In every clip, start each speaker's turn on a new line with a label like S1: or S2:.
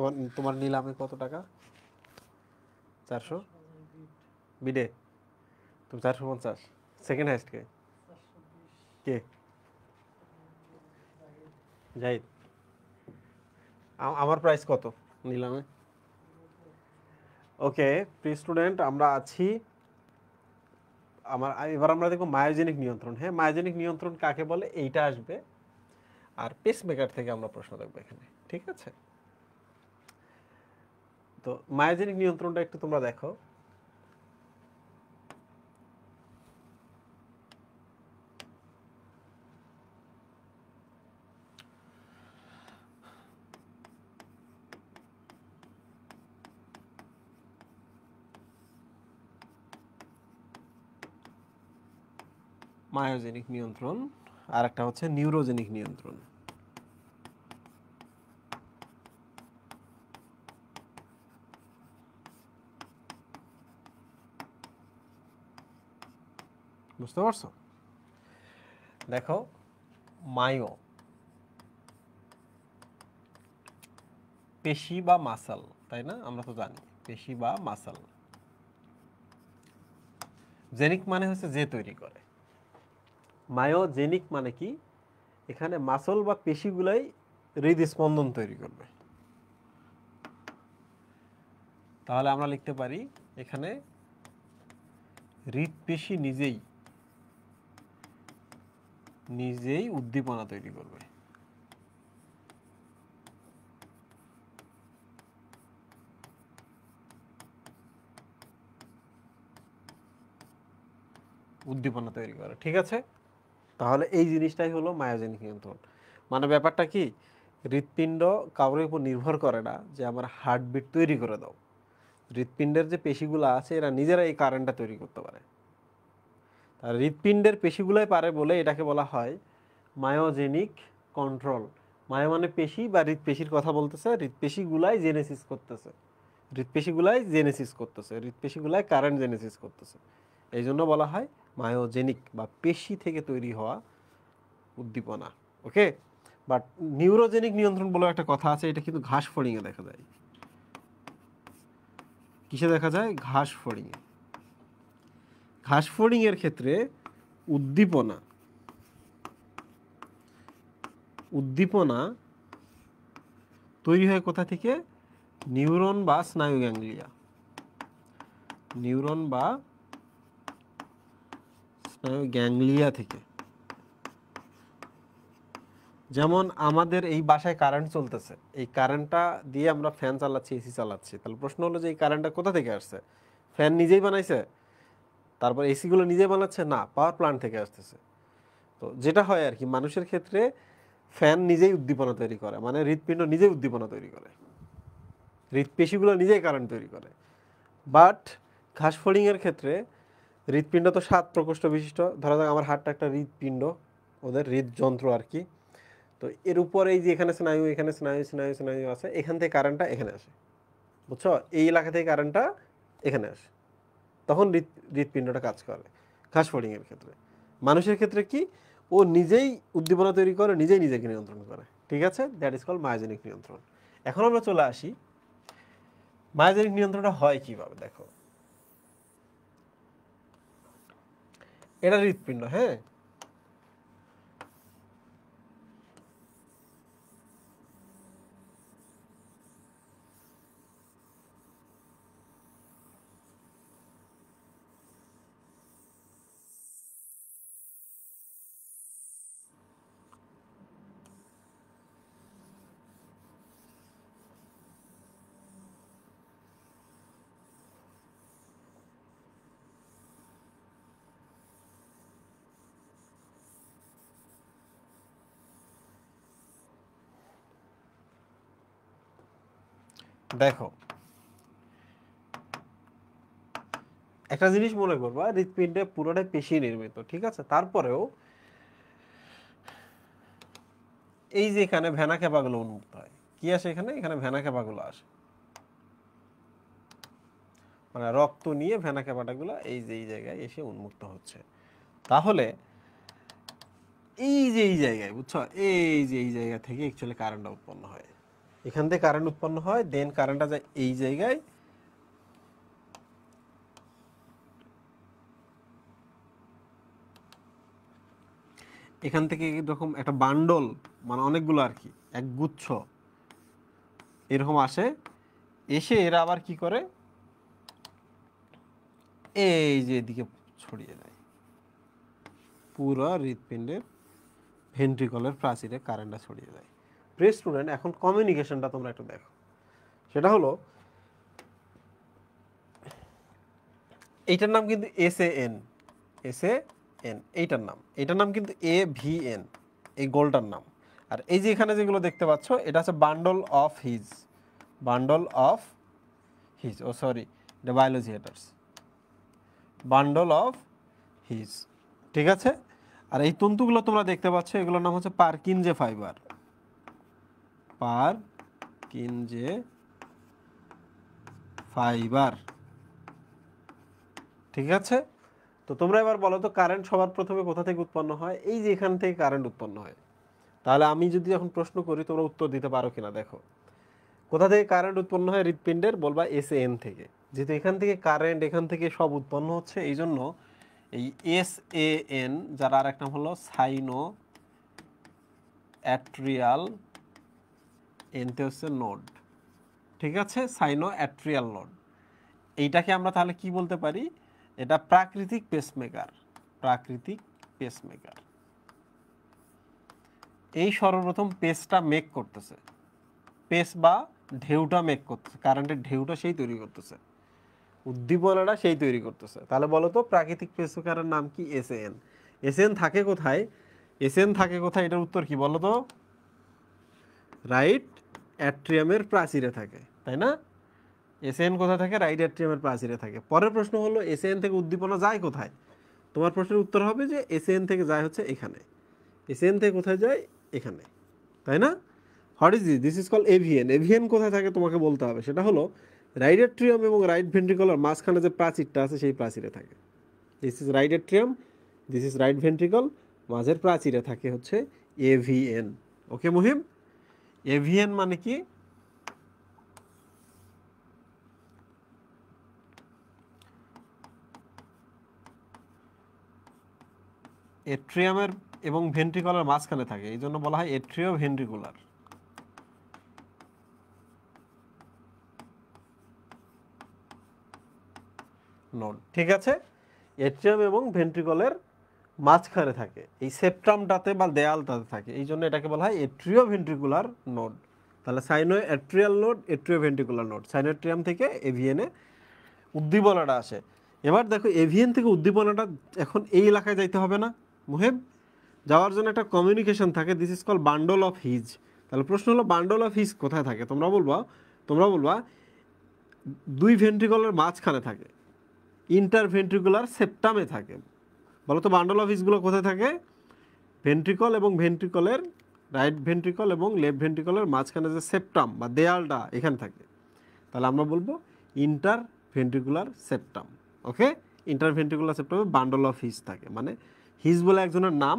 S1: তোমার তোমার নিলামে কত টাকা? 400 বিডে, তুমি 450। সেকেন্ড হাইস্ট কে? কে? জাহিদ। আমার প্রাইস কত নিলামে? ওকে প্রি স্টুডেন্ট, আমরা আছি এবার আমরা দেখব মায়োজেনিক নিয়ন্ত্রণ। হ্যাঁ, মায়োজেনিক নিয়ন্ত্রণ কাকে বলে এইটা আসবে, আর পেসমেকার থেকে আমরা প্রশ্ন দেখবো এখানে, ঠিক আছে? তো মায়োজেনিক নিয়ন্ত্রণটা একটু তোমরা দেখো। মায়োজেনিক নিয়ন্ত্রণ, আর একটা হচ্ছে নিউরোজেনিক নিয়ন্ত্রণ। বুঝতে পারছো? দেখো মায়ো পেশি বা মাসল, তাই না? আমরা তো জানি পেশি বা মাসল। জেনিক মানে হচ্ছে যে তৈরি করে। মায়োজেনিক মানে কি? এখানে মাসল বা পেশিগুলাই হৃদস্পন্দন তৈরি করবে। তাহলে আমরা লিখতে পারি এখানে হৃদপেশি নিজেই উদ্দীপনা তৈরি করবে। উদ্দীপনা তৈরি করে, ঠিক আছে? তাহলে এই জিনিসটাই হলো মায়োজেনিক নিয়ন্ত্রণ। মানে ব্যাপারটা কি, হৃৎপিণ্ড কারোর উপর নির্ভর করে না যে আমার হার্টবিট তৈরি করে দাও। হৃৎপিণ্ডের যে পেশিগুলো আছে এরা নিজেরা এই কারেন্টটা তৈরি করতে পারে। আর হৃৎপিণ্ডের পেশিগুলোই পারে বলে এটাকে বলা হয় মায়োজেনিক কন্ট্রোল। মায়ো মানে পেশি বা হৃৎপেশির কথা বলতেছে, হৃৎপেশিগুলাই জেনেসিস করতেছে, হৃৎপেশিগুলাই কারেন্ট জেনেসিস করতেছে। এই জন্য বলা হয় মায়োজেনিক বা পেশি থেকে তৈরি হওয়া উদ্দীপনা। ওকে, বাট নিউরোজেনিক নিয়ন্ত্রণ বলে একটা কথা আছে, এটা কিন্তু ঘাস ফড়িংয়ে দেখা যায়। কিসে দেখা যায়? ঘাস ফড়িংয়ে। ঘাস ফড়িংয়ের ক্ষেত্রে উদ্দীপনা তৈরি হয় কোথা থেকে? নিউরন বা স্নায়ু গ্যাংলিয়া। নিউরন বা স্নায়ু গ্যাংলিয়া থেকে। যেমন আমাদের এই বাসায় কারেন্ট চলতেছে, এই কারেন্টটা দিয়ে আমরা ফ্যান চালাচ্ছি, এসি চালাচ্ছি। তাহলে প্রশ্ন হলো যে এই কারেন্টটা কোথা থেকে আসছে? ফ্যান নিজেই বানাইছে? তারপর এসিগুলো নিজে বানাচ্ছে? না, পাওয়ার প্ল্যান্ট থেকে আসতেছে। তো যেটা হয় আর কি, মানুষের ক্ষেত্রে ফ্যান নিজেই উদ্দীপনা তৈরি করে, মানে হৃৎপিণ্ড নিজেই উদ্দীপনা তৈরি করে, হৃৎপেশিগুলো নিজেই কারেন্ট তৈরি করে। বাট ঘাস ফড়িংয়ের ক্ষেত্রে হৃৎপিণ্ড তো 7 প্রকোষ্ঠ বিশিষ্ট। ধরা যাক আমার হার্টটা একটা হৃৎপিণ্ড, ওদের হৃদযন্ত্র আর কি। তো এর উপরে এই যে এখানে স্নায়ু, এখানে স্নায়ু স্নায়ু স্নায়ু আছে, এখান থেকে কারেন্টটা এখানে আসে, বুঝছো? এই এলাকা থেকে কারেন্টটা এখানে আসে, তখন হৃৎপিণ্ডটা কাজ করে। ঘাস ফড়িংয়ের ক্ষেত্রে। মানুষের ক্ষেত্রে কি, ও নিজেই উদ্দীপনা তৈরি করে, নিজেই নিজেকে নিয়ন্ত্রণ করে, ঠিক আছে? দ্যাট ইজ কল্ড মায়োজেনিক নিয়ন্ত্রণ। এখন আমরা চলে আসি মায়োজেনিক নিয়ন্ত্রণটা হয় কিভাবে। দেখো এটা হৃৎপিণ্ড, হ্যাঁ? দেখো একটা জিনিস মনে করবা, হৃৎপিণ্ডে পুরোটাই পেশি নির্মিত, ঠিক আছে? তারপরেও এই যে এখানে ভেনা ক্যাপাগুলো উন্মুক্ত হয়, কি আসে এখানে? এখানে ভেনা ক্যাপাগুলো আসে, মানে রক্ত নিয়ে ভেনা ক্যাপাটাগুলো এই যে এই জায়গায় এসে উন্মুক্ত হচ্ছে। তাহলে এই যে এই জায়গায়, বুঝছো, এই যে এই জায়গা থেকে অ্যাকচুয়ালি কারেন্টটা উৎপন্ন হয়। এখান থেকে কারেন্ট উৎপন্ন হয়, দেন কারেন্টটা যায় এই জায়গায়, এখান থেকে এরকম একটা বান্ডল, মানে অনেকগুলো আর কি, এক গুচ্ছ এরকম আসে, এসে এরা আবার কি করে, এই যে এদিকে ছড়িয়ে যায়, পুরো হৃৎপিণ্ডের ভেন্ট্রিকলের প্রাচীরে কারেন্টটা ছড়িয়ে যায়। প্রিয় স্টুডেন্ট, এখন কমিউনিকেশনটা তোমরা একটু দেখো। সেটা হলো, এইটার নাম কিন্তু এসএএন, এসএএন এইটার নাম কিন্তু এভিএন, এই গোলটার নাম। আর এই যে এখানে যেগুলো দেখতে পাচ্ছ, এটা হচ্ছে bundle of His, bundle of His, oh sorry, এটা biology haters, bundle of His, ঠিক আছে। আর এই তন্তুগুলো তোমরা দেখতে পাচ্ছ, এগুলোর নাম হচ্ছে পারকিনজে ফাইবার, পারকিনজে ফাইবার, ঠিক আছে। তো তোমরা এবার বলো তো, কারেন্ট সবার প্রথমে কোথা থেকে উৎপন্ন হয়? এই যে এখান থেকে কারেন্ট উৎপন্ন হয়। তাহলে আমি যদি এখন প্রশ্ন করি, তোমরা উত্তর দিতে পারো কিনা দেখো। কোথা থেকে কারেন্ট উৎপন্ন হয় হৃৎপিণ্ডের? বলবা এসএএন থেকে। যেহেতু এখান থেকে কারেন্ট, এখান থেকে সব উৎপন্ন হচ্ছে, এই জন্য এই এসএএন, যার আর এক নাম হলো সাইনো অ্যাট্রিয়াল, এনতে হচ্ছে নোড, ঠিক আছে, সাইনো অ্যাট্রিয়াল নোড। এইটাকে আমরা তাহলে কি বলতে পারি? এটা প্রাকৃতিক পেসমেকার, প্রাকৃতিক পেসমেকার। এই সর্বপ্রথম পেসটা মেক করতেছে, পেস বা ঢেউটা মেক করতেছে, কারেন্টের ঢেউটা সেই তৈরি করতেছে, উদ্দীপনাটা সেই তৈরি করতেছে। তাহলে বলো তো, প্রাকৃতিক পেসমেকারের নাম কি? এসএএন। এসএএন থাকে কোথায়? এসএএন থাকে কোথায়? এটার উত্তর কি বলো তো? রাইট অ্যাট্রিয়ামের প্রাচীরে থাকে, তাই না? এসএএন কোথায় থাকে? রাইট অ্যাট্রিয়ামের প্রাচীরে থাকে। পরের প্রশ্ন হলো, এসএএন থেকে উদ্দীপনা যায় কোথায়? তোমার প্রশ্নের উত্তর হবে যে এসএএন থেকে যায় হচ্ছে এখানে। এসএএন থেকে কোথায় যায়? এখানে, তাই না? What is this is call AVN. AVN কোথায় থাকে তোমাকে বলতে হবে। সেটা হলো রাইট অ্যাট্রিয়াম এবং রাইট ভেন্ট্রিকুলার মাঝখানে যে প্রাচীরটা আছে, সেই প্রাচীরে থাকে। This is right atrium, this is right ventricle, মাঝের প্রাচীরে থাকে হচ্ছে এভিএন। ওকে মুহিম, এভিএন মানে কি? এট্রিয়ামের এবং ভেন্ট্রিকুলার মাঝখানে থাকে, এই জন্য বলা হয় এট্রিও ভেন্ট্রিকুলার নোড, ঠিক আছে। এট্রিয়াম এবং ভেন্ট্রিকলের মাঝখানে থাকে, এই সেপ্টামটাতে বা দেয়ালটাতে থাকে, এই জন্য এটাকে বলা হয় এট্রিও ভেন্ট্রিকুলার নোড। তাহলে সাইনো অ্যাট্রিয়াল নোড, এট্রিও ভেন্ট্রিকুলার নোড, সাইনোট্রিয়াম থেকে এভিএনে উদ্দীপনাটা আসে। এবার দেখো, এভিএন থেকে উদ্দীপনাটা এখন এই এলাকায় যাইতে হবে না মুহেব? যাওয়ার জন্য একটা কমিউনিকেশন থাকে, this is call bundle of his. তাহলে প্রশ্ন হলো, বান্ডল অফ হিজ কোথায় থাকে? তোমরা বলবা দুই ভেন্ট্রিকলের মাঝখানে থাকে, ইন্টারভেন্ট্রিকুলার সেপ্টামে থাকে। বলো তো, বান্ডল অফ হিজগুলো কোথায় থাকে? ভেন্ট্রিকল এবং ভেন্ট্রিকলের, রাইট ভেন্ট্রিকল এবং লেফট ভেন্ট্রিকলের মাঝখানে যে সেপ্টাম বা দেয়ালটা, এখানে থাকে। তাহলে আমরা বলবো ইন্টারভেন্ট্রিকুলার সেপ্টাম। ওকে, ইন্টারভেন্ট্রিকুলার সেপ্টামে বান্ডল অফ হিজ থাকে। মানে হিজ বলে একজনের নাম,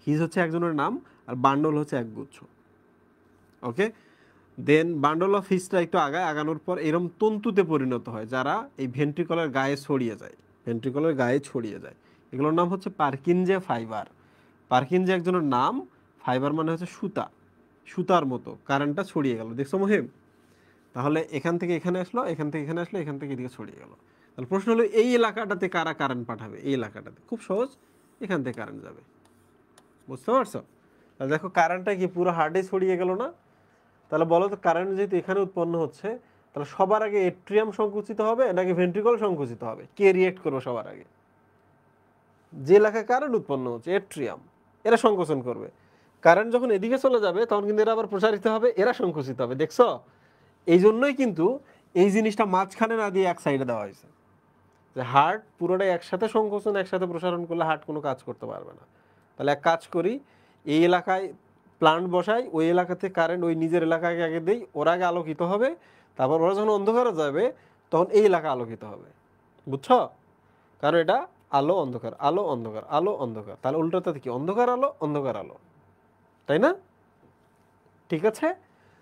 S1: হিজ হচ্ছে একজনের নাম, আর বান্ডল হচ্ছে একগুচ্ছ। ওকে, দেন বান্ডল অফ হিজটা একটু আগানোর পর এরম তন্তুতে পরিণত হয়, যারা এই ভেন্ট্রিকলের গায়ে ছড়িয়ে যায়, ভেন্ট্রিকলের গায়ে ছড়িয়ে যায়। এগুলোর নাম হচ্ছে পারকিনজে ফাইবার। পারকিনজে একজনের নাম, ফাইবার মানে হচ্ছে সুতা, সুতার মতো কারেন্টটা ছড়িয়ে গেল। দেখছো মহিম? তাহলে এখান থেকে এখানে আসলো, এখান থেকে এখানে আসলো, এখান থেকে এদিকে ছড়িয়ে গেল। তাহলে প্রশ্ন হলো, এই এলাকাটাতে কারা কারেন্ট পাঠাবে? এই এলাকাটাতে খুব সহজ, এখান থেকে কারেন্ট যাবে। বুঝতে পারছো? তাহলে দেখো, কারেন্টটা কি পুরো হার্ডে ছড়িয়ে গেল না? তাহলে বলো তো, কারেন্ট যেহেতু এখানে উৎপন্ন হচ্ছে, তাহলে সবার আগে এট্রিয়াম সংকুচিত হবে নাকি ভেন্ট্রিকল সংকুচিত হবে? কে রিয়েক্ট করবে সবার আগে? যে এলাকায় কারেন্ট উৎপন্ন হচ্ছে, এট্রিয়াম, এরা সংকোচন করবে। কারেন্ট যখন এদিকে চলে যাবে, তখন কিন্তু এরা আবার প্রসারিত হবে, এরা সংকুচিত হবে। দেখছো? এই জন্যই কিন্তু এই জিনিসটা মাঝখানে না দিয়ে এক সাইডে দেওয়া হয়েছে, যে হার্ট পুরোটাই একসাথে সংকোচন, একসাথে প্রসারণ করলে হার্ট কোনো কাজ করতে পারবে না। তাহলে এক কাজ করি, এই এলাকায় প্লান্ট বসাই, ওই এলাকাতে কারেন্ট ওই নিজের এলাকায় আগে দিই, ওরা আগে আলোকিত হবে, তারপর ওরা যখন অন্ধকারে যাবে, তখন এই এলাকা আলোকিত হবে। বুঝছো? কারণ এটা আলো অন্ধকার, আলো অন্ধকার, আলো অন্ধকার। তাহলে উল্টোটাতে কি? অন্ধকার আলো, অন্ধকার আলো, তাই না? ঠিক আছে।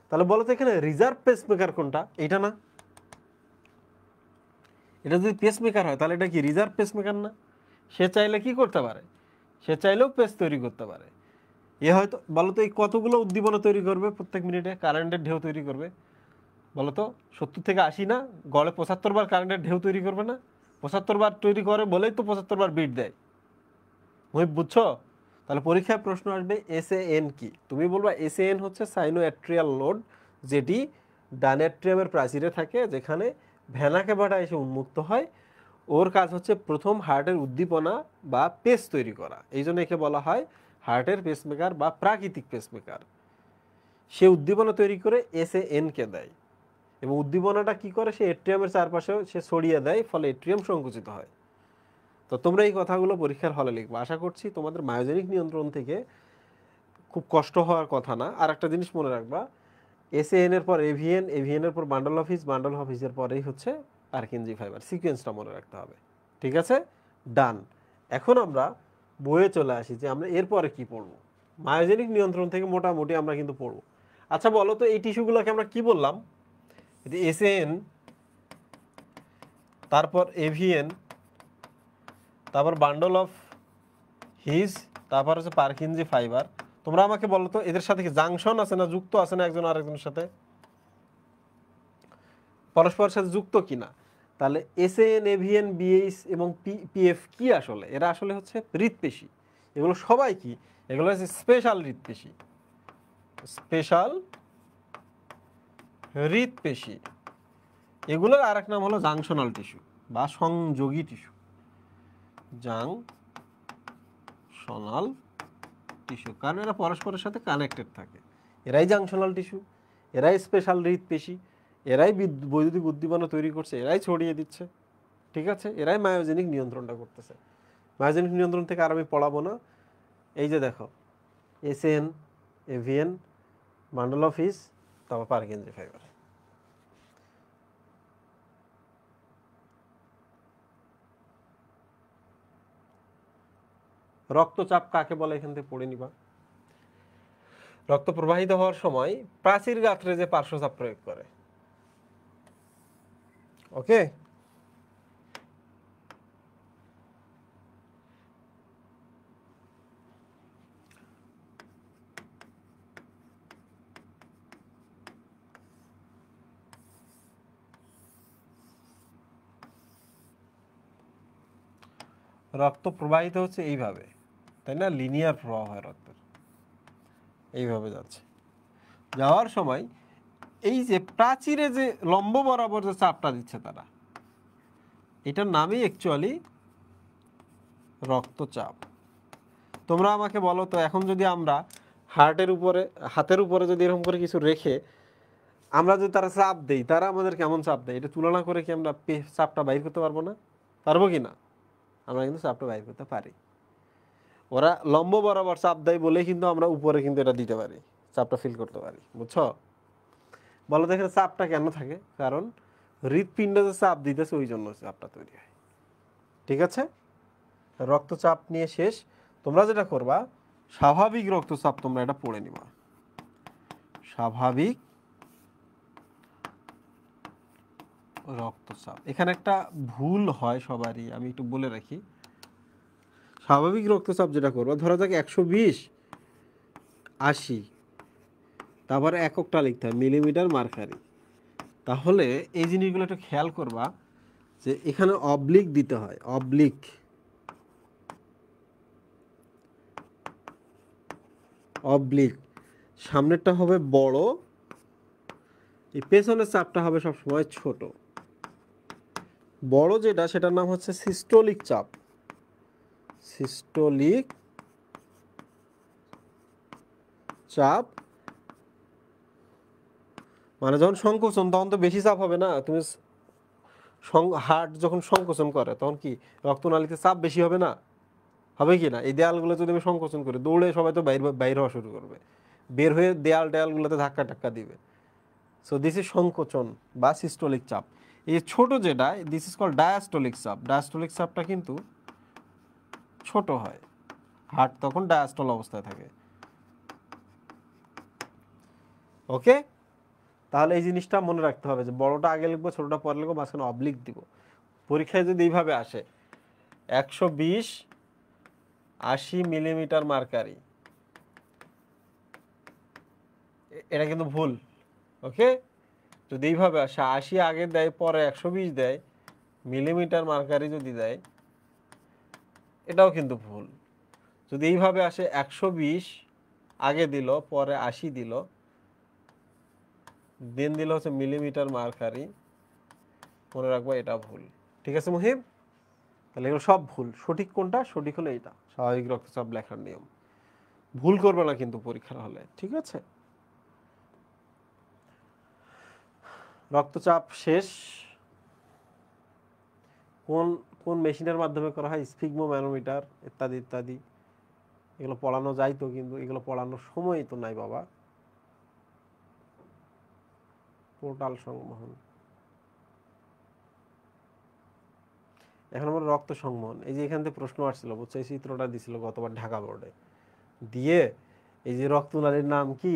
S1: তাহলে বলো তো এখানে রিজার্ভ পেসমেকার কোনটা? এটা না? এটা যদি পেসমেকার হয় তাহলে এটা কি রিজার্ভ পেসমেকার না? সে চাইলে কি করতে পারে? সে চাইলেও পেস তৈরি করতে পারে। এ হয়তো বলো তো এই কতগুলো উদ্দীপনা তৈরি করবে প্রত্যেক মিনিটে, কারেন্টের ঢেউ তৈরি করবে বলো তো? 70 থেকে 80 না, গড়ে 75 বার কারেন্টের ঢেউ তৈরি করবে না? 75 বার তৈরি করে বলেই তো 75 বার বিট দেয়। বুঝছো? তাহলে পরীক্ষায় প্রশ্ন আসবে এসএএন কি? তুমি বলবা এসএএন হচ্ছে সাইনোঅ্যাট্রিয়াল লোড, যেটি ডানেট্রিয়ামের প্রাচীরে থাকে, যেখানে ভেনা ক্যাভাটা এসে উন্মুক্ত হয়। ওর কাজ হচ্ছে প্রথম হার্টের উদ্দীপনা বা পেস তৈরি করা, এই জন্য একে বলা হয় হার্টের পেসমেকার বা প্রাকৃতিক পেসমেকার। সে উদ্দীপনা তৈরি করে এসএএন কে দেয়, এবং উদ্দীপনাটা কি করে? সে এট্রিয়ামের চারপাশেও সে ছড়িয়ে দেয়, ফলে এট্রিয়াম সংকুচিত হয়। তো তোমরা এই কথাগুলো পরীক্ষার হলে লিখবে। আশা করছি তোমাদের মায়োজেনিক নিয়ন্ত্রণ থেকে খুব কষ্ট হওয়ার কথা না। আর একটা জিনিস মনে রাখবা, এসএএন এর পর এভিএন, এভিএন এর পর bundle of His, bundle of হিসের পরেই হচ্ছে পারকিনজি ফাইবার। সিকোয়েন্সটা মনে রাখতে হবে। ঠিক আছে, ডান। এখন আমরা বইয়ে চলে আসি যে আমরা এরপরে কি পড়বো। মায়োজেনিক নিয়ন্ত্রণ থেকে মোটামুটি আমরা কিন্তু পড়বো। আচ্ছা বলো তো এই টিস্যুগুলোকে আমরা কি বললাম? এসএএন, তারপর এভিএন, তারপর বান্ডল অফ হিজ, তারপর হচ্ছে পারকিনজি ফাইবার। তোমরা আমাকে বলো তো এদের সাথে কি জাংশন আছে না যুক্ত আছে না একজন আরেকজনের সাথে? পরস্পরের সাথে যুক্ত কিনা? তাহলে এসএএন, এভিএন, বিএইচ এবং পিএফ কি আসলে? এরা আসলে হচ্ছে হৃৎপেশি। এগুলো সবাই কি? এগুলো হচ্ছে স্পেশাল হৃৎপেশি। স্পেশাল হৃৎপেশি। এগুলোর আরেক নাম হলো জাংশনাল টিস্যু বা সংযোগী টিস্যু। জাংশনাল টিস্যু, কারণ এরা পরস্পরের সাথে কানেক্টেড থাকে। এরাই জাংশনাল টিস্যু, এরাই স্পেশাল হৃৎপেশি, এরাই বৈদ্যুতিক উদ্দীপনা তৈরি করছে, এরাই ছড়িয়ে দিচ্ছে। ঠিক আছে, এরাই মায়োজেনিক নিয়ন্ত্রণটা করতেছে। মায়োজেনিক নিয়ন্ত্রণ থেকে আর আমি পড়াবো না। এই যে দেখো, SN, AVN, bundle of His, তারপর পারকিনজি ফাইবার। রক্তচাপ কাকে বলে এখান থেকে পড়ে নিবা। রক্ত প্রবাহিত হওয়ার সময় প্রাচীর গাত্রে যে পার্শ্বচাপ প্রয়োগ করে। ওকে, রক্ত প্রবাহিত হচ্ছে এইভাবে, তাই না? লিনিয়ার প্রবাহ হয় রক্তের, এইভাবে যাচ্ছে। যাওয়ার সময় এই যে প্রাচীরে যে লম্ব বরাবর যে চাপটা দিচ্ছে তারা, এটার নামই অ্যাকচুয়ালি রক্তচাপ। তোমরা আমাকে বলো তো, এখন যদি আমরা হাতের উপরে যদি এরকম করে কিছু রেখে আমরা যদি তারা চাপ দেই, তারা আমাদের কেমন চাপ দেয়, এটা তুলনা করে কি আমরা চাপটা বাইর করতে পারবো না? পারবো কি না? আমরা কিন্তু চাপটা বাইর করতে পারি। ওরা লম্ব বরাবর চাপ দেয় বলেই কিন্তু আমরা উপরে কিন্তু এটা দিতে পারি, চাপটা ফিল করতে পারি। বুঝছো? বলো দেখে চাপটা কেন থাকে? কারণ হৃৎপিণ্ড যে চাপ দিতেছে ওই জন্য চাপটা তৈরি হয়। ঠিক আছে, রক্তচাপ নিয়ে শেষ। তোমরা যেটা করবা, স্বাভাবিক রক্তচাপ তোমরা এটা পড়ে নিবা। স্বাভাবিক রক্তচাপ, এখানে একটা ভুল হয় সবারই, আমি একটু বলে রাখি। স্বাভাবিক রক্তচাপ যেটা করবা, ধরা যাক 120, 80, তারপরে এককটা লিখতে হয় মিলিমিটার মার্কারি। তাহলে এই জিনিসগুলো একটু খেয়াল করবা যে এখানে অবলিক দিতে হয়, অবলিক। অবলিক, সামনেরটা হবে বড়, এই পেছনের চাপটা হবে সবসময় ছোট। বড় যেটা সেটার নাম হচ্ছে সিস্টোলিক চাপ। সিস্টোলিক চাপ মানে যখন সংকোচন তখন তো বেশি চাপ হবে না। তুমি হার্ট যখন সংকোচন করে তখন কি রক্তনালীতে চাপ বেশি হবে না? হবে কি না? এই দেয়ালগুলো যদি আমি সংকোচন করি, দৌড়ে সবাই তো বাইর হওয়া শুরু করবে, বের হয়ে দেয়ালগুলোতে ধাক্কা টাক্কা দিবে। সো দিস ইজ সংকোচন বা সিস্টোলিক চাপ। এই ছোট যেটা, দিস ইজ কল্ড ডায়াস্টোলিক চাপ। ডায়াস্টোলিক চাপটা কিন্তু ছোট হয়, হার্ট তখন ডায়াস্টল অবস্থায় থাকে। ওকে, তাহলে এই জিনিসটা মনে রাখতে হবে যে বড়টা আগে লিখবো, ছোটটা পরে লিখবো, মাঝখানে অবলিক দিব। পরীক্ষায় যদি এইভাবে আসে 120 80 মিলিমিটার মার্কারি, এটা কিন্তু ভুল। ওকে, যদি এইভাবে আসে 80 আগে দেয় পরে 120 দেয়, মিলিমিটার মার্কারি যদি দেয়, এটাও কিন্তু ভুল। যদি এইভাবে আসে 120 আগে দিল পরে 80 দিল, দেন দিল হচ্ছে মিলিমিটার মার্কারি, মনে রাখবো এটা ভুল। ঠিক আছে মুহিব? তাহলে এগুলো সব ভুল। সঠিক কোনটা? সঠিক হলো এইটা, স্বাভাবিক রক্তচাপ লেখার নিয়ম। ভুল করবে না কিন্তু পরীক্ষার হলে, ঠিক আছে? রক্তচাপ শেষ। কোন কোন মেশিনের মাধ্যমে করা হয়? স্ফিগমো ম্যানোমিটার ইত্যাদি ইত্যাদি। এগুলো পড়ানো যায় তো, কিন্তু এগুলো পড়ানোর সময় তো নাই বাবা। পোর্টাল সংবহন, এখন আমরা রক্ত সংবহন, এই যে এখান থেকে প্রশ্ন আসছিল, বুঝছো, এই চিত্রটা দিছিল গতবার ঢাকা বোর্ডে, দিয়ে এই যে রক্তনালীর নাম কি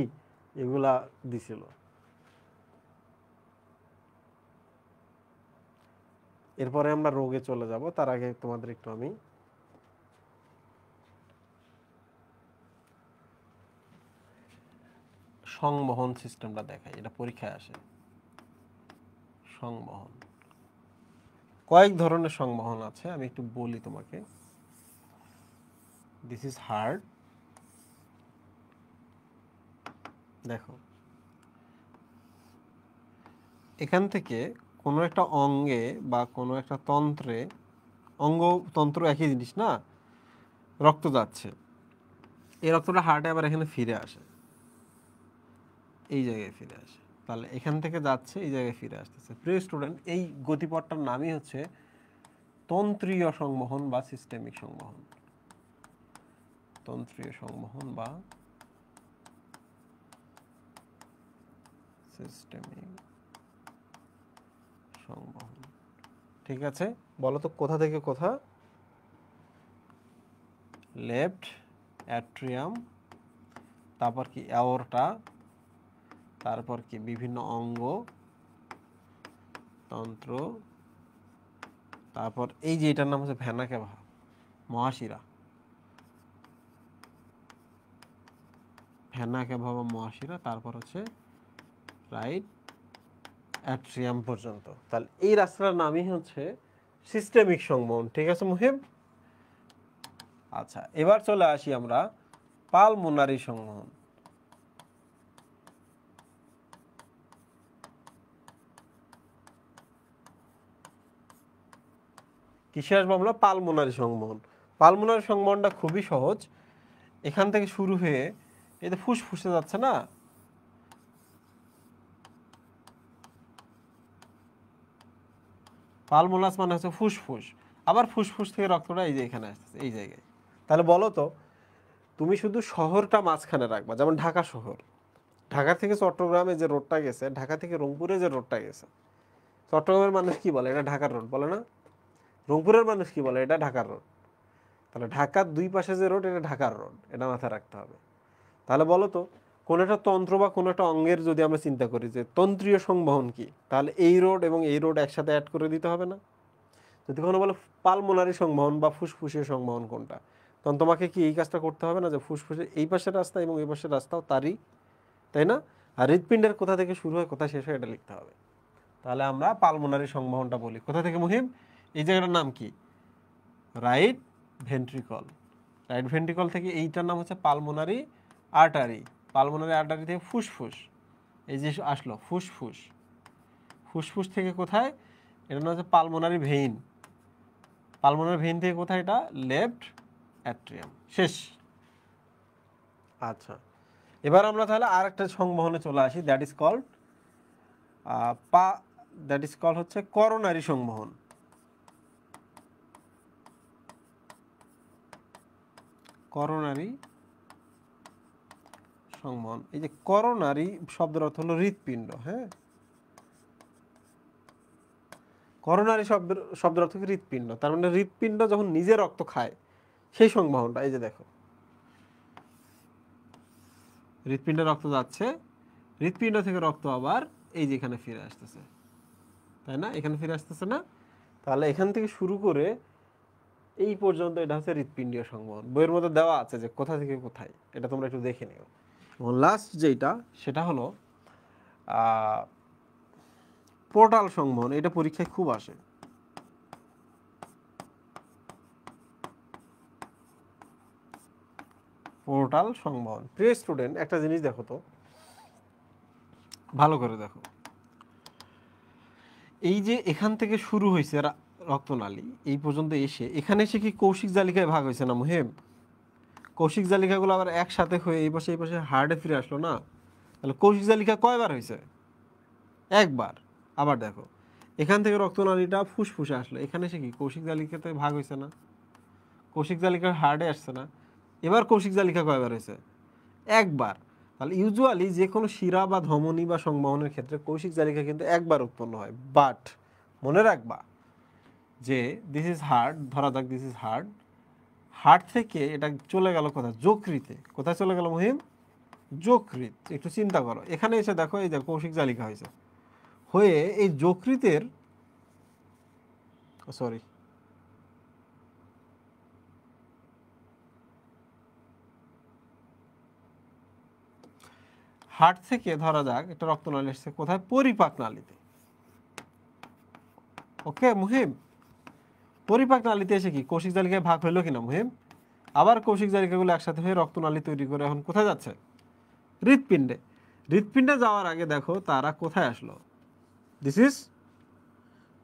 S1: এগুলা দিছিল। এরপরে আমরা রোগে চলে যাব, তার আগে তোমাদের একটু আমি সংবহন সিস্টেমটা দেখাই, এটা পরীক্ষায় আসে। সংবহন, কয়েক ধরনের সংবহন আছে, আমি একটু বলি তোমাকে। This is heart. দেখো, এখান থেকে কোনো একটা অঙ্গে বা কোনো একটা তন্ত্রে, অঙ্গ তন্ত্র একই জিনিস না, রক্ত যাচ্ছে, এই রক্তটা হার্টে আবার এখানে ফিরে আসে, এই জায়গায় ফিরে আসে। তাহলে এখান থেকে যাচ্ছে, এই জায়গায় ফিরে আসতেছে। প্রিয় স্টুডেন্ট, এই গতিপথটার নামই হচ্ছে তন্ত্রীয় সংবহন বা সিস্টেমিক সংবহন। তন্ত্রীয় সংবহন বা সিস্টেমিক সংবহন। ঠিক আছে, বলো তো কোথা থেকে কোথা? লেফট অ্যাট্রিয়াম, তারপর কি অ্যাওরটা, তারপর কি বিভিন্ন অঙ্গ তন্ত্র, তারপর এই যে এটার নাম হচ্ছে ভেনা ক্যাভা, মহাশিরা, ভেনা ক্যাভা বা মহাশিরা, তারপর হচ্ছে রাইট অ্যাট্রিয়াম পর্যন্ত। তাহলে এই রাস্তাটার নামই হচ্ছে সিস্টেমিক সংবহন। ঠিক আছে মুহিব? আচ্ছা, এবার চলে আসি আমরা পালমোনারি সংবহন। কিসে আসবো আমরা? পালমোনারি সংবহন। পালমোনারি সংবহনটা খুবই সহজ। এখান থেকে শুরু হয়ে এই যে ফুসফুসে যাচ্ছে না, পালমোনাস মানে হচ্ছে ফুসফুস, আবার ফুসফুস থেকে রক্তটা এই যে এখানে আসছে এই জায়গায়। তাহলে বলো তো, তুমি শুধু শহরটা মাঝখানে রাখবা, যেমন ঢাকা শহর, ঢাকা থেকে চট্টগ্রামে যে রোডটা গেছে, ঢাকা থেকে রংপুরে যে রোডটা গেছে, চট্টগ্রামের মানুষ কি বলে? এটা ঢাকার রোড বলে না? রংপুরের মানুষ কি বলে? এটা ঢাকার রোড। তাহলে ঢাকার দুই পাশে যে রোড, এটা ঢাকার রোড, এটা মাথায় রাখতে হবে। তাহলে বলো তো, কোন একটা তন্ত্র বা কোন একটা অঙ্গের যদি আমরা চিন্তা করি যে তন্ত্রীয় সংবহন কি, তাহলে এই রোড এবং এই রোড একসাথে অ্যাড করে দিতে হবে না? যদি কোনো বলো পালমোনারি সংবহন বা ফুসফুসীয় সংবহন কোনটা, তখন তোমাকে কি এই কাজটা করতে হবে না, যে ফুসফুসের এই পাশের রাস্তা এবং এই পাশের রাস্তাও তারই, তাই না? আর হৃৎপিণ্ডের কোথা থেকে শুরু হয় কোথা শেষ হয় এটা লিখতে হবে। তাহলে আমরা পালমোনারি সংবহনটা বলি কোথা থেকে মুহিম? এই জায়গাটার নাম কি? Right ventricle. রাইট ভেন্ট্রিকল থেকে এইটার নাম হচ্ছে পালমোনারি আর্টারি। পালমোনারি আর্টারি থেকে ফুসফুস, এই যে আসলো ফুসফুস, ফুসফুস থেকে কোথায়? এটার নাম হচ্ছে পালমোনারি ভেইন। পালমোনারি ভেইন থেকে কোথায়? এটা লেফট অ্যাট্রিয়াম। শেষ। আচ্ছা, এবার আমরা তাহলে আর একটা সংবহনে চলে আসি, দ্যাট ইজ কল্ড হচ্ছে করোনারি সংবহন। করোনারি সংবহন, এই যে করোনারি শব্দের অর্থ হলো হৃৎপিণ্ড। হ্যাঁ, করোনারি শব্দের অর্থ কি? হৃৎপিণ্ড। তার মানে হৃৎপিণ্ড যখন নিজে রক্ত খায় সেই সংবহনটা। এই যে দেখো, হৃৎপিণ্ডে রক্ত যাচ্ছে, হৃৎপিণ্ড থেকে রক্ত আবার এই যে এখানে ফিরে আসতেছে, তাই না? এখানে ফিরে আসতেছে না? তাহলে এখান থেকে শুরু করে এই পর্যন্ত এটা হচ্ছে হৃৎপিণ্ডীয় সংবহন। বইয়ের মধ্যে দেওয়া আছে যে কোথা থেকে কোথায়, এটা তোমরা একটু দেখে নিও। এবং লাস্ট যেটা সেটা হলো পোর্টাল সংবহন। এটা পরীক্ষায় খুব আসে। পোর্টাল সংবহন। প্রিয় স্টুডেন্ট, একটা জিনিস দেখো তো, ভালো করে দেখো। এই যে এখান থেকে শুরু হয়েছে রক্তনালী, এই পর্যন্ত এসে এখানে এসে কি কৌশিক জালিকায় ভাগ হয়েছে না মুহিম? কৌশিক জালিকাগুলো আবার একসাথে হয়ে এই পাশে হার্টে ফিরে আসলো না? তাহলে কৌশিক জালিকা কয়বার হয়েছে? একবার। আবার দেখো, এখান থেকে রক্তনালীটা ফুসফুসে আসলো, এখানে এসে কি কৌশিক জালিকাতে ভাগ হয়েছে না? কৌশিক জালিকার হার্টে আসছে না? এবার কৌশিক জালিকা কয়বার হয়েছে? একবার। তাহলে ইউজুয়ালি যে কোনো শিরা বা ধমনী বা সংবহনের ক্ষেত্রে কৌশিক জালিকা কিন্তু একবার উৎপন্ন হয়। বাট মনে রাখবা যে দিস ইজ হার্ট, ধরা যাক দিস ইজ হার্ট, হার্ট থেকে এটা চলে গেল কোথায়? যকৃতে। কোথায় চলে গেল মহিম? যকৃত। একটু চিন্তা করো, এখানে এসে দেখো এই যে কৌশিক জালিকা হয়েছে, হয়ে এই যকৃতের, সরি, হার্ট থেকে ধরা যাক একটা রক্তনালী এসছে কোথায়? পরিপাক নালীতে। ওকে মুহিম, পরিপাক নালীতে এসে কি কৌশিক জালিকায় ভাগ হইলো কিনা মুহিম? আবার কৌশিক জালিকাগুলো একসাথে হয়ে রক্তনালী তৈরি করে এখন কোথায় যাচ্ছে? হৃৎপিণ্ডে। হৃৎপিণ্ডে যাওয়ার আগে দেখো তারা কোথায় আসলো? দিস ইজ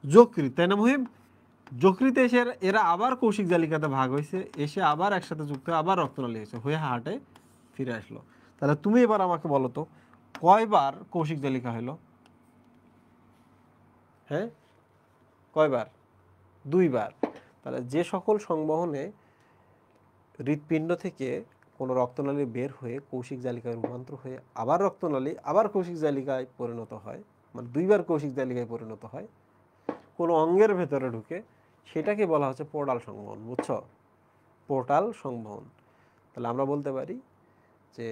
S1: যকৃত, তাই না মুহিম? যকৃতে এসে এরা আবার কৌশিক জালিকাতে ভাগ হয়েছে, এসে আবার একসাথে যুক্ত হয়ে আবার রক্তনালী হয়েছে, হয়ে হার্টে ফিরে আসলো। তাহলে তুমি এবার আমাকে বলো তো কয়বার কৌশিক জালিকা হলো? হ্যাঁ, কয়বার? দুইবার। তাহলে যে সকল সংবহনে হৃৎপিণ্ড থেকে কোনো রক্তনালী বের হয়ে কৌশিক জালিকায় রূপান্তর হয়ে আবার রক্তনালী আবার কৌশিক জালিকায় পরিণত হয়, মানে দুইবার কৌশিক জালিকায় পরিণত হয় কোনো অঙ্গের ভেতরে ঢুকে, সেটাকে বলা হচ্ছে পোর্টাল সংবহন। বুঝছো? পোর্টাল সংবহন। তাহলে আমরা বলতে পারি যে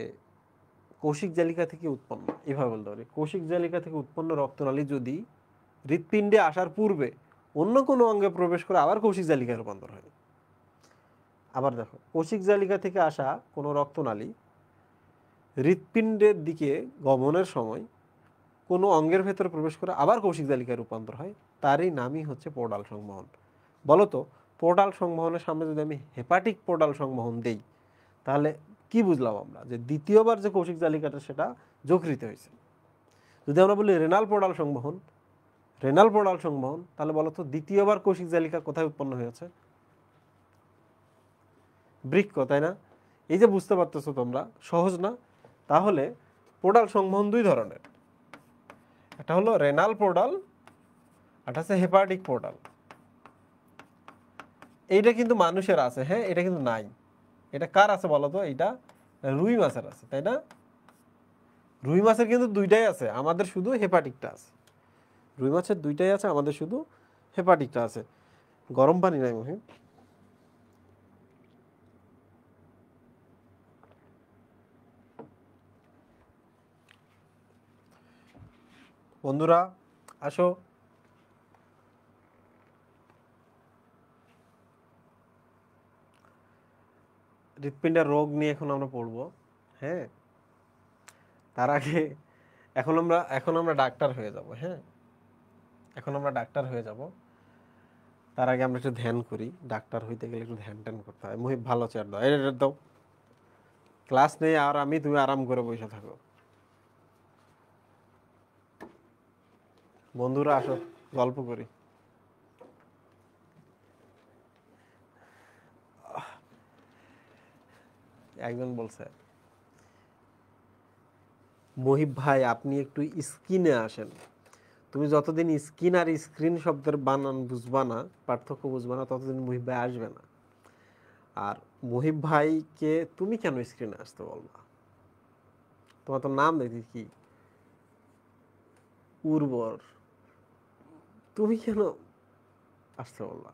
S1: কৌশিক জালিকা থেকে উৎপন্ন, এভাবে বলতে পারি, কৌশিক জালিকা থেকে উৎপন্ন রক্তনালী যদি হৃৎপিণ্ডে আসার পূর্বে অন্য কোনো অঙ্গে প্রবেশ করে আবার কৌশিক জালিকায় রূপান্তর হয়। আবার দেখো, কৌশিক জালিকা থেকে আসা কোনো রক্তনালী হৃৎপিণ্ডের দিকে গমনের সময় কোনো অঙ্গের ভেতরে প্রবেশ করে আবার কৌশিক জালিকায় রূপান্তর হয়, তারই নামই হচ্ছে পোর্টাল সংবহন। বলতো পোর্টাল সংবহনের সামনে যদি আমি হেপাটিক পোর্টাল সংবহন দেই, তাহলে কি বুঝলাম আমরা? যে দ্বিতীয়বার যে কৌশিক জালিকাটা সেটা যকৃতে হয়েছে। যদি আমরা বলি রেনাল পোর্টাল সংবহন, রেনাল পোর্টাল সংবহন, তাহলে বলতো দ্বিতীয়বার কৌশিক জালিকা কোথায় উৎপন্ন হয়েছে? বৃক্ক, তাই না? এই যে বুঝতে পারতেছো তোমরা, সহজ না? তাহলে পোর্টাল সংবহন দুই ধরনের, একটা হলো রেনাল পোর্টাল, একটা হচ্ছে হেপাটিক পোর্টাল। এইটা কিন্তু মানুষের আছে, হ্যাঁ, এটা কিন্তু নাই। এটা কার আছে বলতো? এইটা রুই মাছের আছে, তাই না? রুই মাছের কিন্তু দুইটাই আছে, আমাদের শুধু হেপাটিকটা আছে। রুই মাছের দুইটাই আছে, আমাদের শুধু হেপাটিকটা আছে। গরম পানি নাই মহিম? বন্ধুরা আসো, হৃৎপিণ্ডের রোগ নিয়ে এখন আমরা পড়বো। হ্যাঁ, তার আগে এখন আমরা ডাক্তার হয়ে যাব। হ্যাঁ, এখন আমরা ডাক্তার হয়ে যাব। তার আগে আমরা একটু ধ্যান করি। ডাক্তার হইতে গেলে একটু ধ্যান ট্যান করতে হয়। মুহিব ভালো চেয়ার দাও, এটা দাও। ক্লাস নেই আর তুমি আরাম করে বসে থাকো। বন্ধুরা আসো, গল্প করি। একজন বলছে, মহিব ভাই আপনি একটু স্ক্রিনে আসেন। তুমি যতদিন স্ক্রিন আর স্ক্রিন শব্দের বানান বুঝবা না, পার্থক্য বুঝবা না, ততদিন মহিব ভাই আসবে না। আর মহিব ভাইকে তুমি কেন স্ক্রিনে আসতে বলবা? তোমার তো নাম দেখি কি উর্বর, তুমি কেন আসতে বলবা?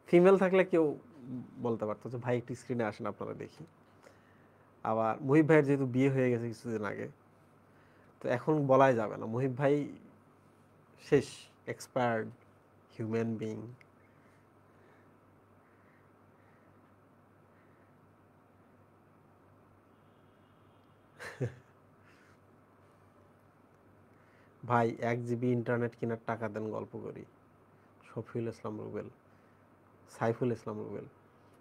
S1: ফিমেল থাকলে কেউ বলতে পারতো যে ভাই একটু স্ক্রিনে আসেন আপনারা দেখি। আবার মহিব ভাইয়ের যেহেতু বিয়ে হয়ে গেছে কিছুদিন আগে, তো এখন বলাই যাবে না, মুহিব ভাই শেষ, এক্সপায়ার্ড হিউম্যান বিং। ভাই 1 GB ইন্টারনেট কেনার টাকা দেন, গল্প করি। শফিউল ইসলাম রুবেল, সাইফুল ইসলাম রুবেল,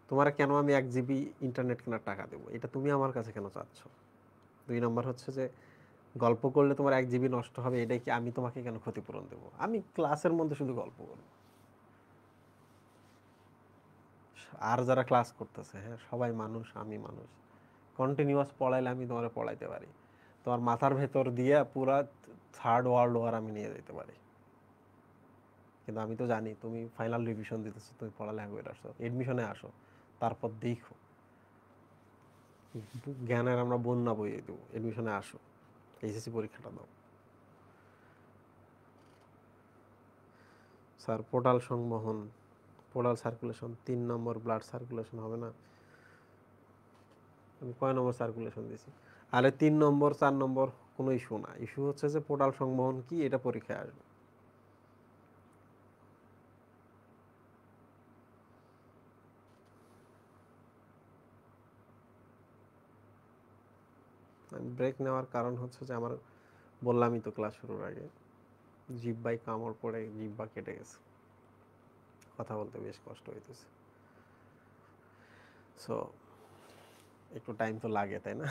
S1: তোমার কেন আমি 1 GB ইন্টারনেট কেনার টাকা দেবো, এটা তুমি আমার কাছে কেন চাচ্ছ? 2 নম্বর হচ্ছে যে গল্প করলে তোমার 1 GB নষ্ট হবে, এটাই কি আমি তোমাকে কেন ক্ষতিপূরণ দেবো? আমি ক্লাসের মধ্যে শুধু গল্প করি। আর যারা ক্লাস করতেছে, হ্যাঁ সবাই মানুষ, আমি মানুষ, কন্টিনিউয়াস পড়াইলে আমি তোমার পড়াইতে পারি, তোমার মাথার ভেতর দিয়ে পুরা 3rd ওয়ার্ল্ড ওয়ার আমি নিয়ে যেতে পারি। কিন্তু আমি তো জানি তুমি ফাইনাল রিভিশন দিতেছো, তুমি পড়ালেখা করে আসো, এডমিশনে আসো, তারপর দেখো জ্ঞানের আমরা বন্যা বইয়ে দেবো। এডমিশনে আসো, এইচএসসি পরীক্ষাটা দাও। স্যার পোর্টাল সংবহন, পোর্টাল সার্কুলেশন 3 নম্বর ব্লাড সার্কুলেশন হবে না? আমি কয় নম্বর সার্কুলেশন দিছি? আরে 3 নম্বর 4 নম্বর কোনো ইস্যু না, ইস্যু হচ্ছে যে পোর্টাল সংবহন কি, এটা পরীক্ষায় আসবে। ব্রেক নেওয়ার কারণ হচ্ছে যে আমার, বললামই তো ক্লাস শুরুর আগে, জিহ্বায় কামড় পড়ে জিহ্বা কেটে গেছে, কথা বলতে বেশ কষ্ট হইতেছে। সো একটু টাইম তো লাগে, তাই না?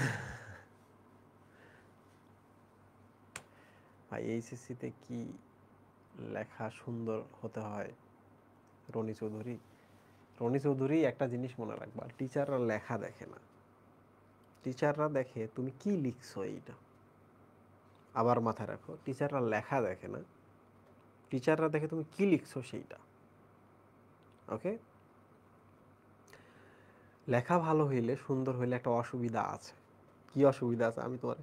S1: ভাই এইচএসসিতে কি লেখা সুন্দর হতে হয়? রনি চৌধুরী, রনি চৌধুরী একটা জিনিস মনে রাখবা, টিচাররা লেখা দেখে না, টিচাররা দেখে তুমি কি লিখছো এইটা। আবার মাথায় রাখো, টিচাররা লেখা দেখে না, টিচাররা দেখে তুমি কি লিখছো সেইটা। ওকে, লেখা ভালো হইলে, সুন্দর হইলে একটা অসুবিধা আছে। কি অসুবিধা আছে আমি তোমার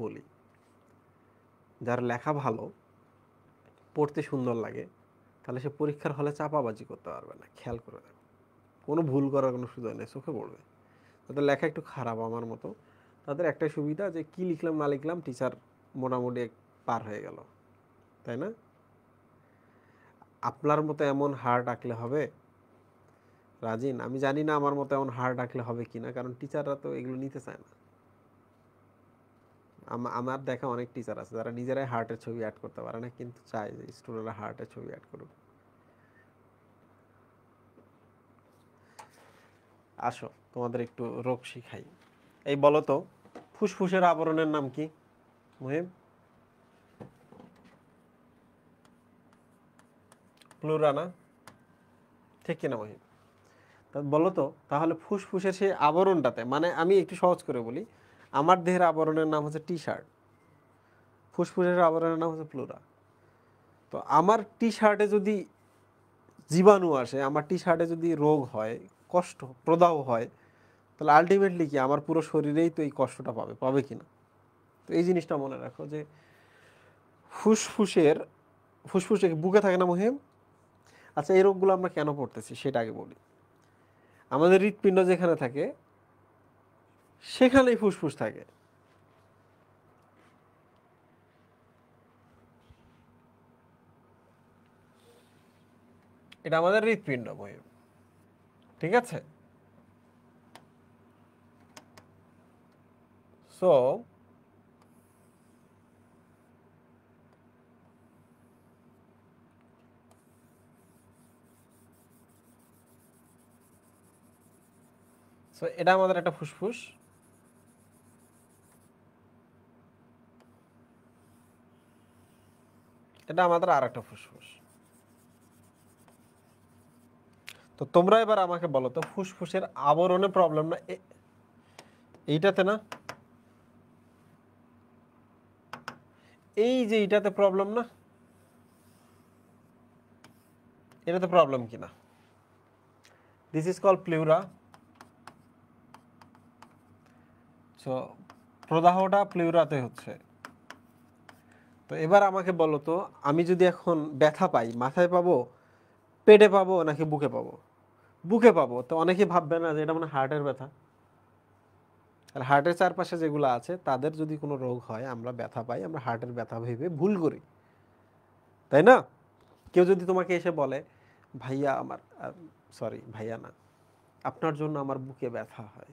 S1: বলি। যার লেখা ভালো, পড়তে সুন্দর লাগে, তাহলে সে পরীক্ষার হলে চাপাবাজি করতে পারবে না। খেয়াল করে দেখো, কোনো ভুল করার কোনো সুযোগ নেই, চোখে পড়বে। তাদের লেখা একটু খারাপ আমার মতো, তাদের একটাই সুবিধা যে কি লিখলাম না লিখলাম টিচার মোটামুটি পার হয়ে গেল, তাই না? আপনার মতো এমন হার্ড আঁকলে হবে রাজিন? আমি জানি না আমার মতো এমন হার্ড আঁকলে হবে কিনা, কারণ টিচাররা তো এগুলো নিতে চায় না। আমার দেখা অনেক টিচার আছে যারা নিজেরাই হার্টের ছবি অ্যাড করতে পারে না, কিন্তু চায় যে স্টুডেন্টরা হার্টের ছবি অ্যাড করুক। আসো তোমাদের একটু রোগ শিখাই। এই বলো তো, ফুসফুসের আবরণের নাম কি মুহিব? প্লুরা না? ঠিক কিনা মুহিব? তা বলো তো, তাহলে ফুসফুসের সেই আবরণটাতে, মানে আমি একটু সহজ করে বলি, আমার দেহের আবরণের নাম হচ্ছে টি শার্ট, ফুসফুসের আবরণের নাম হচ্ছে প্লুরা। তো আমার টি শার্টে যদি জীবাণু আসে, আমার টি শার্টে যদি রোগ হয়, কষ্ট প্রদাহ হয়, তাহলে আলটিমেটলি কি আমার পুরো শরীরেই তো এই কষ্টটা পাবে, পাবে কিনা? তো এই জিনিসটা মনে রাখো যে ফুসফুসের, ফুসফুসে বুকে থাকে না মহিম? আচ্ছা, এই রোগগুলো আমরা কেন পড়তেছি সেটা আগে বলি। আমাদের হৃৎপিণ্ড যেখানে থাকে সেখানেই ফুসফুস থাকে। এটা আমাদের হৃৎপিণ্ড মহিম, ঠিক আছে? সো সো এটা আমাদের একটা ফুসফুস, এটা আমাদের আর একটা ফুসফুস। তো তোমরা এবার আমাকে বলো তো, ফুসফুসের আবরণে প্রবলেম না এইটাতে না, এই যে এইটাতে প্রবলেম না, এটাতে প্রবলেম কিনা? This is call pleura. So প্রদাহটা প্লিউরাতে হচ্ছে। তো এবার আমাকে বলো তো, আমি যদি এখন ব্যথা পাই, মাথায় পাবো, পেটে পাবো, নাকি বুকে পাবো? বুকে পাবো। তো অনেকে ভাববে না যে এটা মানে হার্টের ব্যথা? আর হার্টের চারপাশে যেগুলো আছে তাদের যদি কোনো রোগ হয়, আমরা ব্যথা পাই, আমরা হার্টের ব্যথা ভেবে ভুল করি, তাই না? কেউ যদি তোমাকে এসে বলে ভাইয়া আমার, সরি ভাইয়া না, আপনার জন্য আমার বুকে ব্যথা হয়,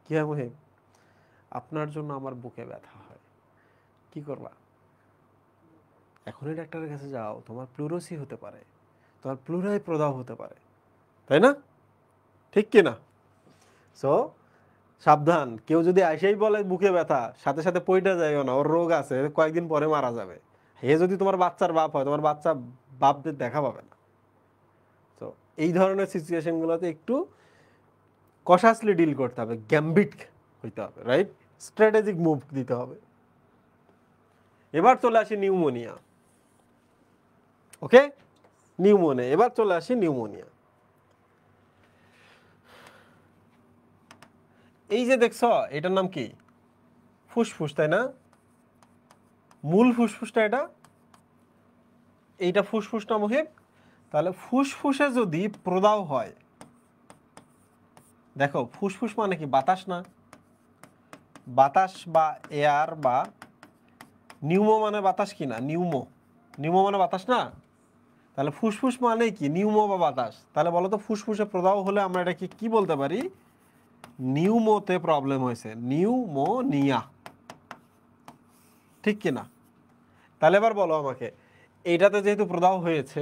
S1: কি হয় মহিম, আপনার জন্য আমার বুকে ব্যথা হয়, কি করবা? এখনই ডাক্তারের কাছে যাও, তোমার প্লুরোসি হতে পারে, তোমার প্লুরাই প্রদাহ হতে পারে, তাই না? ঠিক কি না? সো সাবধান, কেউ যদি আইসেই বলে বুকে ব্যথা, সাথে সাথে পইটা যাইও না, ওর রোগ আছে, কয়েকদিন পরে মারা যাবে। হে যদি তোমার বাচ্চার বাপ হয়, তোমার বাচ্চা বাপদের দেখা পাবে না। তো এই ধরনের সিচুয়েশনগুলোতে একটু কশাসলি ডিল করতে হবে, গ্যাম্বিট হইতে হবে, রাইট? স্ট্র্যাটেজিক মুভ দিতে হবে। এবার চলে আসি নিউমোনিয়া। ওকে, নিউমোনিয়া, এবার চলে আসি নিউমোনিয়া। এই যে দেখছো, এটার নাম কি? ফুসফুস, তাই না? মূল ফুসফুসটা এটা, এইটা ফুসফুস না মুহিব? তাহলে ফুসফুসে যদি প্রদাহ হয়, দেখো ফুসফুস মানে কি? বাতাস না? বাতাস বা এয়ার বা নিউমো মানে বাতাস কি না? নিউমো, নিউমো মানে বাতাস না? তাহলে ফুসফুস মানে কি? নিউমো বা বাতাস। তাহলে বলো তো, ফুসফুসে প্রদাহ হলে আমরা এটাকে কি বলতে পারি? নিউমোতে প্রবলেম হয়েছে, নিউমোনিয়া, ঠিক কি না? তাহলে এবার বলো আমাকে, এইটাতে যেহেতু প্রদাহ হয়েছে,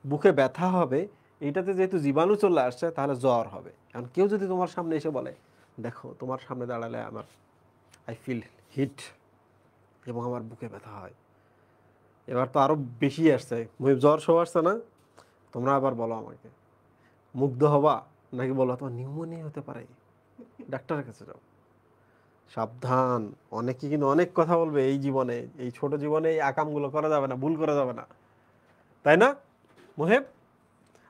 S1: বুকে ব্যথা হবে, এইটাতে যেহেতু জীবাণু চলে আসছে, তাহলে জ্বর হবে। কারণ কেউ যদি তোমার সামনে এসে বলে দেখো তোমার সামনে দাঁড়ালে আমার আই ফিল হিট এবং আমার বুকে ব্যথা হয়, এবার তো আরো বেশি আসছে, জ্বর সব আসছে না? তোমরা আবার বলো আমাকে, মুগ্ধ হবা নাকি বলো তোমার নিউমোনিয়া হতে পারে, ডাক্তারের কাছে যাও। সাবধান, অনেকে কিন্তু অনেক কথা বলবে এই জীবনে, এই ছোট জীবনে এই আকামগুলো করা যাবে না, ভুল করা যাবে না, তাই না মুহেব?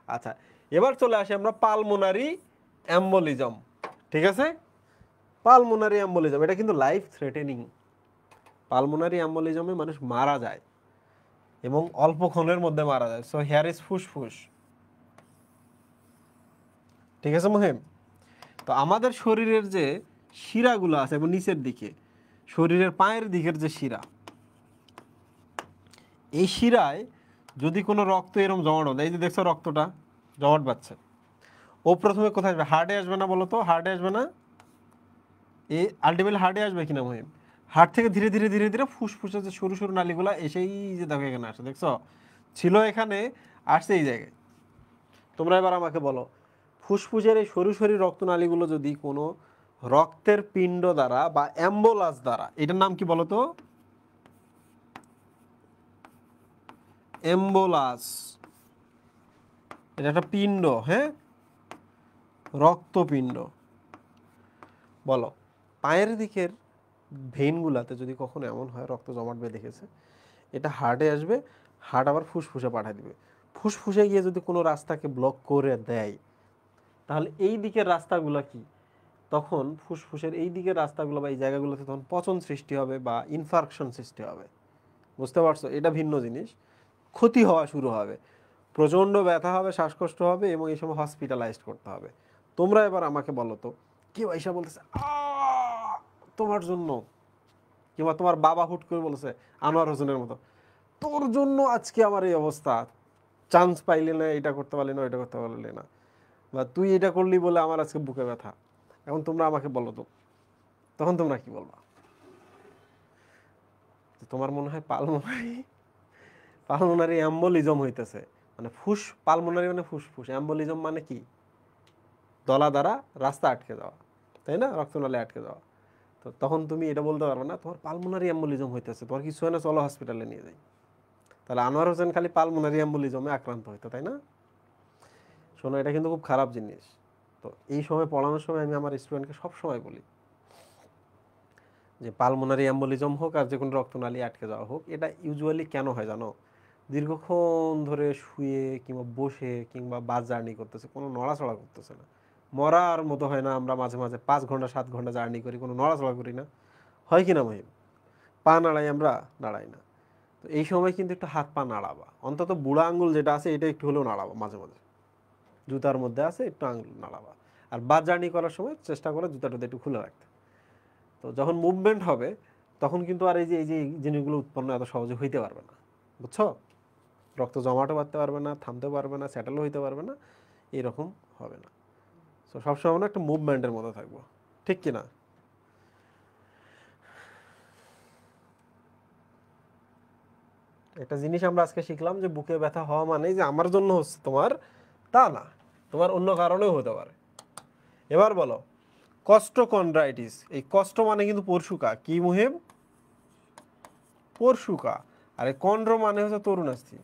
S1: আচ্ছা, এবার চলে আসি আমরা পালমোনারি এম্বোলিজম। ঠিক আছে, পালমোনারি এম্বোলিজম, এটা কিন্তু লাইফ থ্রেটেনিং। পালমোনারি এম্বোলিজমে মানুষ মারা যায় এবং অল্পক্ষণের মধ্যে মারা যায়। সো হিয়ার ইজ ফুসফুস। ঠিক আছে মুহিম? তো আমাদের শরীরের যে শিরাগুলো আছে এবং নিচের দিকে, শরীরের পায়ের দিকের যে শিরা, এই শিরায় যদি কোনো রক্ত এরকম জমাট বাঁধে, এই যে দেখছো রক্তটা জমাট বাঁধছে, ও প্রথমে কোথায় আসবে? হার্টে আসবে না? বলো তো, হার্টে আসবে না? এই আলটিমেটলি হার্টে আসবে কিনা মহিম? হার্ট থেকে ধীরে ধীরে ধীরে ধীরে ফুসফুসের যে সরু সরু নালীগুলো এসেই যে দেখো এখানে আসে, দেখছো? ছিল এখানে, আসছে এই জায়গায়। তোমরা এবার আমাকে বলো, ফুসফুসের এই সরু সরু রক্তনালীগুলো যদি কোনো রক্তের পিণ্ড দ্বারা বা অ্যাম্বুলাস দ্বারা, এটার নাম কি বলো তো? অ্যাম্বুলাস, এটা একটা পিণ্ড, হ্যাঁ, রক্তপিণ্ড। বলো, পায়ের দিকের ভেইনগুলাতে যদি কখনো এমন হয় রক্ত জমাট বেঁধে গেছে, এটা হার্টে আসবে, হার্ট আবার ফুসফুসে পাঠিয়ে দিবে। ফুসফুসে গিয়ে যদি কোনো রাস্তাকে ব্লক করে দেয়, তাহলে এই দিকের রাস্তাগুলো কি, তখন ফুসফুসের এই দিকের রাস্তাগুলো বা এই জায়গাগুলোতে তখন পচন সৃষ্টি হবে বা ইনফার্কশন সৃষ্টি হবে। বুঝতে পারছো? এটা ভিন্ন জিনিস। ক্ষতি হওয়া শুরু হবে, প্রচণ্ড ব্যথা হবে, শ্বাসকষ্ট হবে এবং এই সময় হসপিটালাইজড করতে হবে। তোমরা এবার আমাকে বলো তো, কেউ এসে বলতেছে তোমার জন্য, কিংবা তোমার বাবা হুট করে বলেছে আনোয়ার হোসেনের মতো, তোর জন্য আজকে আমার এই অবস্থা, চান্স পাইলে না, এটা করতে পারলি না, এটা করতে পারলি না, বা তুই এটা করলি বলে আমার আজকে বুকে ব্যথা। এখন তোমরা আমাকে বলো তো, তখন তোমরা কি বলবা? তোমার মনে হয় পালমোনারি, পালমোনারি অ্যাম্বোলিজম হইতেছে, মানে পালমোনারি মানে ফুসফুস, অ্যাম্বোলিজম মানে কি? দলা দ্বারা রাস্তা আটকে যাওয়া, তাই না? রক্তনালী আটকে যাওয়া। তো তখন তুমি এটা বলতে পারবে না তোমার পালমোনারি অ্যাম্বোলিজম হইতেছে, তোমার কিছু হয় না, চলো হসপিটালে নিয়ে যাই। তাহলে আনোয়ার হোসেন খালি পালমোনারি অ্যাম্বোলিজমে আক্রান্ত হইতো, তাই না? শোনো, এটা কিন্তু খুব খারাপ জিনিস। তো এই সময় পড়ানোর সময় আমি আমার স্টুডেন্টকে সব সময় বলি যে পালমোনারি অ্যাম্বোলিজম হোক আর যে কোনো রক্তনালী আটকে যাওয়া হোক, এটা ইউজুয়ালি কেন হয় জানো? দীর্ঘক্ষণ ধরে শুয়ে কিংবা বসে কিংবা বাস জার্নি করতেছে, কোনো নড়াচড়া করতেছে না। মরার মতো হয় না আমরা মাঝে মাঝে 5 ঘন্টা 7 ঘন্টা জার্নি করি, কোনো নড়াচড়া করি না, হয় কি না মহিম? পা নাড়াই আমরা? নাড়াই না। তো এই সময় কিন্তু একটু হাত পা নাড়াবা, অন্তত বুড়া আঙ্গুল যেটা আছে এটা একটু হলেও নাড়াবা মাঝে মাঝে, জুতার মধ্যে আছে একটু আঙ্গুল নাড়াবা। আর বাস জার্নি করার সময় চেষ্টা করো জুতাটা একটু খুলে রাখতে, তো যখন মুভমেন্ট হবে তখন কিন্তু আর এই যে জিনিসগুলো উৎপন্ন এত সহজে হইতে পারবে না, বুঝছো? রক্ত জমাটও বাড়তে পারবে না, থামতে পারবে না, সেটেলও হইতে পারবে না, এরকম হবে না। তো সবসময় আমরা একটা মুভমেন্টের মধ্যে থাকবো, ঠিক কিনা? একটা জিনিস আমরা আজকে শিখলাম যে বুকে ব্যথা হওয়া মানে যে আমার জন্য হচ্ছে তোমার, তা না, তোমার অন্য কারণেও হতে পারে। এবার বলো কস্টোকন্ড্রাইটিস, এই কষ্ট মানে কিন্তু পরশুকা, কি মুহিম? পরশুকা। আর এই কন্ড্র মানে হচ্ছে তরুণাস্থি,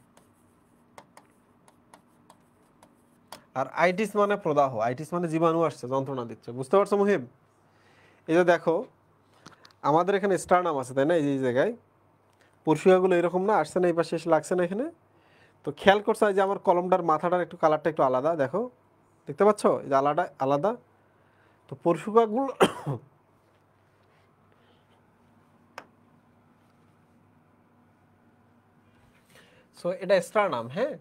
S1: আর আইটিস মানে প্রদাহ, আইটিস মানে জীবাণু আসছে যন্ত্রণা দিচ্ছে, বুঝতে পারছো মুহিম? এই যে দেখো আমাদের এখানে স্টারনাম আছে তাই না, এই যে এই জায়গায় পরশুকাগুলো এরকম না, আসছে না এই পাশে এসে লাগছে না এখানে। তো খেয়াল করছো যে আমার কলমটার মাথাটার একটু কালারটা একটু আলাদা, দেখো দেখতে পাচ্ছ এই যে আলাদা আলাদা। তো পরশুকাগুলো সো এটা স্টারনাম, হ্যাঁ।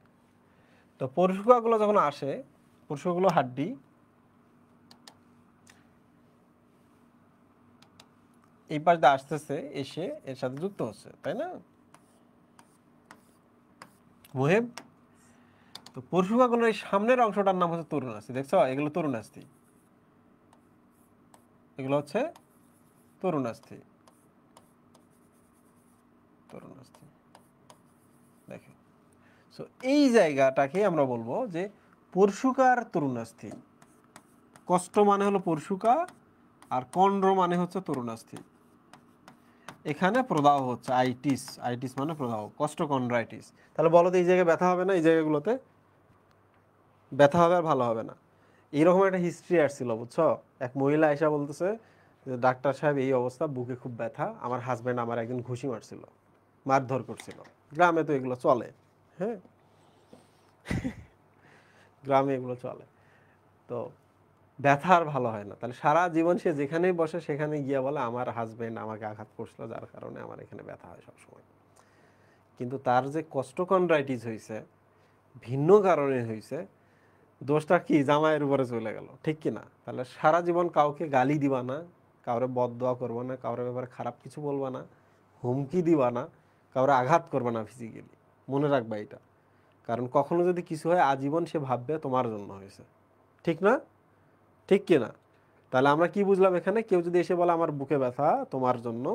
S1: তো পরশুকাগুলো যখন আসে, পরশুকাগুলো হাড্ডি, এই পাশ দিয়ে আসতেছে, এসে এর সাথে যুক্ত হচ্ছে, তাই না মুহিব? তো পরশুকাগুলোর এই সামনের অংশটার নাম হচ্ছে তরুণাস্থি, দেখছো এগুলো তরুণাস্থি, এগুলো হচ্ছে তরুণাস্থি, তরুণাস্থি দেখে। সো এই জায়গাটাকে আমরা বলবো যে পরশুকার তরুণাস্থি। কষ্ট মানে হলো পরশুকা, আর কন্ড্র মানে হচ্ছে তরুণাস্থি। এখানে প্রদাহ হচ্ছে আইটিস, আইটিস মানে প্রদাহ, কস্টোকন্ড্রাইটিস। তাহলে বলো তো এই জায়গায় ব্যথা হবে না? এই জায়গাগুলোতে ব্যথা হবে আর ভালো হবে না। এইরকম একটা হিস্ট্রি আসছিল, বুঝছো? এক মহিলা এসে বলতেছে যে ডাক্তার সাহেব এই অবস্থা, বুকে খুব ব্যথা, আমার হাজব্যান্ড আমার একদিন ঘুষি মারছিল, মারধর করছিল। গ্রামে তো এগুলো চলে, হ্যাঁ, গ্রামে এগুলো চলে। তো ব্যথা আর ভালো হয় না, তাহলে সারা জীবন সে যেখানেই বসে সেখানে গিয়ে বলে আমার হাজব্যান্ড আমাকে আঘাত করছিল যার কারণে আমার এখানে ব্যথা হয় সবসময়। কিন্তু তার যে কস্টোকন্ড্রাইটিস হয়েছে ভিন্ন কারণে হয়েছে, দোষটা কি জামাইয়ের উপরে চলে গেল, ঠিক কি না? তাহলে সারা জীবন কাউকে গালি দিবা না, কাউরে বদদোয়া করবা না, কাউরে ব্যাপারে খারাপ কিছু বলবা না, হুমকি দিবা না, কাউরে আঘাত করবা না ফিজিক্যালি, মনে রাখবা এটা। কারণ কখনো যদি কিছু হয় আজীবন সে ভাববে তোমার জন্য হয়েছে, ঠিক না? ঠিক কি না? তাহলে আমরা কি বুঝলাম এখানে? কেউ যদি এসে বলে আমার বুকে ব্যথা তোমার জন্য,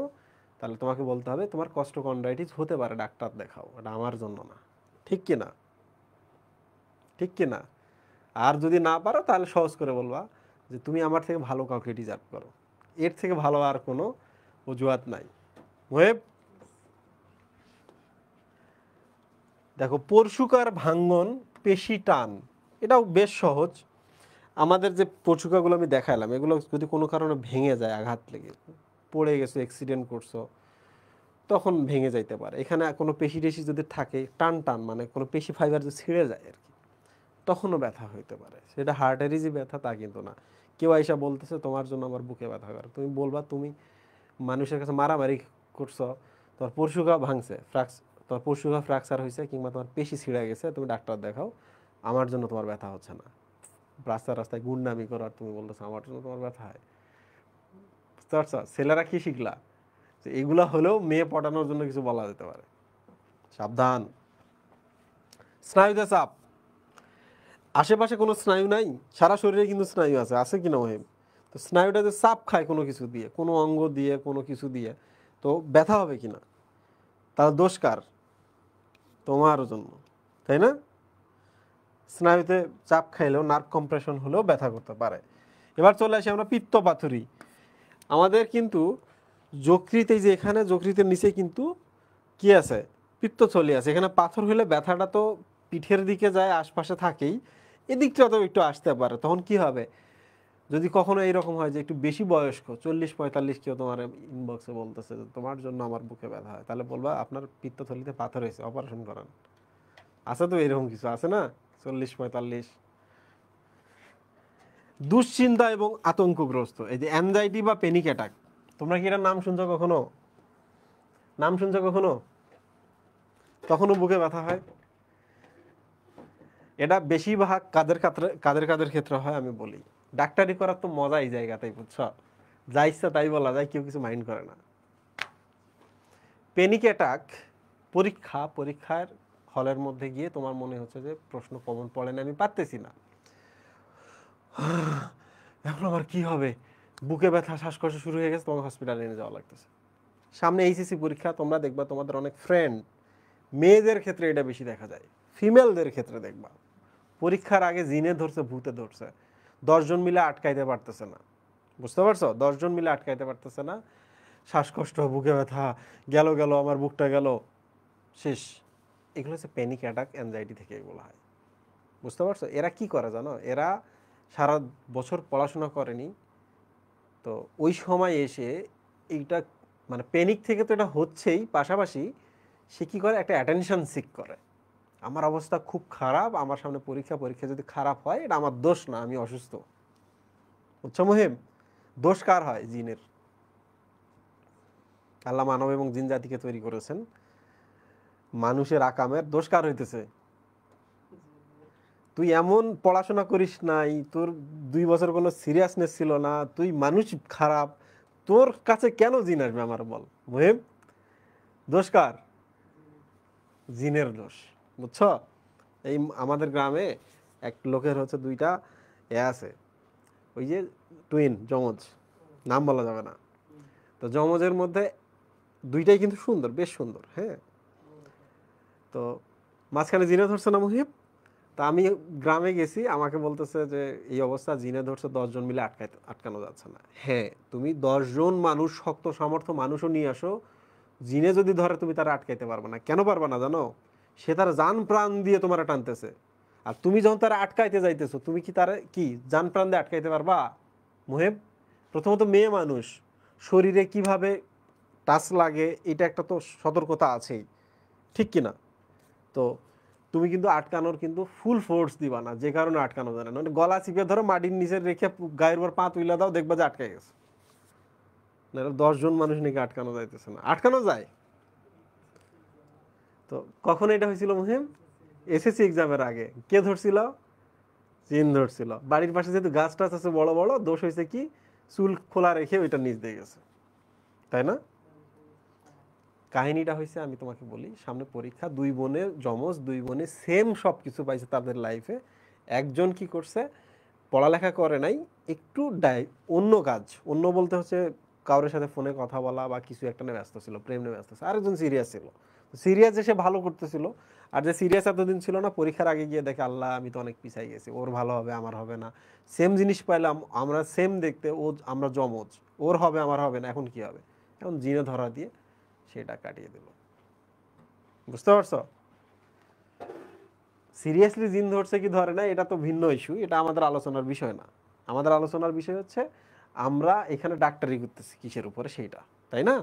S1: তাহলে তোমাকে বলতে হবে তোমার কস্টোকন্ড্রাইটিস হতে পারে, ডাক্তার দেখাও, এটা আমার জন্য না, ঠিক কি না? ঠিক কি না? আর যদি না পারো তাহলে সহজ করে বলবা যে তুমি আমার থেকে ভালো কাউকে ডিজার্ভ করো, এর থেকে ভালো আর কোনো অজুহাত নাই। ওয়েব দেখো পরশুকার ভাঙ্গন, পেশি টান, এটাও বেশ সহজ। আমাদের যে পরশুকাগুলো আমি দেখালাম এগুলো যদি কোনো কারণে ভেঙে যায়, আঘাত লেগে পড়ে গেছো, অ্যাক্সিডেন্ট করছো, তখন ভেঙে যাইতে পারে। এখানে কোনো পেশি টেশি যদি থাকে, টান টান মানে কোনো পেশি ফাইবার যদি ছিঁড়ে যায় আর কি, তখনও ব্যথা হইতে পারে। সেটা হার্টেরই যে ব্যথা তা কিন্তু না। কেউ আইসা বলতেছে তোমার জন্য আমার বুকে ব্যথা করে, তুমি বলবা তুমি মানুষের কাছে মারামারি করছো, তোমার পরশুকা ভাঙছে, তোমার পরশুকা ফ্র্যাকচার হয়েছে, কিংবা তোমার পেশি ছিঁড়ে গেছে, তুমি ডাক্তার দেখাও, আমার জন্য তোমার ব্যথা হচ্ছে না। রাস্তায় রাস্তায় গুন্ডামি করো আর তুমি বলতেছো আমার জন্য তোমার ব্যথা হয়, বুঝতে পারছো? ছেলেরা কি শিখলা যে এগুলা হলেও মেয়ে পটানোর জন্য কিছু বলা যেতে পারে, সাবধান। স্নায়ুতে চাপ, আশেপাশে কোনো স্নায়ু নাই, সারা শরীরে কিন্তু স্নায়ু আছে, আছে কি না মহিম? তো স্নায়ুটা যে চাপ খায় কোনো কিছু দিয়ে, কোনো অঙ্গ দিয়ে, কোনো কিছু দিয়ে, তো ব্যথা হবে কিনা? তার দোষ কার? তোমার জন্য, তাই না? স্নায়ুতে চাপ খাইলেও, নার্ভ কম্প্রেশন হলেও ব্যথা করতে পারে। এবার চলে আসি আমরা পিত্তপাথড়ী। আমাদের কিন্তু যকৃতে, যে এখানে যকৃতের নিচে কিন্তু কি আছে? পিত্তথলি আছে। এখানে পাথর হলে ব্যথাটা তো পিঠের দিকে যায়, আশপাশে থাকেই, এদিকটা তো একটু আসতে পারে। তখন কি হবে? যদি কখনো এইরকম হয় যে একটু বেশি বয়স্ক, 40-45, কেউ তোমার ইনবক্সে বলতেছে যে তোমার জন্য আমার বুকে ব্যথা হয়, তাহলে বলবা আপনার পিত্তথলিতে পাথর হয়েছে, অপারেশন করান। আছে তো এরকম কিছু, আছে না? 40-45। দুশ্চিন্তা এবং আতঙ্কগ্রস্ত, এই যে অ্যাংজাইটি বা প্যানিক অ্যাটাক, তোমরা কি এটার নাম শুনছো কখনো? নাম শুনছো কখনো? তখনও বুকে ব্যথা হয়। এটা বেশিরভাগ কাদের কাদের কাদের ক্ষেত্রে হয় আমি বলি। ডাক্তারি করার তো মজা এই জায়গাতেই, বুঝছো? যা ইচ্ছা তাই বলা যায়, কেউ কিছু মাইন্ড করে না। প্যানিক অ্যাটাক পরীক্ষার হলের মধ্যে গিয়ে তোমার মনে হচ্ছে যে প্রশ্ন কমন পড়ে না, আমি পারতেছি না, এখন আমার কি হবে, বুকে ব্যথা, শ্বাসকষ্ট শুরু হয়ে গেছে, তোমাকে হসপিটালে নিয়ে যাওয়া লাগতেছে। সামনে এইচএসসি পরীক্ষা, তোমরা দেখবা তোমাদের অনেক ফ্রেন্ড, মেয়েদের ক্ষেত্রে এটা বেশি দেখা যায়, ফিমেলদের ক্ষেত্রে দেখবা পরীক্ষার আগে জিনে ধরছে, ভূতে ধরছে, 10 জন মিলে আটকাইতে পারতেছে না। বুঝতে পারছো? 10 জন মিলে আটকাইতে পারতেছে না, শ্বাসকষ্ট, বুকে ব্যথা, গেল আমার বুকটা গেল, শেষ। এগুলো হচ্ছে প্যানিক অ্যাটাক, অ্যাংজাইটি থেকে এগুলো হয়। বুঝতে পারছো? এরা কি করে জানো, এরা সারা বছর পড়াশোনা করেনি, তো ওই সময় এসে এইটা মানে প্যানিক থেকে তো এটা হচ্ছেই, পাশাপাশি সে কী করে, একটা অ্যাটেনশন সিক করে। আমার অবস্থা খুব খারাপ, আমার সামনে পরীক্ষা যদি খারাপ হয় এটা আমার দোষ না, আমি অসুস্থ। বুঝছো মুহিম? দোষ কার হয়? জিনের। আল্লাহ মানব এবং জিন জাতিকে তৈরি করেছেন, মানুষের আকামের দোষ কার হইতেছে? তুই এমন পড়াশোনা করিস নাই, তোর 2 বছর কোনো সিরিয়াসনেস ছিল না, তুই মানুষ খারাপ, তোর কাছে কেন জিন আসবে আমার বল মুহিম? দোষ কার? জিনের দোষ। বুঝছো? এই আমাদের গ্রামে এক লোকের হচ্ছে 2টা আছে, ওই যে টুইন, যমজ, নাম বলা যাবে না। তো যমজের মধ্যে 2টাই কিন্তু সুন্দর, বেশ সুন্দর, হ্যাঁ। তো মাঝখানে জিনে ধরছে না মুহিব, তা আমি গ্রামে গেছি, আমাকে বলতেছে যে এই অবস্থা, জিনে ধরছে, 10 জন মিলে আটকানো যাচ্ছে না। হ্যাঁ, তুমি 10 জন মানুষ, শক্ত সামর্থ্য মানুষও নিয়ে আসো, জিনে যদি ধরে তুমি তারা আটকাইতে পারবে না। কেন পারবে না জানো? সে তার জান প্রাণ দিয়ে তোমার টানতেছে, আর তুমি যখন তারা আটকাইতে যাইতেছো, তুমি কি তারা কি জান প্রাণ দিয়ে আটকাইতে পারবা মুহেব? প্রথমত মেয়ে মানুষ, শরীরে কিভাবে টাচ লাগে এটা একটা তো সতর্কতা আছেই, ঠিক কি না? তো তুমি কিন্তু আটকানোর কিন্তু ফুল ফোর্স দিবা না, যে কারণে আটকানো যায় না। মানে গলা চিপে ধরো, মাটির নিচে রেখে গায়ের উপর পা তুইলা দাও, দেখবা যে আটকে গেছে। 10 জন মানুষ নাকি আটকানো যাইতেছে না, আটকানো যায়। তো কখন এটা হয়েছিল মুহিম? এসএসসি এক্সামের আগে। কে ধরছিল? জিন ধরছিল। বাড়ির পাশে যেহেতু গাছ টাছ আছে বড় বড়, দোষ হয়েছে কি, চুল খোলা রেখে ওইটা নিচ দিয়ে গেছে, তাই না? কাহিনীটা হয়েছে, আমি তোমাকে বলি, সামনে পরীক্ষা, 2 বোনের যমজ, 2 বোনে সেম সব কিছু পাইছে তাদের লাইফে। একজন কি করছে, পড়ালেখা করে নাই, একটু অন্য কাজ, অন্য বলতে হচ্ছে কারোর সাথে ফোনে কথা বলা বা কিছু একটা নিয়ে ব্যস্ত ছিল, প্রেম নিয়ে ব্যস্ত ছিল। আরেকজন সিরিয়াস ছিল, সিরিয়াস যে সে ভালো করতেছিল, আর যে সিরিয়াস এতদিন ছিল না, পরীক্ষার আগে গিয়ে দেখে আল্লাহ আমি তো অনেক পিছাই গেছি, ওর ভালো হবে আমার হবে না, সেম জিনিস পাইলাম, আমরা সেম দেখতে, ও আমরা জমজ, ওর হবে আমার হবে না, এখন কি হবে? এখন জিনে ধরা দিয়ে সেটা কাটিয়ে দিল। বুঝতে পারছো? সিরিয়াসলি জিন ধরছে কি ধরে না এটা তো ভিন্ন ইস্যু, এটা আমাদের আলোচনার বিষয় না। আমাদের আলোচনার বিষয় হচ্ছে আমরা এখানে ডাক্তারি করতেছি কিসের উপরে, সেইটা, তাই না?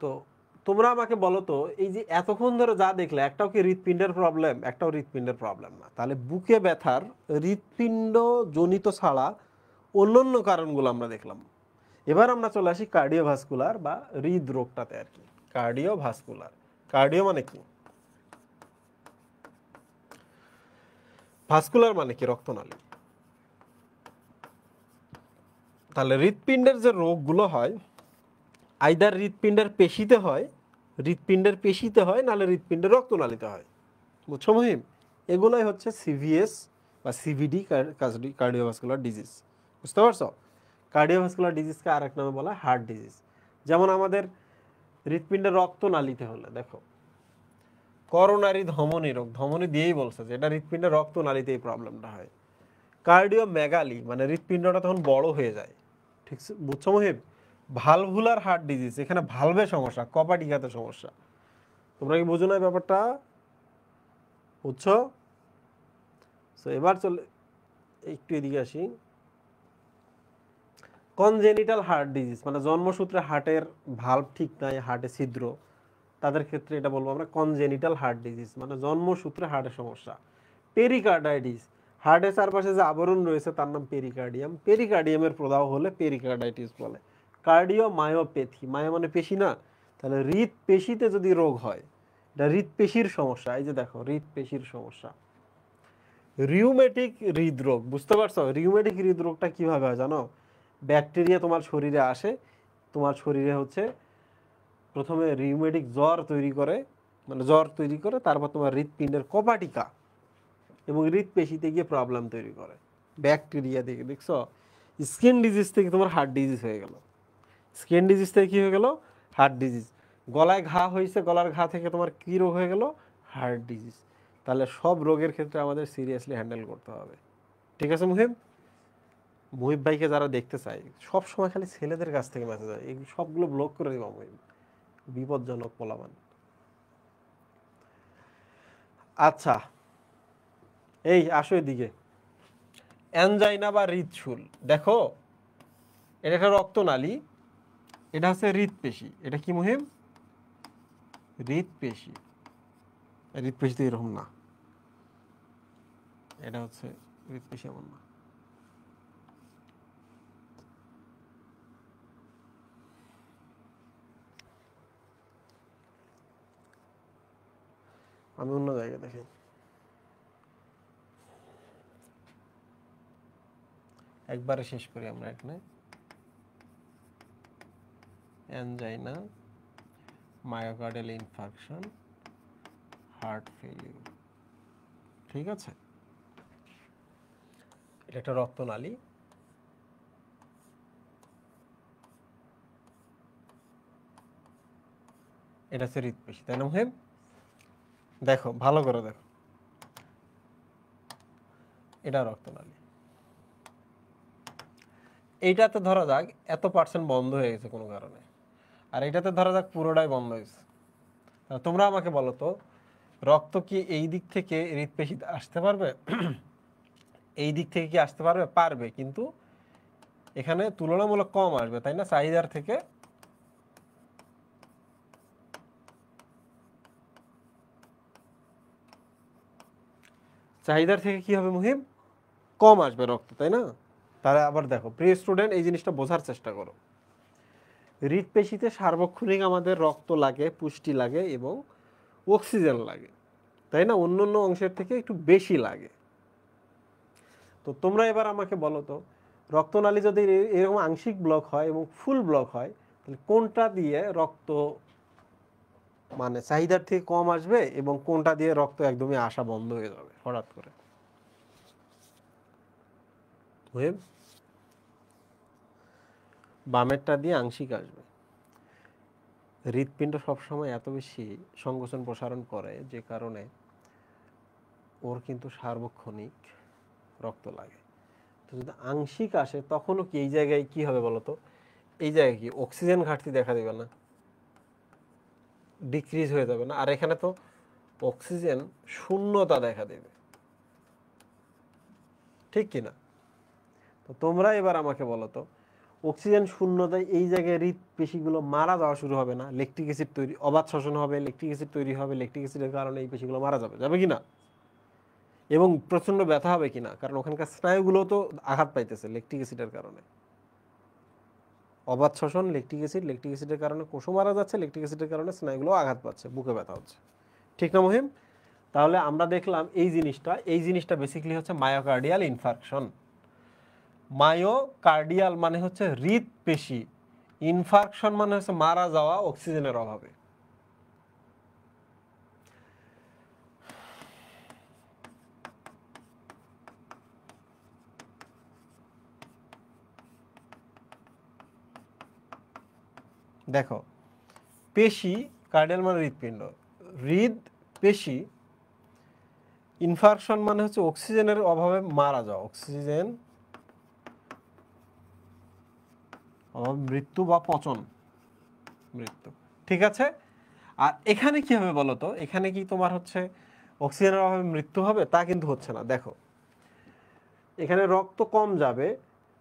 S1: তো তোমরা আমাকে বলো তো, এই যে এতক্ষণ ধরে যা দেখলে, একটাও কি হৃৎপিণ্ডের প্রবলেম? একটাও হৃৎপিণ্ডের প্রবলেম না। তাহলে বুকে ব্যথার হৃৎপিণ্ড জনিত ছাড়া অন্যান্য কারণগুলো আমরা দেখলাম। এবার আমরা চলে আসি কার্ডিওভাস্কুলার বা হৃদরোগটাতে আর কি। কার্ডিওভাস্কুলার, কার্ডিও মানে কি, ভাস্কুলার মানে কি, রক্তনালী। তাহলে হৃৎপিণ্ডের যে রোগগুলো হয়, আইদার হৃৎপিণ্ডের পেশিতে হয়, নাহলে হৃৎপিণ্ডের রক্তনালীতে হয়। বুঝছো মহিম? এগুলোই হচ্ছে সিভিএস বা সিভিডি, কার্ডিওভাস্কুলার ডিজিজ। বুঝতে পারছো? কার্ডিওভাস্কুলার ডিজিজকে আরেক নামে বলা হয় হার্ট ডিজিজ। যেমন আমাদের হৃৎপিণ্ডের রক্তনালীতে হলে, দেখো করোনারি ধমনী রোগ, ধমনী দিয়েই বলছে যে এটা হৃৎপিণ্ডের রক্তনালীতে এই প্রবলেমটা হয়। কার্ডিওমেগালি মানে হৃৎপিণ্ডটা তখন বড় হয়ে যায়, ঠিক বুঝছো মহিব? ভালভুলার হার্ট ডিজিজ, এখানে ভালভে সমস্যা, কপাটিকাতে সমস্যা। তোমরা কি বুঝো না ব্যাপারটা? বুঝছো? তো এবার চলে একটু এদিকে আসি। কনজেনিটাল হার্ট ডিজিজ মানে জন্মসূত্রে হার্টের ভালভ ঠিক নাই, হার্টে ছিদ্র, তাদের ক্ষেত্রে এটা বলবো আমরা কনজেনিটাল হার্ট ডিজিজ, মানে জন্মসূত্রে হার্টের সমস্যা। পেরিকার্ডাইটিস, হার্টের চারপাশে যে আবরণ রয়েছে তার নাম পেরিকার্ডিয়াম, পেরিকার্ডিয়ামের প্রদাহ হলে পেরিকার্ডাইটিস বলে। কার্ডিওমায়োপ্যাথি, মায়ো মানে পেশি না, তাহলে হৃৎপেশিতে যদি রোগ হয়, এটা হৃৎপেশির সমস্যা। এই যে দেখো হৃৎপেশির সমস্যা। রিউমেটিক হৃদরোগ, বুঝতে পারছো? রিউমেটিক হৃদরোগটা কিভাবে হয় জানো? ব্যাকটেরিয়া তোমার শরীরে আসে, তোমার শরীরে হচ্ছে প্রথমে রিউমেটিক জ্বর তৈরি করে, মানে জ্বর তৈরি করে, তারপর তোমার হৃৎপিণ্ডের কপাটিকা এবং হৃৎপেশিতে গিয়ে প্রবলেম তৈরি করে ব্যাকটেরিয়া থেকে। দেখছো, স্কিন ডিজিজ থেকে তোমার হার্ট ডিজিজ হয়ে গেল, স্কিন ডিজিজ থেকে কী হয়ে গেল? Heart disease. গলায় ঘা হয়েছে, গলার ঘা থেকে তোমার কী রোগ হয়ে গেল? Heart disease. তাহলে সব রোগের ক্ষেত্রে আমাদের সিরিয়াসলি হ্যান্ডেল করতে হবে। ঠিক আছে মুহিব? মুহিব ভাইকে যারা দেখতে চাই, সব সময় খালি ছেলেদের কাছ থেকে মেসেজ হয়, এই সবগুলো ব্লক করে দিবা মুহিব, বিপজ্জনক পোলাপান। আচ্ছা, এই আসো এদিকে। অ্যানজাইনা বা হৃদশুল, দেখো এটা একটা রক্তনালী, এটা হচ্ছে হৃদপেশি। এটা কি মুহিম? হৃদপেশি। হৃদপেশি তো এরকম না, এটা হচ্ছে হৃদপেশি এমন না। আমি অন্য জায়গায় দেখি। একবারে শেষ করি আমরা এখানে। Angina, myocardial infarction, heart failure. ঠিক আছে, এটা একটা রক্তনালী, এটা হচ্ছে হৃদপেশি, তাই না মুহিব? দেখো ভালো করে দেখো, এটা রক্তনালী। এইটাতে ধরা যাক এত পার্সেন্ট বন্ধ হয়ে গেছে কোনো কারণে, আর এটাতে ধরা যাক পুরোটাই বন্ধ হয়েছে। তোমরা আমাকে বলো তো, রক্ত কি এই দিক থেকে হৃদপেশিতে আসতে পারবে? এই দিক থেকে কি আসতে পারবে? পারবে, কিন্তু এখানে তুলনামূলক কম আসবে, তাই না? চাহিদার থেকে কি হবে মুহিব? কম আসবে রক্ত, তাই না? তাহলে আবার দেখো প্রিয় স্টুডেন্ট, এই জিনিসটা বোঝার চেষ্টা করো। হৃদপেশিতে সার্বক্ষণিক আমাদের রক্ত লাগে, পুষ্টি লাগে এবং অক্সিজেন লাগে, তাই না? অন্য অন্য অংশের থেকে একটু বেশি লাগে। তো তোমরা এবার আমাকে বলো তো, রক্তনালী যদি এরকম আংশিক ব্লক হয় এবং ফুল ব্লক হয়, তাহলে কোনটা দিয়ে রক্ত মানে চাহিদার থেকে কম আসবে এবং কোনটা দিয়ে রক্ত একদমই আসা বন্ধ হয়ে যাবে হঠাৎ করে? বামেরটা দিয়ে আংশিক আসবে। হৃৎপিণ্ড সবসময় এত বেশি সংকোচন প্রসারণ করে যে কারণে ওর কিন্তু সার্বক্ষণিক রক্ত লাগে। তো যদি আংশিক আসে তখনও কি এই জায়গায় কি হবে বলতো? এই জায়গায় কি অক্সিজেন ঘাটতি দেখা দেবে না? ডিক্রিজ হয়ে যাবে না? আর এখানে তো অক্সিজেন শূন্যতা দেখা দেবে, ঠিক কিনা? তো তোমরা এবার আমাকে বলো তো, অক্সিজেন শূন্যতায় এই জায়গায় হৃৎপেশিগুলো মারা যাওয়া শুরু হবে না? ল্যাকটিক অ্যাসিড তৈরি, অবাধ শ্বসন হবে, ল্যাকটিক অ্যাসিড তৈরি হবে, ল্যাকটিক অ্যাসিডের কারণে এই পেশিগুলো মারা যাবে, যাবে কিনা? এবং প্রচন্ড ব্যথা হবে কিনা? কারণ ওখানকার স্নায়ুগুলো তো আঘাত পাইতেছে ল্যাকটিক অ্যাসিডের কারণে। অবাধ শ্বসন, ল্যাকটিক অ্যাসিডের কারণে কোষও মারা যাচ্ছে, ল্যাকটিক অ্যাসিডের কারণে স্নায়ুগুলো আঘাত পাচ্ছে, বুকে ব্যথা হচ্ছে, ঠিক না মহিম? তাহলে আমরা দেখলাম এই জিনিসটা বেসিক্যালি হচ্ছে মায়োকার্ডিয়াল ইনফার্কশন। মায়োকার্ডিয়াল মানে হচ্ছে হৃদপেশি, ইনফার্কশন মানে হচ্ছে মারা যাওয়া অক্সিজেনের অভাবে। দেখো, পেশি, কার্ডিয়াল মানে হৃদপিণ্ড, হৃদপেশি, ইনফার্কশন মানে হচ্ছে অক্সিজেনের অভাবে মারা যাওয়া, অক্সিজেন অভাব, মৃত্যু বা পচন, মৃত্যু। ঠিক আছে, আর এখানে কি হবে বলো তো? এখানে কি তোমার হচ্ছে অক্সিজেনের অভাবে মৃত্যু হবে? তা কিন্তু হচ্ছে না। দেখো, এখানে রক্ত কম যাবে,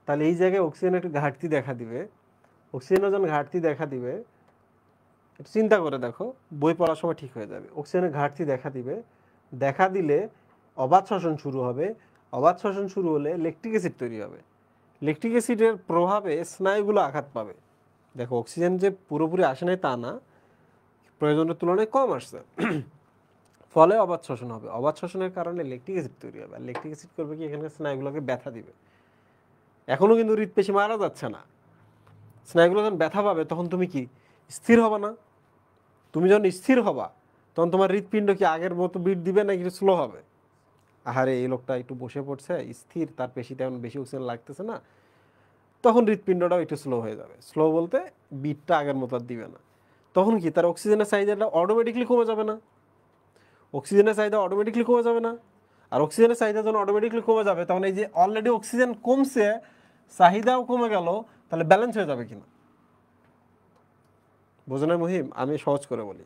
S1: তাহলে এই জায়গায় অক্সিজেনের একটু ঘাটতি দেখা দিবে। অক্সিজেনের যখন ঘাটতি দেখা দিবে, একটু চিন্তা করে দেখো, বই পড়ার সময় ঠিক হয়ে যাবে। অক্সিজেনের ঘাটতি দেখা দিবে, দেখা দিলে অবাধ শ্বসন শুরু হবে, অবাধ শ্বসন শুরু হলে ল্যাকটিক অ্যাসিড তৈরি হবে, ল্যাকটিক অ্যাসিডের প্রভাবে স্নায়ুগুলো আঘাত পাবে। দেখো, অক্সিজেন যে পুরোপুরি আসে নাই তা না, প্রয়োজনের তুলনায় কম আসছে, ফলে অবাত শ্বসন হবে। অবাত শ্বসনের কারণে ল্যাকটিক অ্যাসিড তৈরি হবে। আর ল্যাকটিক অ্যাসিড করবে কি এখানকার স্নায়ুগুলোকে ব্যথা দিবে। এখনো কিন্তু হৃৎপেশি মারা যাচ্ছে না, স্নায়ুগুলো যখন ব্যথা পাবে তখন তুমি কি স্থির হবে না? তুমি যখন স্থির হবা তখন তোমার হৃৎপিণ্ড কি আগের মতো বিট দিবে না একটু স্লো হবে? আহারে এই লোকটা একটু বসে পড়ছে স্থির, তার পেশিতে এখন বেশি অক্সিজেন লাগতেছে না, তখন হৃৎপিণ্ডটাও একটু স্লো হয়ে যাবে। স্লো বলতে বিটটা আগের মতো আর দিবে না। তখন কি তার অক্সিজেনের চাহিদাটা অটোমেটিকলি কমে যাবে না? অক্সিজেনের চাহিদা অটোমেটিকলি কমে যাবে না? আর অক্সিজেনের চাহিদা যখন অটোমেটিকলি কমে যাবে তখন এই যে অলরেডি অক্সিজেন কমছে, চাহিদাও কমে গেল, তাহলে ব্যালেন্স হয়ে যাবে কিনা? বোঝো না মহিম? আমি সহজ করে বলি,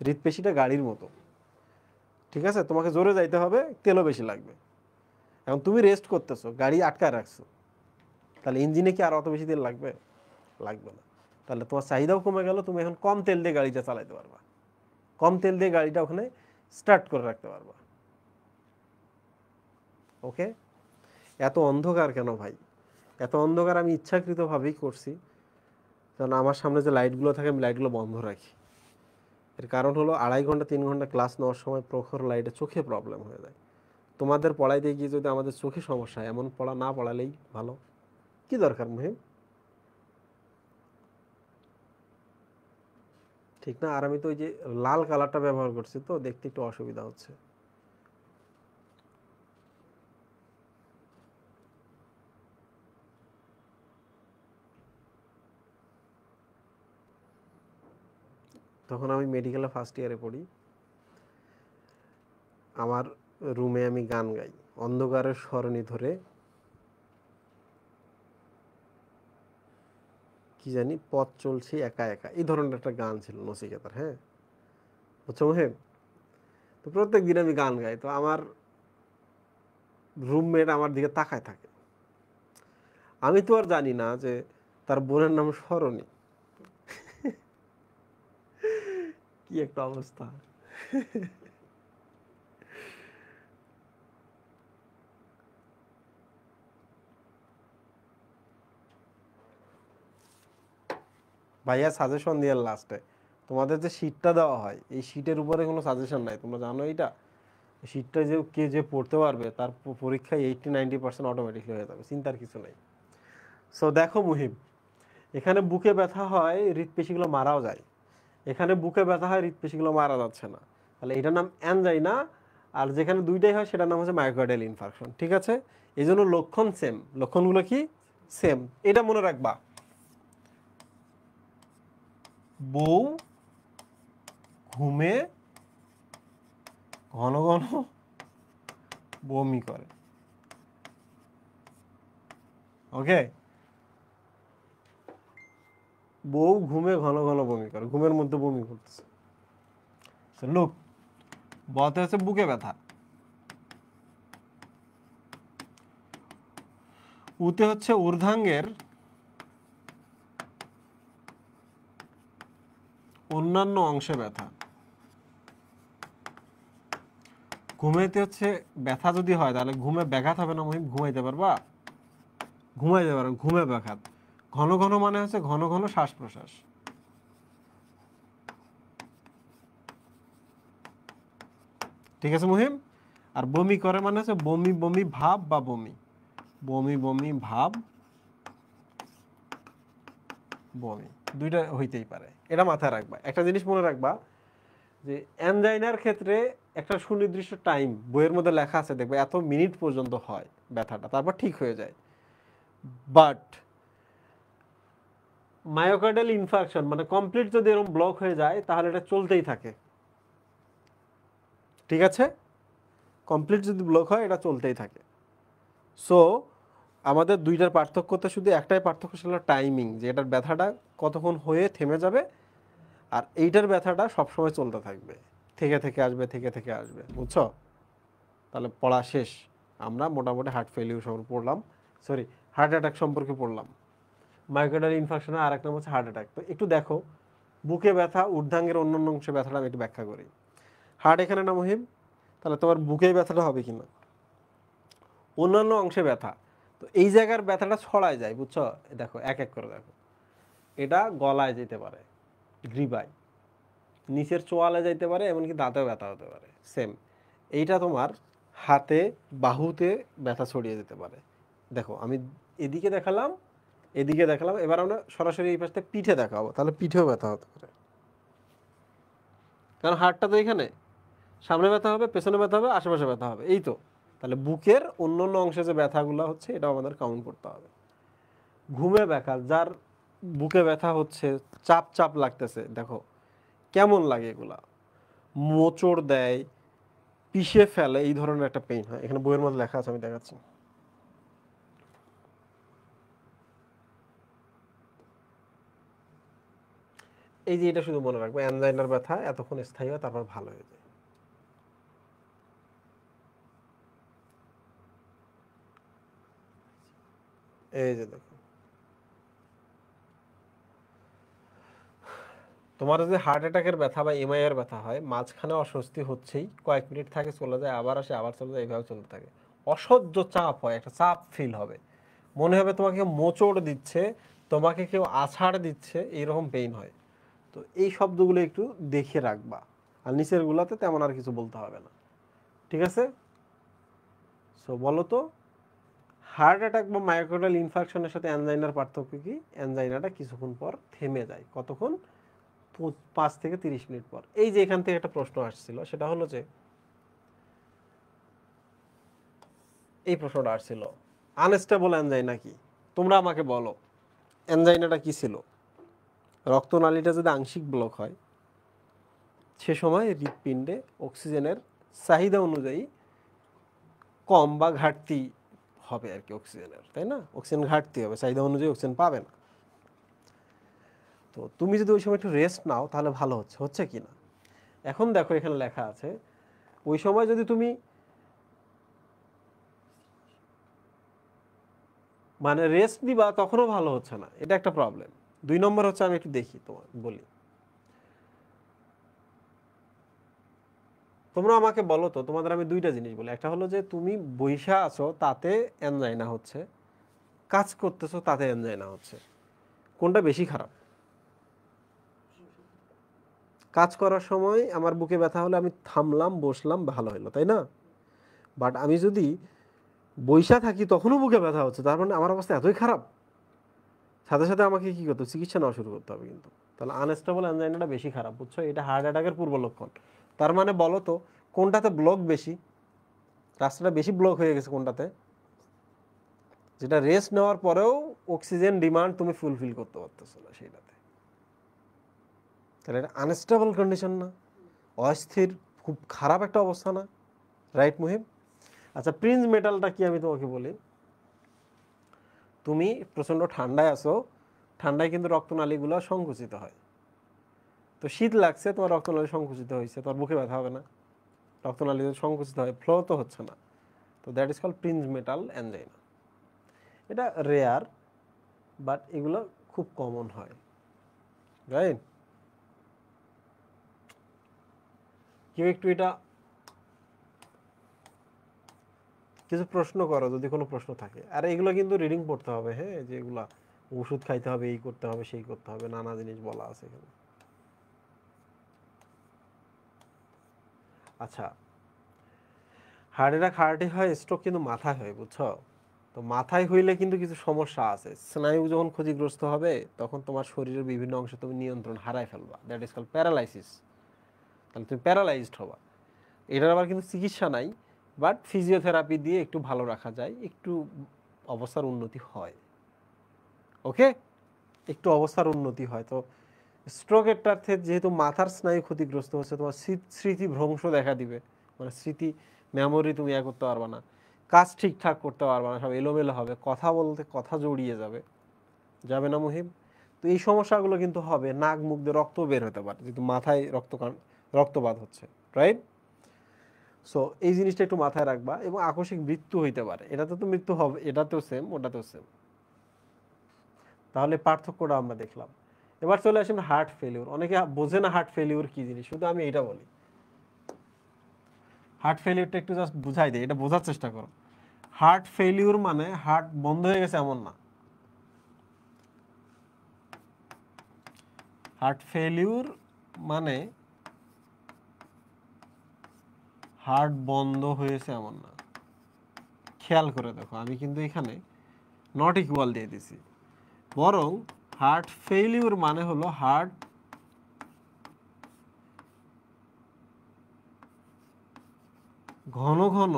S1: হৃৎপেশিটা গাড়ির মতো, ঠিক আছে? তোমাকে জোরে যাইতে হবে, তেলও বেশি লাগবে। এখন তুমি রেস্ট করতেছো, গাড়ি আটকায় রাখছো, তাহলে ইঞ্জিনে কি আর অত বেশি তেল লাগবে? লাগবে না। তাহলে তোমার চাহিদাও কমে গেল, তুমি এখন কম তেল দিয়ে গাড়িটা চালাইতে পারবা, কম তেল দিয়ে গাড়িটা ওখানে স্টার্ট করে রাখতে পারবা। ওকে? এত অন্ধকার কেন ভাই? এত অন্ধকার আমি ইচ্ছাকৃতভাবেই করছি, কারণ আমার সামনে যে লাইটগুলো থাকে আমি লাইটগুলো বন্ধ রাখি। এর কারণ হলো 2.5 ঘন্টা 3 ঘন্টা ক্লাস নেওয়ার সময় প্রখর লাইটে চোখে প্রবলেম হয়ে যায়। তোমাদের পড়াইতে গিয়ে যদি আমাদের চোখে সমস্যা হয়, এমন পড়া না পড়ালেই ভালো। কি দরকার মহিম? ঠিক না? আর আমি তো ওই যে লাল কালারটা ব্যবহার করছি, তো দেখতে একটু অসুবিধা হচ্ছে। তখন আমি মেডিকেলে ফার্স্ট ইয়ারে পড়ি, আমার রুমে আমি গান গাই, অন্ধকারের সরণি ধরে কি জানি পথ চলছি একা একা, এই ধরনের একটা গান ছিল নচিকেতার। হ্যাঁ, বুঝছো মহিম? তো প্রত্যেক দিন আমি গান গাই, তো আমার রুমমেট আমার দিকে তাকায় থাকে। আমি তো আর জানি না যে তার বোনের নাম সরণি। কি একটা অবস্থা! ভাইয়া সাজেশন দিয়ে লাস্টে তোমাদের যে শীটটা দেওয়া হয়, এই শীটের উপরে কোনো সাজেশন নাই, তোমরা জানো এটা? শীটটা যে কে যে পড়তে পারবে তার পরীক্ষায় 80-90% অটোমেটিকলি হয়ে যাবে, চিন্তার কিছু নেই। সো দেখো মুহিম, এখানে বুকে ব্যথা হয়, হৃৎপেশিগুলো মারাও যায়। এখানে বুকে ব্যথা হয়, হৃৎপেশিগুলো মারা যাচ্ছে না, তাহলে এটার নাম অ্যানজাইনা। আর যেখানে দুইটাই হয় সেটার নাম হচ্ছে মায়োকার্ডিয়াল ইনফার্কশন। ঠিক আছে? এই জন্য লক্ষণ সেম, লক্ষণগুলো কি সেম, এটা মনে রাখবা। বউ ঘুমে ঘন ঘন বমি করে। ওকে? বউ ঘুমে ঘন ঘন বমি করে, ঘুমের মধ্যে বমি করতেছে। লুক, বলতে হচ্ছে বুকে ব্যথা, উতে হচ্ছে ঊর্ধ্বাঙ্গের অন্যান্য অংশে ব্যথা। ঘুমাইতে হচ্ছে ব্যথা যদি হয় তাহলে ঘুমে ব্যাঘাত হবে না মহিম? ঘুমাইতে পারবা? ঘুমাইতে পারো, ঘুমে ব্যাঘাত। ঘন ঘন মানে হচ্ছে ঘন ঘন শ্বাস প্রশ্বাস। ঠিক আছে মহিম? আর বমি করে মানে হচ্ছে বমি বমি ভাব বা বমি, বমি বমি ভাব, বমি, দুইটা হইতেই পারে। এটা মাথায় রাখবা। একটা জিনিস মনে রাখবা যে অ্যানজাইনার ক্ষেত্রে একটা সুনির্দিষ্ট টাইম বইয়ের মধ্যে লেখা আছে, দেখবে এত মিনিট পর্যন্ত হয় ব্যথাটা, তারপর ঠিক হয়ে যায়। বাট মায়োকার্ডিয়াল ইনফার্কশন মানে কমপ্লিট যদি এরকম ব্লক হয়ে যায় তাহলে এটা চলতেই থাকে। ঠিক আছে? কমপ্লিট যদি ব্লক হয় এটা চলতেই থাকে। সো আমাদের দুইটার পার্থক্যতে শুধু একটাই পার্থক্য, সেটা টাইমিং, যে এটার ব্যথাটা কতক্ষণ হয়ে থেমে যাবে, আর এইটার ব্যথাটা সবসময় চলতে থাকবে, থেকে থেকে আসবে, থেকে থেকে আসবে। বুঝছো? তাহলে পড়া শেষ। আমরা মোটামুটি হার্ট ফেলিউর সম্পর্কে পড়লাম, সরি হার্ট অ্যাটাক সম্পর্কে পড়লাম। মায়োকার্ডিয়াল ইনফার্কশনের আর এক নাম হচ্ছে হার্ট অ্যাটাক। তো একটু দেখো, বুকে ব্যথা, ঊর্ধ্বাঙ্গের অন্যান্য অংশে ব্যথাটা আমি একটু ব্যাখ্যা করি। হার্ট এখানে না মহিম? তাহলে তোমার বুকে ব্যথাটা হবে কিনা? অন্যান্য অংশে ব্যথা, তো এই জায়গার ব্যথাটা ছড়ায় যায়। বুঝছো? দেখো এক এক করে দেখো, এটা গলায় যেতে পারে, গ্রীবায়, নিচের চোয়ালে যাইতে পারে, এমনকি দাঁতেও ব্যথা হতে পারে। সেম এইটা তোমার হাতে বাহুতে ব্যথা ছড়িয়ে যেতে পারে। দেখো আমি এদিকে দেখালাম, এদিকে দেখালাম, এবার আমরা সরাসরি এই পাশে পিঠে দেখাবো, তাহলে পিঠেও ব্যথা হতে পারে। কারণ হাড়টা তো এখানে, সামনে ব্যথা হবে, পেছনে ব্যথা হবে, আশেপাশে ব্যথা হবে, এই তো। তাহলে বুকের অন্য অন্য অংশে যে ব্যথাগুলো হচ্ছে এটাও আমাদের কাউন্ট করতে হবে। ঘুমে ব্যথা, যার বুকে ব্যথা হচ্ছে, চাপ চাপ লাগতেছে, দেখো কেমন লাগে এগুলা, মোচড় দেয়, পিষে ফেলে, এই ধরনের একটা পেইন হয়। এখানে বইয়ের মধ্যে লেখা আছে, আমি দেখাচ্ছি। এই যে এটা শুধু মনে রাখবো, অ্যানজাইনার ব্যথা এতক্ষণ স্থায়ী হয়, তারপর ভালো হয়ে যায়। এই যে দেখো, তোমার যদি হার্ট অ্যাটাকের ব্যথা বা এমআই এর ব্যথা হয়, মাঝখানে অস্বস্তি হচ্ছেই, কয়েক মিনিট থাকে, চলে যায়, আবার আসে, আবার চলে যায়, এইভাবে চলতে থাকে। অসহ্য চাপ হয়, একটা চাপ ফিল হবে, মনে হবে তোমাকে মোচড় দিচ্ছে, তোমাকে কেউ আছাড় দিচ্ছে, এইরকম পেইন হয়। তো এই শব্দগুলো একটু দেখে রাখবা। আর নিচের গুলাতে তেমন আর কিছু বলতে হবে না, ঠিক আছে? সো বলো তো, হার্ট অ্যাটাক বা মায়োকার্ডিয়াল ইনফার্কশনের সাথে অ্যানজাইনার পার্থক্য কি? অ্যানজাইনাটা কিছুক্ষণ পর থেমে যায়। কতক্ষণ? 5 থেকে 30 মিনিট পর। এই যে এখান থেকে একটা প্রশ্ন আসছিল, সেটা হলো যে এই প্রশ্নটা আসছিল, আনস্টেবল অ্যানজাইনা কি? তোমরা আমাকে বলো অ্যানজাইনাটা কি ছিল। রক্তনালীটা যদি আংশিক ব্লক হয়, সে সময় হৃৎপিণ্ডে অক্সিজেনের চাহিদা অনুযায়ী কম বা ঘাটতি হবে আর কি অক্সিজেনের, তাই না? অক্সিজেন ঘাটতি হবে, চাহিদা অনুযায়ী অক্সিজেন পাবে না। তো তুমি যদি ওই সময় একটু রেস্ট নাও, তাহলে ভালো হচ্ছে কি না। এখন দেখো এখানে লেখা আছে, ওই সময় যদি তুমি মানে রেস্ট নিবা, তখনও ভালো হচ্ছে না, এটা একটা প্রবলেম। 2 নম্বর হচ্ছে, আমি একটু দেখি তোমার বলি, তোমরা আমাকে বলো তো, তোমাদের আমি 2টা জিনিস বলি। একটা হলো যে তুমি বইসা আছো, তাতে অ্যানজাইনা হচ্ছে, কাজ করতেছো, তাতে অ্যানজাইনা হচ্ছে, কোনটা বেশি খারাপ? কাজ করার সময় আমার বুকে ব্যথা হলে আমি থামলাম, বসলাম, ভালো হলো, তাই না? বাট আমি যদি বইসা থাকি, তখনও বুকে ব্যথা হচ্ছে, তার মানে আমার অবস্থা এতই খারাপ, সাথে সাথে আমাকে কি করতে হবে? চিকিৎসা নেওয়া শুরু করতে হবে কিন্তু। তাহলে আনস্টেবল অ্যানজাইনাটা বেশি খারাপ, বুঝছো? এটা হার্ট অ্যাটাকের পূর্ব লক্ষণ। তার মানে বলো তো, কোনটাতে ব্লক বেশি, রাস্তাটা বেশি ব্লক হয়ে গেছে কোনটাতে? যেটা রেস্ট নেওয়ার পরেও অক্সিজেন ডিমান্ড তুমি ফুলফিল করতে পারতেছো না সেইটাতে। তাহলে এটা আনস্টেবল কন্ডিশন না? অস্থির, খুব খারাপ একটা অবস্থা না? রাইট মুহিব? আচ্ছা, প্রিন্স মেটালটা কি আমি তোমাকে বলি। তুমি প্রচণ্ড ঠান্ডায় আছো, ঠান্ডায় কিন্তু রক্তনালীগুলো সংকুচিত হয়। তো শীত লাগছে, তোমার রক্তনালী সংকুচিত হয়েছে, তোমার বুকে ব্যথা হবে না? রক্তনালী সংকুচিত হয়, ফ্লো তো হচ্ছে না। তো that is call Prince metal angina. এটা রেয়ার, বাট এগুলো খুব কমন হয়, রাইট? কেউ একটু এটা কিছু প্রশ্ন করো যদি কোনো প্রশ্ন থাকে। আর এগুলো কিন্তু রিডিং পড়তে হবে, হ্যাঁ, যে এগুলা ওষুধ খাইতে হবে, এই করতে হবে, সেই করতে হবে, নানা জিনিস বলা আছে এখানে। আচ্ছা, হার্ট অ্যাটাক হার্টে হয়, স্ট্রোক কিন্তু মাথায় হয়, বুঝছো? তো মাথায় হইলে কিন্তু কিছু সমস্যা আছে। স্নায়ু যখন ক্ষতিগ্রস্ত হবে, তখন তোমার শরীরের বিভিন্ন অংশে তুমি নিয়ন্ত্রণ হারায় ফেলবা, দ্যাট ইজ কল প্যারালাইসিস। তাহলে তুমি প্যারালাইজড হবা। এটার আবার কিন্তু চিকিৎসা নাই, বাট ফিজিওথেরাপি দিয়ে একটু ভালো রাখা যায়, একটু অবস্থার উন্নতি হয়। ওকে, একটু অবস্থার উন্নতি হয়। তো স্ট্রোকেরটাতে যেহেতু মাথার স্নায়ু ক্ষতিগ্রস্ত হচ্ছে, তোমার স্মৃতি ভ্রংশ দেখা দিবে, মানে স্মৃতি মেমোরি তুমি করতে পারবে না, কাজ ঠিকঠাক করতে পারবে না, সব এলোমেলো হবে, কথা বলতে কথা জড়িয়ে যাবে, যাবে না মুহিব? তো এই সমস্যাগুলো কিন্তু হবে, নাক মুখ দিয়ে রক্ত বের হতে পারে যেহেতু মাথায় রক্তপাত হচ্ছে, রাইট? সো এই জিনিসটা একটু মাথায় রাখবা। এবং আকস্মিক মৃত্যু হইতে পারে, এটাতে তো মৃত্যু হবে, এটাতেও সেম, ওটাতেও সেম। তাহলে পার্থক্যটা আমরা দেখলাম। এবার চলে আসেন হার্ট ফেলিউর। অনেকে বোঝে না হার্ট ফেলিউর কি জিনিস, শুধু আমি এটা বলি, হার্ট ফেলিউরটা একটু জাস্ট বুঝাই দিই, এটা বোঝার চেষ্টা করো। হার্ট ফেলিউর মানে হার্ট বন্ধ হয়ে গেছে এমন না। হার্ট ফেলিউর মানে হার্ট বন্ধ হয়েছে এমন না। খেয়াল করে দেখো, আমি কিন্তু এখানে নট ইকুয়াল দিয়ে দিছি, বরং হার্ট ফেইলিউর মানে হলো হার্ট ঘন ঘন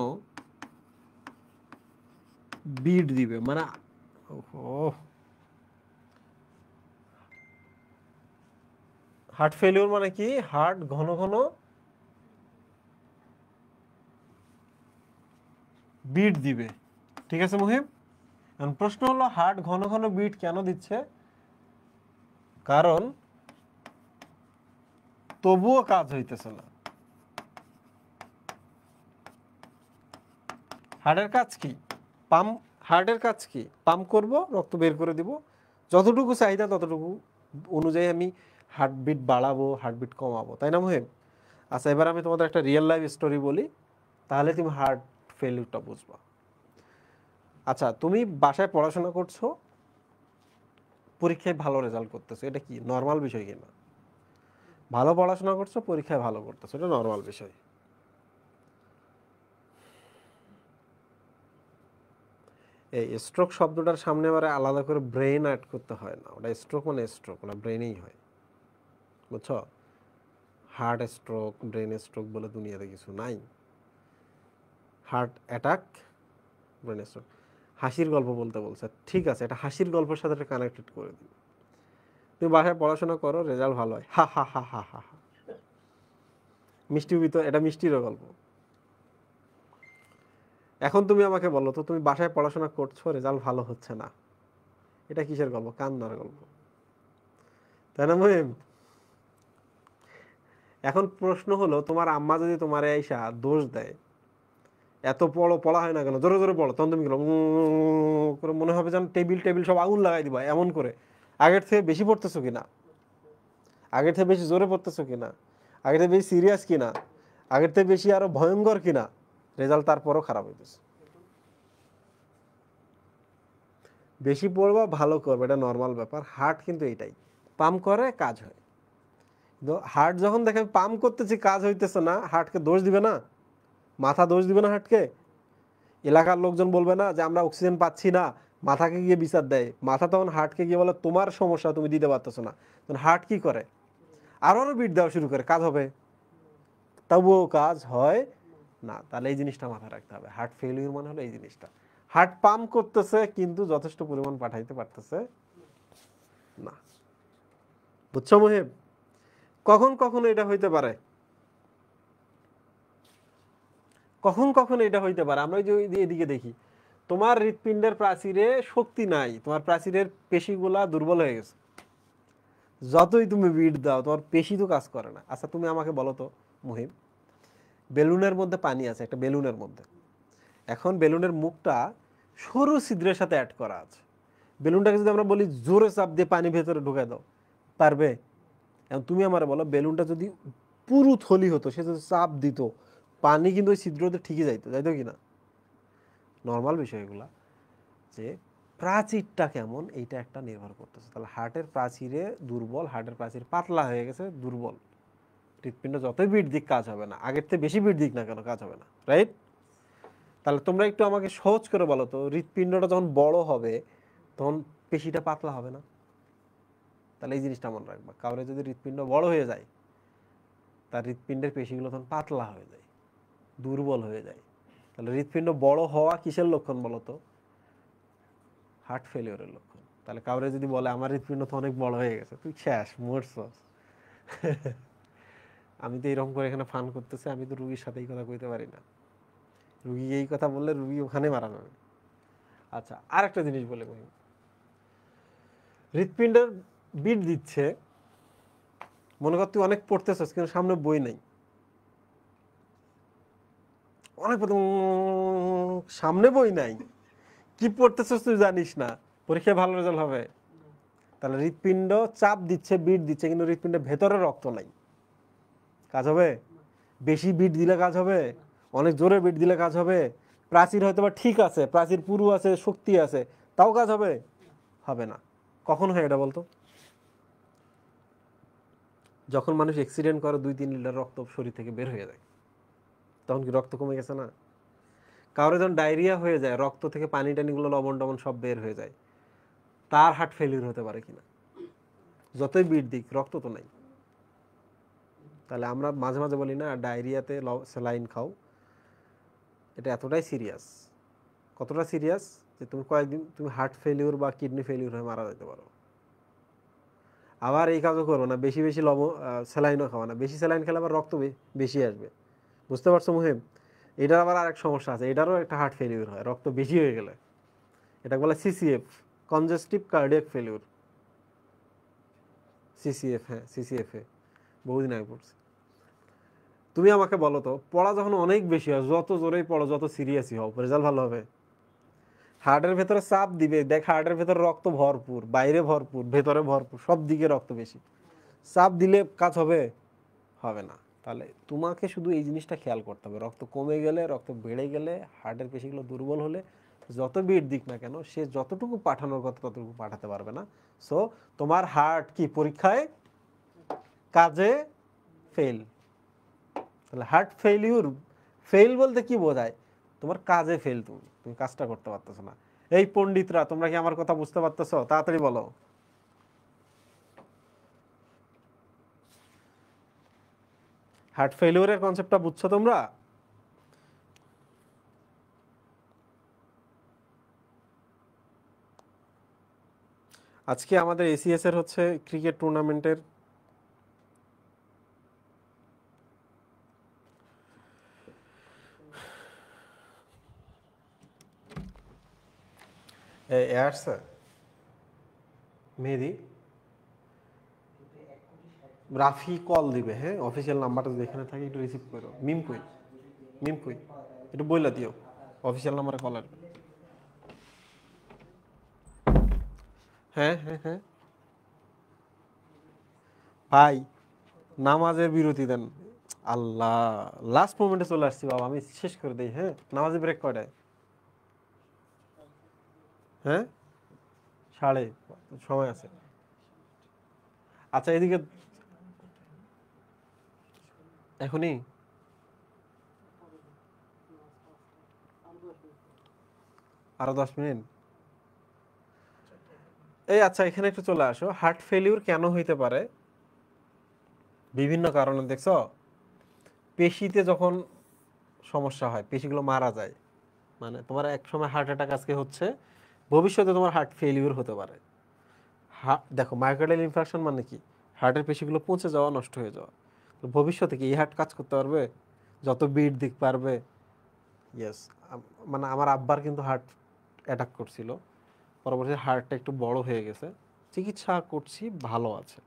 S1: বিট দিবে, মানে হার্ট ফেলিওর মানে কি, হার্ট ঘন ঘন বিট দিবে। ঠিক আছে মুহিম, এখন প্রশ্ন হলো হার্ট ঘন ঘন বিট কেন দিচ্ছে? কারণ তবুও কাজ হইতেছে না। হার্টের কাজ কি? পাম্প। হার্টের কাজ কি? পাম্প করব, রক্ত বের করে দিব, যতটুকু চাহিদা ততটুকু অনুযায়ী আমি হার্টবিট বাড়াবো, হার্টবিট কমাবো, তাই না মুহিম? আচ্ছা, এবার আমি তোমাদের একটা রিয়েল লাইফ স্টোরি বলি, তাহলে তুমি হার্ট ফেলিউরটা বুঝবা। আচ্ছা, তুমি বাসায় পড়াশোনা করছো, পরীক্ষায় ভালো রেজাল্ট করতেছো, এটা কি নর্মাল বিষয় কিনা? ভালো পড়াশোনা করছো, পরীক্ষায় ভালো করতেছো, এটা নর্মাল বিষয়। এই স্ট্রোক শব্দটার সামনে এবারে আলাদা করে ব্রেন অ্যাড করতে হয় না, ওটা স্ট্রোক মানে স্ট্রোক, ওটা ব্রেনেই হয়, বুঝছো? হার্ট স্ট্রোক, ব্রেন স্ট্রোক বলে দুনিয়াতে কিছু নাই। Heart attack, brain stroke. হাসির গল্প বলতে বলছে, ঠিক আছে, এটা হাসির গল্পের সাথে কানেক্টেড করে দিই। তুমি বাসায় পড়াশোনা করো, রেজাল্ট ভালো হয়, হা হা হা হা হা। মিষ্টি তো, এটা মিষ্টিরও গল্প। এখন তুমি আমাকে বলো তো, তুমি বাসায় পড়াশোনা করছো, রেজাল্ট ভালো হচ্ছে না, এটা কিসের গল্প? কান্নার গল্প, তাই না মহিম? এখন প্রশ্ন হলো, তোমার আম্মা যদি তোমার আইসা দোষ দেয়, এত পড়ো, পড়া হয় না কেন, জোরে জোরে পড়ো, তখন তুমি করে মনে হবে যেন টেবিল টেবিল সব আগুন লাগাই দিবা, এমন করে। আগের থেকে বেশি পড়তেছো কিনা, আগের থেকে বেশি জোরে পড়তেছো কিনা, আগের থেকে বেশি সিরিয়াস কিনা, আগের থেকে বেশি আরো ভয়ঙ্কর কিনা, রেজাল্ট তারপরও খারাপ হইতেছে। বেশি পড়বা, ভালো করবে, এটা নর্মাল ব্যাপার। হার্ট কিন্তু এইটাই, পাম্প করে, কাজ হয়। হার্ট যখন দেখে পাম্প করতেছি, কাজ হইতেছে না, হার্টকে দোষ দিবে না? মাথা দোষ দিবে না হার্টকে? এলাকার লোকজন বলবে না যে আমরা অক্সিজেন পাচ্ছি না, মাথাকে গিয়ে বিচার দেয়, মাথা তখন হার্টকে গিয়ে বলে তোমার সমস্যা, তুমি দিতে পারতেছো না। তখন হার্ট কি করে? আরো বিট দেওয়া শুরু করে, কাজ হবে, তবুও কাজ হয় না। তাহলে এই জিনিসটা মাথায় রাখতে হবে, হার্ট ফেলিউর মানে হলো এই জিনিসটা। হার্ট পাম্প করতেছে কিন্তু যথেষ্ট পরিমাণ পাঠাইতে পারতেছে না। বুঝছো মুহিব? কখন কখন এটা হইতে পারে, কখন কখন এটা হইতে পারে, আমরা যে এদিকে দেখি, তোমার হৃৎপিণ্ডের প্রাচীরে শক্তি নাই, তোমার প্রাচীরের পেশিগুলা দুর্বল হয়ে গেছে, যতই তুমি বিট দাও তোমার পেশি তো কাজ করে না। আচ্ছা, তুমি আমাকে বলো তো মুহিব, বেলুনের মধ্যে পানি আছে, একটা বেলুনের মধ্যে, এখন বেলুনের মুখটা সরু ছিদ্রের সাথে অ্যাড করা আছে, বেলুনটাকে যদি আমরা বলি জোরে চাপ দিয়ে পানি ভেতরে ঢুকাই দাও, পারবে? এখন তুমি আমার বলো, বেলুনটা যদি পুরো থলি হতো, সে যদি চাপ দিত, পানি কিন্তু ওই ছিদ্রতে ঠিকই যাইতো, যাইতো কিনা? নর্মাল বিষয় এগুলা। যে প্রাচীরটা কেমন, এইটা একটা নির্ভর করতেছে। তাহলে হার্টের প্রাচীরে দুর্বল, হার্টের প্রাচীর পাতলা হয়ে গেছে, দুর্বল, হৃৎপিণ্ড যতই বিট দিক কাজ হবে না, আগের থেকে বেশি বিট দিক না কেন, কাজ হবে না, রাইট? তাহলে তোমরা একটু আমাকে সহজ করে বলো তো, হৃৎপিণ্ডটা যখন বড় হবে তখন পেশিটা পাতলা হবে না? তাহলে এই জিনিসটা মনে রাখবা, কারোর যদি হৃৎপিণ্ড বড় হয়ে যায়, তার হৃৎপিণ্ডের পেশিগুলো তখন পাতলা হয়ে যায়, দুর্বল হয়ে যায়। তাহলে হৃৎপিণ্ড বড় হওয়া কিসের লক্ষণ বলো তো? হার্ট ফেলিওরের লক্ষণ। তাহলে কাউরে যদি বলে আমার হৃৎপিণ্ড তো অনেক বড় হয়ে গেছে, তুই শেষ, মরছস। আমি তো এরকম করে এখানে ফান করতেছি, আমি তো রুগীর সাথে এই কথা কইতে পারি না, রুগী এই কথা বললে রুগী ওখানে মারা যাবে। আচ্ছা, আর একটা জিনিস বলে কই, হৃৎপিণ্ডের বিট দিচ্ছে, মনে কর তুই অনেক পড়তেছস কিন্তু সামনে বই নেই, অনেক সামনে বই নাই, কি পড়তেছস তুই জানিস না, পরীক্ষায় ভালো রেজাল্ট হবে? তাহলে হৃৎপিণ্ড চাপ দিচ্ছে, বিট দিচ্ছে, কিন্তু হৃৎপিণ্ডের ভেতরে রক্ত নাই, কাজ হবে? বেশি বিট দিলে কাজ হবে, অনেক জোরে বিট দিলে কাজ হবে, প্রাচীর হয়তো বা ঠিক আছে, প্রাচীর পুরু আছে, শক্তি আছে, তাও কাজ হবে? হবে না। কখন হয় এটা বলতো? যখন মানুষ অ্যাক্সিডেন্ট করে 2-3 লিটার রক্ত শরীর থেকে বের হয়ে যায়, তখন কি রক্ত কমে গেছে না? কারোর যখন ডায়রিয়া হয়ে যায়, রক্ত থেকে পানি টানিগুলো লবণ টবণ সব বের হয়ে যায়, তার হার্ট ফেলিউর হতে পারে কিনা? যতই বিট দিক, রক্ত তো নাই। তাহলে আমরা মাঝে মাঝে বলি না ডায়রিয়াতে স্যালাইন খাও, এটা এতটাই সিরিয়াস। কতটা সিরিয়াস যে তুমি কয়েকদিন তুমি হার্ট ফেলিউর বা কিডনি ফেলিউর হয়ে মারা যেতে পারো। আবার এই কাজও করবো না, বেশি বেশি স্যালাইনও খাওয়া না। বেশি স্যালাইন খেলে আবার রক্ত বেশি আসবে। বুঝতে পারছো মুহিম? এটার আবার আরেক সমস্যা আছে, এটারও একটা হার্ট ফেলিউর হয় রক্ত বেশি হয়ে গেলে। এটা বলে CCF, congestive cardiac failure. CCF, হ্যাঁ সিসিএফ এ বহুদিন আগে পড়ছি। তুমি আমাকে বলো তো, পড়া যখন অনেক বেশি হয়, যত জোরেই পড়ো, যত সিরিয়াসই হও, রেজাল্ট ভালো হবে? হার্টের ভেতরে চাপ দিবে, দেখ হার্টের ভেতরে রক্ত ভরপুর, বাইরে ভরপুর, ভেতরে ভরপুর, সব দিকে রক্ত বেশি, চাপ দিলে কাজ হবে? হবে না। তাহলে তোমাকে শুধু এই জিনিসটা খেয়াল করতে হবে, রক্ত কমে গেলে, রক্ত বেড়ে গেলে, হার্টের পেশিগুলো দুর্বল হলে, যত বিট দিক না কেন, সে যতটুকু পাঠানোর কথা ততটুকু পাঠাতে পারবে না। সো তোমার হার্ট কি পরীক্ষায়, কাজে ফেল। তাহলে হার্ট ফেলিউর, ফেল বলতে কি বোঝায়? তোমার কাজে ফেল, তুমি তুমি কাজটা করতে পারতেছো না। এই পণ্ডিতরা, তোমরা কি আমার কথা বুঝতে পারতেছো? তাড়াতাড়ি বলো। হার্ট ফেলিউরের কনসেপ্টটা বুঝছো তোমরা? আজকে আমাদের এসিএস এর হচ্ছে ক্রিকেট টুর্নামেন্টের আসছে মেহেদি, রাফি কল দিবে, হ্যাঁ অফিসিয়াল নাম্বারটা যদি এখানে থাকে একটু রিসিভ করো। মিম কই, মিম কই, একটু বইলা দিও অফিসিয়াল নাম্বারে কল আসবে। হ্যাঁ হ্যাঁ হ্যাঁ ভাই, নামাজের বিরতি দেন। আল্লাহ, লাস্ট মোমেন্টে চলে আসছি বাবা, আমি শেষ করে দিই। হ্যাঁ নামাজের ব্রেক কয়টায়? হ্যাঁ সাড়ে, সময় আছে। আচ্ছা এদিকে এখনই আরো 10 মিনিট। এই আচ্ছা এখানে একটু চলে আসো। হার্ট ফেলিউর কেন হইতে পারে? বিভিন্ন কারণে। দেখছো, পেশিতে যখন সমস্যা হয়, পেশিগুলো মারা যায়, মানে তোমার এক সময় হার্ট অ্যাটাক আজকে হচ্ছে, ভবিষ্যতে তোমার হার্ট ফেলিউর হতে পারে। দেখো মায়োকার্ডিয়াল ইনফার্কশন মানে কি? হার্টের পেশিগুলো পচে যাওয়া, নষ্ট হয়ে যাওয়া। তো ভবিষ্যতে কি এই হার্ট কাজ করতে পারবে? যত বিট দিক পারবে? ইয়েস। মানে আমার আব্বার কিন্তু হার্ট অ্যাটাক করছিল, পরবর্তীতে হার্টটা একটু বড় হয়ে গেছে, চিকিৎসা করছি, ভালো আছে।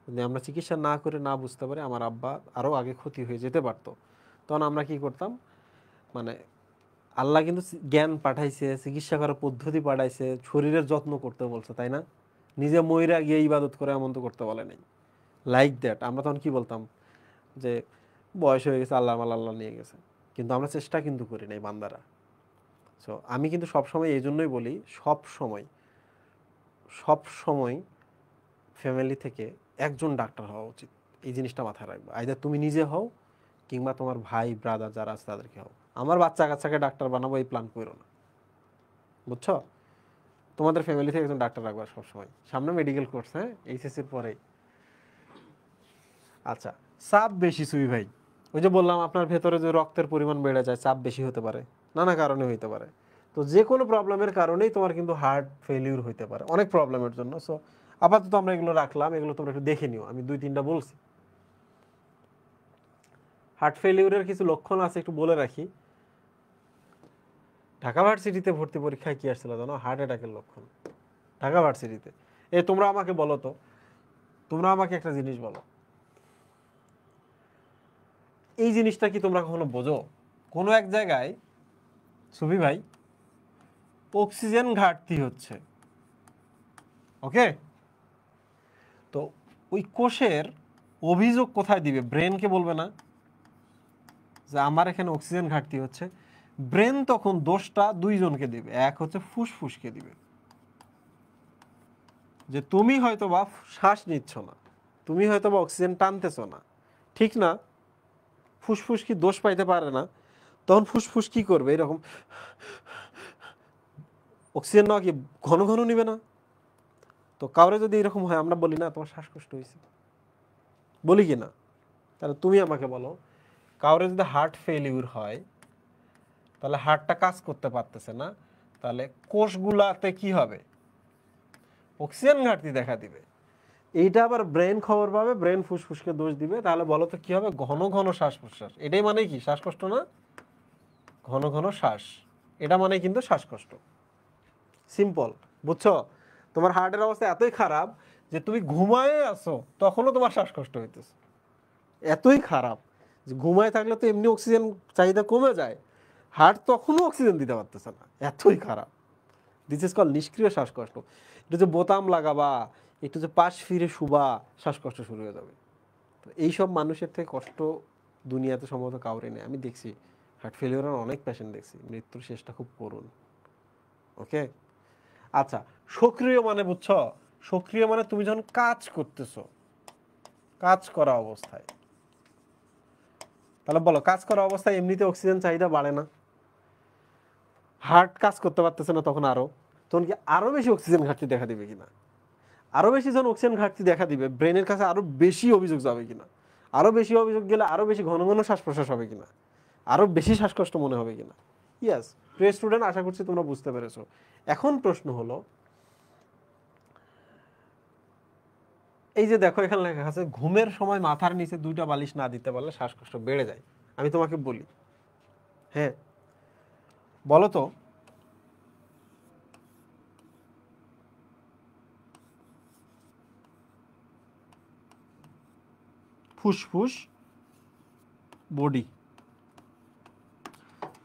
S1: যদি আমরা চিকিৎসা না করে, না বুঝতে পারি, আমার আব্বা আরও আগে ক্ষতি হয়ে যেতে পারতো। তখন আমরা কি করতাম, মানে আল্লাহ কিন্তু জ্ঞান পাঠাইছে, চিকিৎসা করার পদ্ধতি পাঠাইছে, শরীরের যত্ন করতে বলছে, তাই না? নিজে মইরা গিয়ে ইবাদত করে এমন তো করতে বলে নাই। লাইক দ্যাট আমরা তখন কি বলতাম, যে বয়স হয়ে গেছে, আল্লাহ মাল আল্লাহ নিয়ে গেছে, কিন্তু আমরা চেষ্টা কিন্তু করি নাই বান্দারা। সো আমি কিন্তু সবসময় এই জন্যই বলি, সব সময় সব সময় ফ্যামিলি থেকে একজন ডাক্তার হওয়া উচিত। এই জিনিসটা মাথায় রাখবে, আইদার তুমি নিজে হও কিংবা তোমার ভাই ব্রাদার যারা আছে তাদেরকে হও। আমার বাচ্চা কাচ্চাকে ডাক্তার বানাবো এই প্ল্যান করো না, বুঝছো? তোমাদের ফ্যামিলি থেকে একজন ডাক্তার রাখবা সবসময়। সামনে মেডিকেল কোর্স, হ্যাঁ এইচএসসির পরেই। আচ্ছা, চাপ বেশি সুই ভাই, ওই যে বললাম আপনার ভেতরে যে রক্তের পরিমাণ বেড়ে যায়, চাপ বেশি হতে পারে, নানা কারণে হইতে পারে। তো যে কোনো প্রবলেমের কারণেই তোমার কিন্তু হার্ট ফেলিউর হইতে পারে, অনেক প্রবলেমের জন্য। সো আপাতত আমরা এগুলো রাখলাম, এগুলো তোমরা একটু দেখে নিও, আমি 2-3টা বলছি। হার্ট ফেলিউরের কিছু লক্ষণ আছে, একটু বলে রাখি। ঢাকা ভার্সিটিতে ভর্তি পরীক্ষায় কি আসছিল জানো? হার্ট অ্যাটাকের লক্ষণ। ঢাকা ভার্সিটিতে। তোমরা আমাকে বলো তো, তোমরা আমাকে একটা জিনিস বলো, এই জিনিসটা কি তোমরা কখনো বোঝো? কোনো এক জায়গায় সুবি ভাই অক্সিজেন ঘাটতি হচ্ছে, ওকে, তো ওই কোষের অভিযোগ কোথায় দিবে? ব্রেনকে বলবে না যে আমার এখানে অক্সিজেন ঘাটতি হচ্ছে? ব্রেন তখন দোষটা দুইজনকে দিবে, এক হচ্ছে ফুসফুসকে দিবে, যে তুমি হয়তো বা শ্বাস নিচ্ছ না, তুমি হয়তো বা অক্সিজেন টানতেছ না, ঠিক না? ফুসফুস কি দোষ পাইতে পারে না? তখন ফুসফুস কি করবে, এরকম অক্সিজেন নেওয়া কি ঘন ঘন নিবে না? তো কাউরে যদি এরকম হয় আমরা বলি না তোমার শ্বাসকষ্ট হয়েছে, বলি কি না? তাহলে তুমি আমাকে বলো, কাউরে যদি হার্ট ফেলিউর হয়, তাহলে হার্টটা কাজ করতে পারতেছে না, তাহলে কোষগুলাতে কি হবে? অক্সিজেন ঘাটতি দেখা দিবে। এইটা আবার ব্রেন খবর পাবে, ব্রেন ফুসফুসকে দোষ দিবে। তাহলে বলো তো কি হবে? ঘন ঘন শ্বাস প্রশ্বাস। এটাই মানে কি শ্বাসকষ্ট না? ঘন ঘন শ্বাস, এটা মানে কিন্তু শ্বাসকষ্ট। সিম্পল, বুঝছো? তোমার হার্টের অবস্থা এতই খারাপ যে তুমি ঘুমায় আছো তখনও তোমার শ্বাসকষ্ট হইতেছে, এতই খারাপ যে ঘুমায় থাকলে তো এমনি অক্সিজেন চাহিদা কমে যায়, হার্ট তখনও অক্সিজেন দিতে পারতেছে না, এতই খারাপ। দিস ইজ কল নিষ্ক্রিয় শ্বাসকষ্ট। একটু যে বোতাম লাগাবা, একটু যে পাশ ফিরে শুবা, শ্বাসকষ্ট শুরু হয়ে যাবে। তো এইসব মানুষের থেকে কষ্ট দুনিয়াতে সম্ভবত কাউরে নেই। আমি দেখছি হার্ট ফেলিওরের অনেক পেশেন্ট দেখছি, মৃত্যুর শেষটা খুব করুণ। ওকে, আচ্ছা, সক্রিয় মানে বুঝছো? সক্রিয় মানে তুমি যখন কাজ করতেছো, কাজ করা অবস্থায়। তাহলে বলো, কাজ করা অবস্থায় এমনিতে অক্সিজেন চাহিদা বাড়ে না? হার্ট কাজ করতে পারতেছে না তখন তখন কি আরো বেশি অক্সিজেন ঘাটতি দেখা দিবে কিনা? আরো বেশি যখন অক্সিজেন ঘাটতি দেখা দিবে, ব্রেনের কাছে আরো বেশি অভিযোগ যাবে কিনা? আরো বেশি অভিযোগ গেলে আরো বেশি ঘন ঘন শ্বাস প্রশ্বাস হবে কিনা? আরো বেশি শ্বাসকষ্ট মনে হবে কিনা? ইয়াস, প্রিয় স্টুডেন্ট, আশা করছি তোমরা বুঝতে পেরেছো। এখন প্রশ্ন হলো, এই যে দেখো এখানে লেখা আছে ঘুমের সময় মাথার নিচে 2টা বালিশ না দিতে পারলে শ্বাসকষ্ট বেড়ে যায়। আমি তোমাকে বলি, হ্যাঁ বলো তো, ফুসফুস, বডি,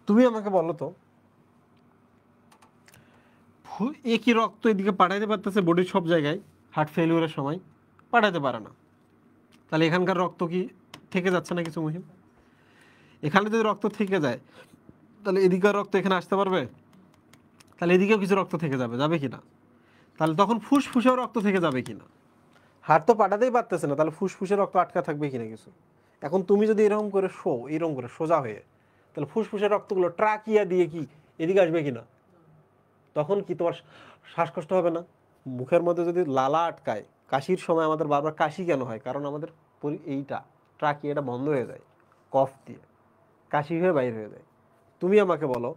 S1: তুমি আমাকে বলো তো, একই রক্ত এদিকে পাঠাইতে পারতেছে বডির সব জায়গায়, হার্ট ফেলিওরের সময় পাঠাইতে পারে না, তাহলে এখানকার রক্ত কি থেকে যাচ্ছে না কিছু মুহিম? এখানে যদি রক্ত থেকে যায় তাহলে এদিকের রক্ত এখানে আসতে পারবে? তাহলে এদিকেও কিছু রক্ত থেকে যাবে, যাবে কিনা? তাহলে তখন ফুসফুসেও রক্ত থেকে যাবে কিনা? হার্ট তো পাঠাতেই পারতেছে না, তাহলে ফুসফুসে রক্ত আটকা থাকবে কিনা কিছু? এখন তুমি যদি এরকম করে এরকম করে সোজা হয়ে, তাহলে ফুসফুসের রক্তগুলো ট্রাকিয়া দিয়ে কি এদিকে আসবে কিনা? তখন কি তোমার শ্বাসকষ্ট হবে না? মুখের মধ্যে যদি লালা আটকায়, কাশির সময় আমাদের বারবার কাশি কেন হয়? কারণ আমাদের এইটা ট্রাকিয়াটা বন্ধ হয়ে যায়, কফ দিয়ে কাশি হয়ে বাইর হয়ে যায়। তুমি আমাকে বলো,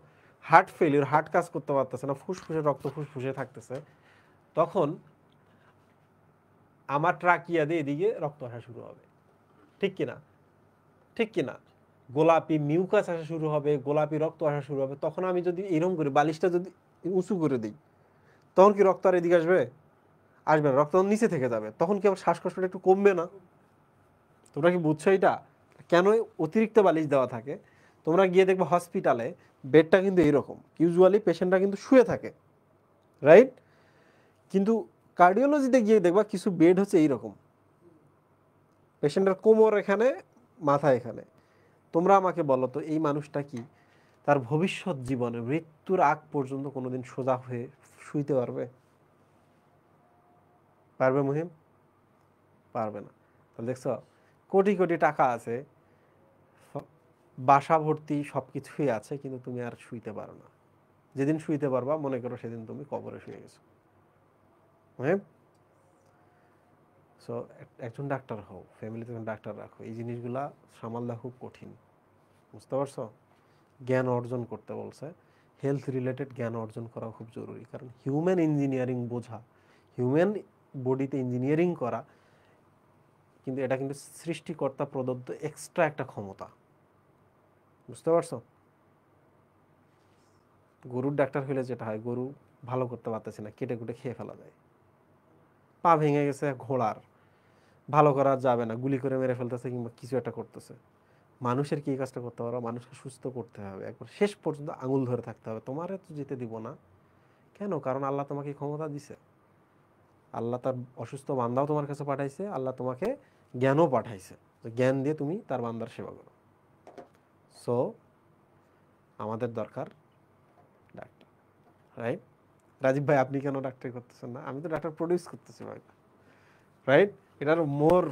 S1: হার্ট ফেলিওর, হার্ট কাজ করতে পারতেছে না, ফুসফুসে রক্ত ফুসফুসে থাকতেছে, তখন আমার ট্রাকিয়া দিয়ে এদিকে রক্ত আসা শুরু হবে, ঠিক কিনা? ঠিক কিনা? গোলাপি মিউকাস আসা শুরু হবে, গোলাপি রক্ত আসা শুরু হবে। তখন আমি যদি এরকম করে বালিশটা যদি উঁচু করে দিই, তখন কি রক্ত আর এদিকে আসবে? আসবে না, রক্ত নিচে থেকে যাবে। তখন কি আমার শ্বাসকষ্টটা একটু কমবে না? তোমরা কি বুঝছো এটা কেন অতিরিক্ত বালিশ দেওয়া থাকে? তোমরা গিয়ে দেখবে হসপিটালে বেডটা কিন্তু এইরকম, ইউজুয়ালি পেশেন্টরা কিন্তু শুয়ে থাকে, রাইট? কিন্তু কার্ডিওলজিতে গিয়ে দেখবা কিছু বেড হচ্ছে এইরকম, পেশেন্টের কোমর এখানে, মাথা এখানে। তোমরা আমাকে বলো তো, এই মানুষটা কি তার ভবিষ্যৎ জীবনে মৃত্যুর আগ পর্যন্ত কোনোদিন সোজা হয়ে শুইতে পারবে? পারবে মুহিম? পারবে না। তাহলে দেখছো, কোটি কোটি টাকা আছে, বাসা ভর্তি সব কিছুই আছে, কিন্তু তুমি আর শুইতে পারো না। যেদিন শুইতে পারবা মনে করো সেদিন তুমি কবরে শুয়ে গেছো। মুহিম, সো একজন ডাক্তার হও, ফ্যামিলিতে একজন ডাক্তার রাখো, এই জিনিসগুলা সামাল দেওয়া খুব কঠিন, বুঝতে পারছো? জ্ঞান অর্জন করতে বলছে, হেলথ রিলেটেড জ্ঞান অর্জন করা খুব জরুরি। কারণ হিউম্যান ইঞ্জিনিয়ারিং বোঝা, হিউম্যান বডিতে ইঞ্জিনিয়ারিং করা, কিন্তু এটা কিন্তু সৃষ্টিকর্তা প্রদত্ত এক্সট্রা একটা ক্ষমতা, বুঝতে পারছো? গরুর ডাক্তার হলে যেটা হয়, গরু ভালো করতে পারতেছে না, কেটে কুটে খেয়ে ফেলা যায়। পা ভেঙে গেছে ঘোড়ার, ভালো করা যাবে না, গুলি করে মেরে ফেলতেছে কিংবা কিছু একটা করতেছে। মানুষের কি কাজটা করতে পারো? মানুষকে সুস্থ করতে হবে, একবার শেষ পর্যন্ত আঙুল ধরে থাকতে হবে। তোমারে তো যেতে দিব না, কেন? কারণ আল্লাহ তোমাকে ক্ষমতা দিছে, আল্লাহ তার অসুস্থ বান্দাও তোমার কাছে পাঠাইছে, আল্লাহ তোমাকে জ্ঞানও পাঠাইছে, জ্ঞান দিয়ে তুমি তার বান্দার সেবা করো। সো আমাদের দরকার ডাক্তার, রাইট? রাজীব ভাই, আপনি কেন ডাক্তারি করতেছেন না? আমি তো ডাক্তার প্রডিউস করতেছি ভাই, রাইট? এটার মোর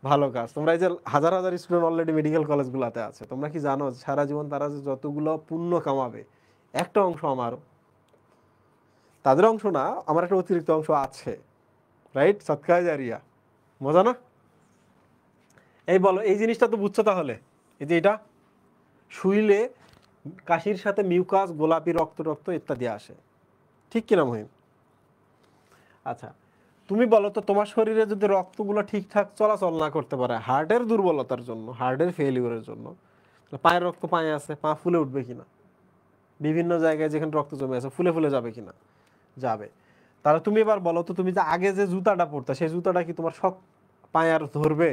S1: ভালো কাজ। তোমরা এই যে হাজার হাজার স্টুডেন্ট অলরেডি মেডিকেল কলেজগুলোতে আছে, তোমরা কি জানো সারা জীবন তারা যে যতগুলো পুণ্য কামাবে একটা অংশ আমার, তাদের অংশ না, আমার একটা অতিরিক্ত অংশ আছে, রাইট? সৎকায় জারিয়া, মজা না? এই বলো, এই জিনিসটা তো বুঝছো তাহলে? এই যে এটা শুইলে কাশির সাথে মিউকাস, গোলাপি রক্ত রক্ত ইত্যাদি আসে, ঠিক কিনা মহিম? আচ্ছা, তুমি বলো তো, তোমার শরীরে যদি রক্তগুলো ঠিকঠাক চলাচল না করতে পারে হার্টের দুর্বলতার জন্য, হার্টের ফেলিউরের জন্য, পায়ের রক্ত পায়ে আছে, পা ফুলে উঠবে কিনা? বিভিন্ন জায়গায় যেখানে রক্ত জমে আছে ফুলে ফুলে যাবে কিনা? যাবে। তাহলে তুমি এবার বলো তো, তুমি যে আগে যে জুতাটা পরতে, সেই জুতাটা কি তোমার সব পায়ে আর ধরবে?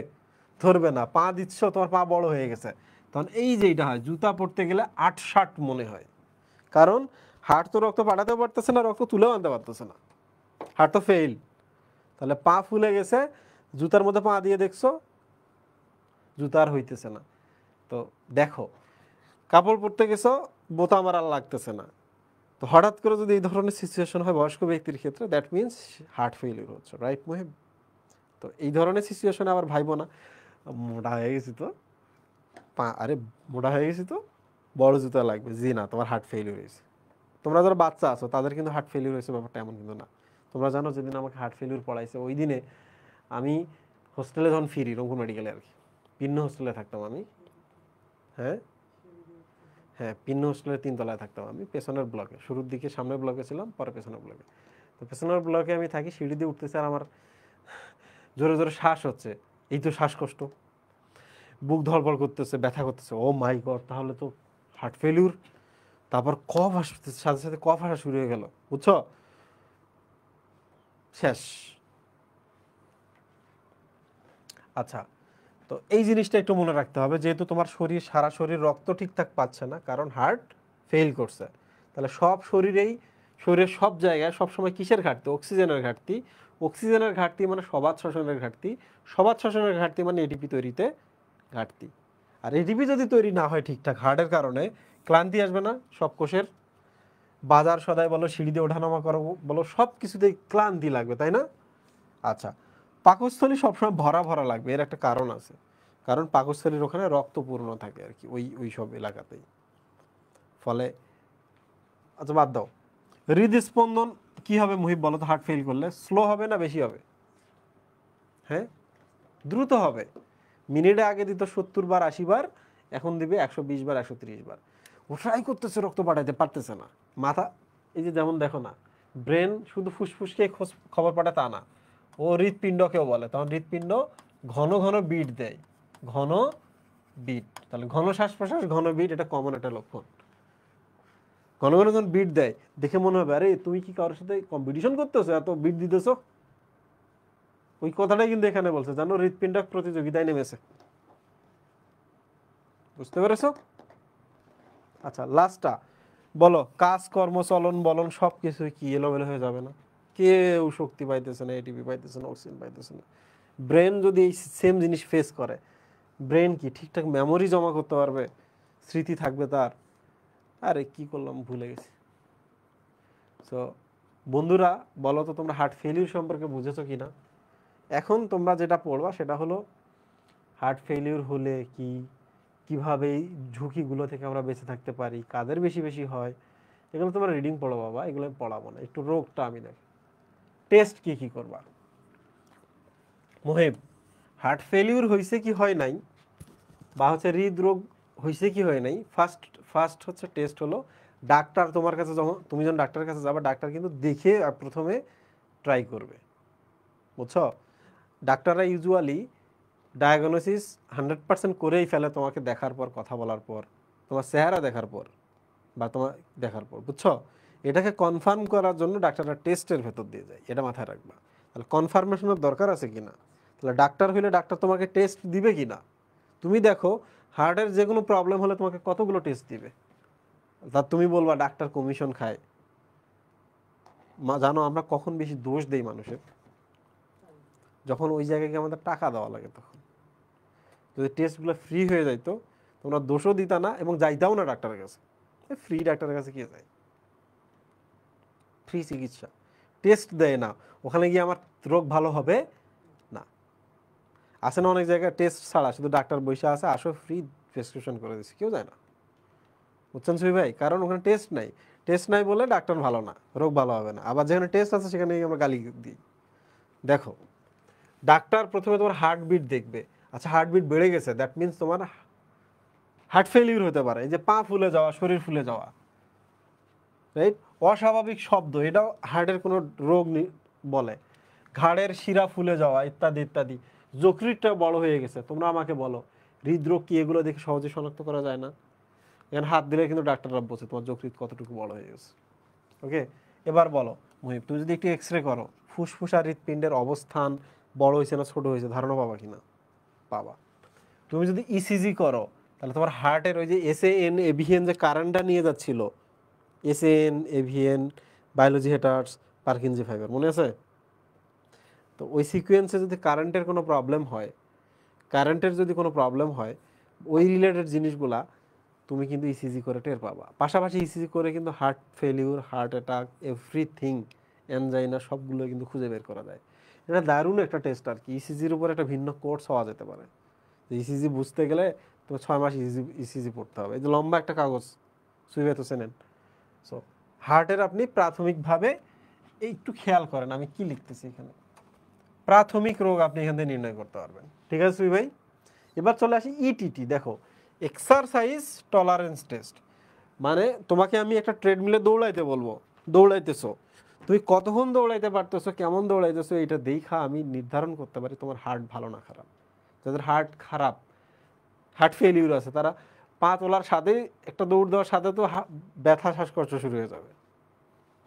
S1: ধরবে না। পা দিচ্ছ, তোমার পা বড় হয়ে গেছে, তখন এই যে এটা হয়, জুতা পরতে গেলে ৮-৬ মনে হয়, কারণ হার্ট তো রক্ত পাঠাতেও পারতেছে না, রক্ত তুলেও আনতে পারতেছে না, হার্ট তো ফেইল। তাহলে পা ফুলে গেছে, জুতার মধ্যে পা দিয়ে দেখছো, জুতা আর হইতেছে না। তো দেখো, কাপড় পরতে গেছো, বোতাম আর লাগতেছে না। তো হঠাৎ করে যদি এই ধরনের সিচুয়েশন হয় বয়স্ক ব্যক্তির ক্ষেত্রে, দ্যাট মিনস হার্ট ফেলিউর হচ্ছে, রাইট মুহিব? তো এই ধরনের সিচুয়েশনে আবার ভাইবো না মোটা হয়ে গেছি তো পা, আরে মোটা হয়ে গেছি তো বড় জুতা লাগবে, জি না, তোমার হার্ট ফেলিউর হয়েছে। তোমরা যারা বাচ্চা আছো তাদের কিন্তু হার্ট ফেলিউর হয়েছে, ব্যাপারটা এমন কিন্তু না। তোমরা জানো, যেদিন আমাকে হার্ট ফেলিউর পড়াইছে ওই দিনে আমি হোস্টেলে যখন ফিরি, রংপুর মেডিকেলে আর কি, ভিন্ন হোস্টেলে থাকতাম আমি। হ্যাঁ হ্যাঁ, ভিন্ন হোস্টেলের 3 তলায় থাকতাম আমি, পেছনের ব্লকে। শুরুর দিকে সামনের ব্লকে ছিলাম, পরে পেছনের ব্লকে। তো পেছনের ব্লকে আমি থাকি, সিঁড়ি দিয়ে উঠতেছে আর আমার জোরে জোরে শ্বাস হচ্ছে, এই তো শ্বাসকষ্ট, বুক ধড়ফড় করতেছে, ব্যথা করতেছে, ও মাই গড, তাহলে তো হার্ট ফেলিউর। তারপর কফ আসতে, সাথে সাথে কফ আসা শুরু হয়ে গেল, বুঝছো? শেষ। আচ্ছা, তো এই জিনিসটা একটু মনে রাখতে হবে, যেহেতু তোমার শরীর, সারা শরীর রক্ত ঠিকঠাক পাচ্ছে না, কারণ হার্ট ফেল করছে। তাহলে সব শরীরেই, শরীরের সব জায়গায় সবসময় কিসের ঘাটতি? অক্সিজেনের ঘাটতি। অক্সিজেনের ঘাটতি মানে সবাত শ্বসনের ঘাটতি, সবাত শ্বসনের ঘাটতি মানে এটিপি তৈরিতে ঘাটতি। আর এটিপি যদি তৈরি না হয় ঠিকঠাক, হার্টের কারণে ক্লান্তি আসবে না সব কোষের? বাজার সদাই বলো, সিঁড়ি দিয়ে ওঠানামা করো বলো, সব কিছুতেই ক্লান্তি লাগবে, তাই না? আচ্ছা, পাকস্থলী সবসময় ভরা ভরা লাগবে, এর একটা কারণ আছে, কারণ পাকস্থলীর ওখানে রক্তপূর্ণ থাকে আর কি, ওই ওই সব এলাকাতেই। ফলে আচ্ছা বাদ দাও, হৃদস্পন্দন কি হবে মুহিব বলো তো? হার্ট ফেল করলে স্লো হবে না বেশি হবে? হ্যাঁ, দ্রুত হবে। মিনিটে আগে দিত 70 বার 80 বার, এখন দিবে 120 বার 130 বার। ও ট্রাই করতেছে, রক্ত পাঠাইতে পারতেছে না। মাথা, এই যে যেমন দেখো না, ব্রেন শুধু ফুসফুসকে খবর পাঠায় তা না, ও হৃৎপিণ্ডকেও বলে, তখন হৃৎপিণ্ড ঘন ঘন বিট দেয়, ঘন বিট। তাহলে ঘন শ্বাস প্রশ্বাস, ঘন বিট, এটা কমন একটা লক্ষণ। ঘন ঘন যখন বিট দেয়, দেখে মনে হবে আরে তুমি কি কারোর সাথে কম্পিটিশন করতেছো, এত বিট দিতেছো। ওই কথাটাই কিন্তু এখানে বলছে, জানো, হৃৎপিণ্ড প্রতিযোগিতায় নেমেছে। বুঝতে পেরেছো? আচ্ছা, লাস্টটা বলো, কাজ কর্ম চলন বলন সব কিছু কি এলোমেলো হয়ে যাবে না? কেউ শক্তি পাইতেছে না, এটিপি পাইতেছে না, অক্সিজেন পাইতেছে না। ব্রেন যদি এই সেম জিনিস ফেস করে, ব্রেন কি ঠিকঠাক মেমোরি জমা করতে পারবে? স্মৃতি থাকবে তার? আরে কি করলাম, ভুলে গেছি। তো বন্ধুরা, বলো তো তোমরা হার্ট ফেলিউর সম্পর্কে বুঝেছো কিনা? এখন তোমরা যেটা পড়বা সেটা হলো হার্ট ফেলিউর হলে কি, কিভাবে এই ঝুঁকিগুলো থেকে আমরা বেঁচে থাকতে পারি, কাদের বেশি বেশি হয়, এগুলো তোমরা রিডিং পড়ো বাবা, এগুলো আমি পড়াবো না। একটু রোগটা আমি দেখ, টেস্ট কি কি করবা মোহেব, হার্ট ফেলিউর হয়েছে কি হয় নাই, বা হচ্ছে হৃদরোগ হয়েছে কি হয় নাই, ফার্স্ট ফার্স্ট হচ্ছে টেস্ট হলো, ডাক্তার তোমার কাছে যখন, তুমি যখন ডাক্তারের কাছে যাবে, ডাক্তার কিন্তু দেখে প্রথমে ট্রাই করবে, বুঝছো? ডাক্তাররা ইউজুয়ালি ডায়াগনোসিস 100% করেই ফেলে তোমাকে দেখার পর, কথা বলার পর, তোমার চেহারা দেখার পর, বা তোমার দেখার পর, বুঝছো? এটাকে কনফার্ম করার জন্য ডাক্তাররা টেস্টের ভেতর দিয়ে যায়, এটা মাথায় রাখবা। তাহলে কনফার্মেশনের দরকার আছে কিনা, তাহলে ডাক্তার হইলে ডাক্তার তোমাকে টেস্ট দিবে কিনা। তুমি দেখো, হার্টের যে কোনো প্রবলেম হলে তোমাকে কতগুলো টেস্ট দিবে, তা তুমি বলবা ডাক্তার কমিশন খায়। জানো আমরা কখন বেশি দোষ দেই মানুষের? যখন ওই জায়গায় গিয়ে আমাদের টাকা দেওয়া লাগে, তখন। যদি টেস্টগুলো ফ্রি হয়ে যাইতো, তোমরা দোষও দিতা না এবং যাইতাও না ডাক্তারের কাছে। ফ্রি ডাক্তারের কাছে কে যায়? ফ্রি চিকিৎসা, টেস্ট দেয় না, ওখানে গিয়ে আমার রোগ ভালো হবে না। আছে না অনেক জায়গায় টেস্ট ছাড়া শুধু ডাক্তার বসে আছে, আসো ফ্রি প্রেসক্রিপশন করে দিচ্ছে, কেউ যায় না। বুঝছেন সুই ভাই? কারণ ওখানে টেস্ট নাই, টেস্ট নাই বলে ডাক্তার ভালো না, রোগ ভালো হবে না। আবার যেখানে টেস্ট আছে সেখানে আমরা গালি দিই। দেখো, ডাক্তার প্রথমে তোমার হার্টবিট দেখবে। আচ্ছা, হার্টবিট বেড়ে গেছে, দ্যাট মিনস তোমার হার্ট ফেলিউর হতে পারে। এই যে পা ফুলে যাওয়া, শরীর ফুলে যাওয়া, রাইট, অস্বাভাবিক শব্দ, এটাও হার্টের কোনো রোগ বলে। ঘাড়ের শিরা ফুলে যাওয়া ইত্যাদি ইত্যাদি। যকৃতটা বড় হয়ে গেছে, তোমরা আমাকে বলো হৃদরোগ কি এগুলো দেখে সহজে শনাক্ত করা যায় না? এখানে হাত দিলে কিন্তু ডাক্তাররা বলছে তোমার যকৃত কতটুকু বড় হয়ে গেছে। ওকে, এবার বলো মুহিব, তুমি যদি একটু এক্সরে করো, ফুসফুস আর হৃৎপিণ্ডের অবস্থান বড় হয়েছে না ছোট হয়েছে ধারণা পাবা কিনা? পাবা। তুমি যদি ইসিজি করো, তাহলে তোমার হার্টের ওই যে এসএএন এভিএন যে কারেন্টটা নিয়ে যাচ্ছিল, SAN AVN, biology haters, Purkinje fibre, মনে আছে? তো ওই সিকোয়েন্সে যদি কারেন্টের কোনো প্রবলেম হয়, ওই রিলেটেড জিনিসগুলা তুমি কিন্তু ইসিজি করে টের পাবা। পাশাপাশি ইসিজি করে কিন্তু heart failure, heart attack, everything, angina সবগুলো কিন্তু খুঁজে বের করা যায়। এটা দারুণ একটা টেস্ট আর কি। ইসিজির উপর একটা ভিন্ন কোর্স হওয়া যেতে পারে। ইসিজি বুঝতে গেলে তোমার 6 মাস ইসিজি পড়তে হবে। এই যে লম্বা একটা কাগজ, সুইবে তো চেনেন। সো হার্টের আপনি প্রাথমিকভাবে একটু খেয়াল করেন আমি কি লিখতেছি এখানে, প্রাথমিক রোগ আপনি এখান থেকে নির্ণয় করতে পারবেন। ঠিক আছে সুই ভাই? এবার চলে আসি ইটিটি। দেখো, এক্সারসাইজ টলারেন্স টেস্ট, মানে তোমাকে আমি একটা ট্রেডমিলে দৌড়াইতে বলবো, দৌড়াইতেছো, তুমি কতক্ষণ দৌড়াইতে পারতেছো, কেমন দৌড়াইতেছো, এটা দেখা আমি নির্ধারণ করতে পারি তোমার হার্ট ভালো না খারাপ। যাদের হার্ট খারাপ, হার্ট ফেলিউর আছে, তারা 5 তোলার সাথে একটা দৌড় দেওয়ার সাথে তো ব্যথা, শ্বাসকষ্ট শুরু হয়ে যাবে,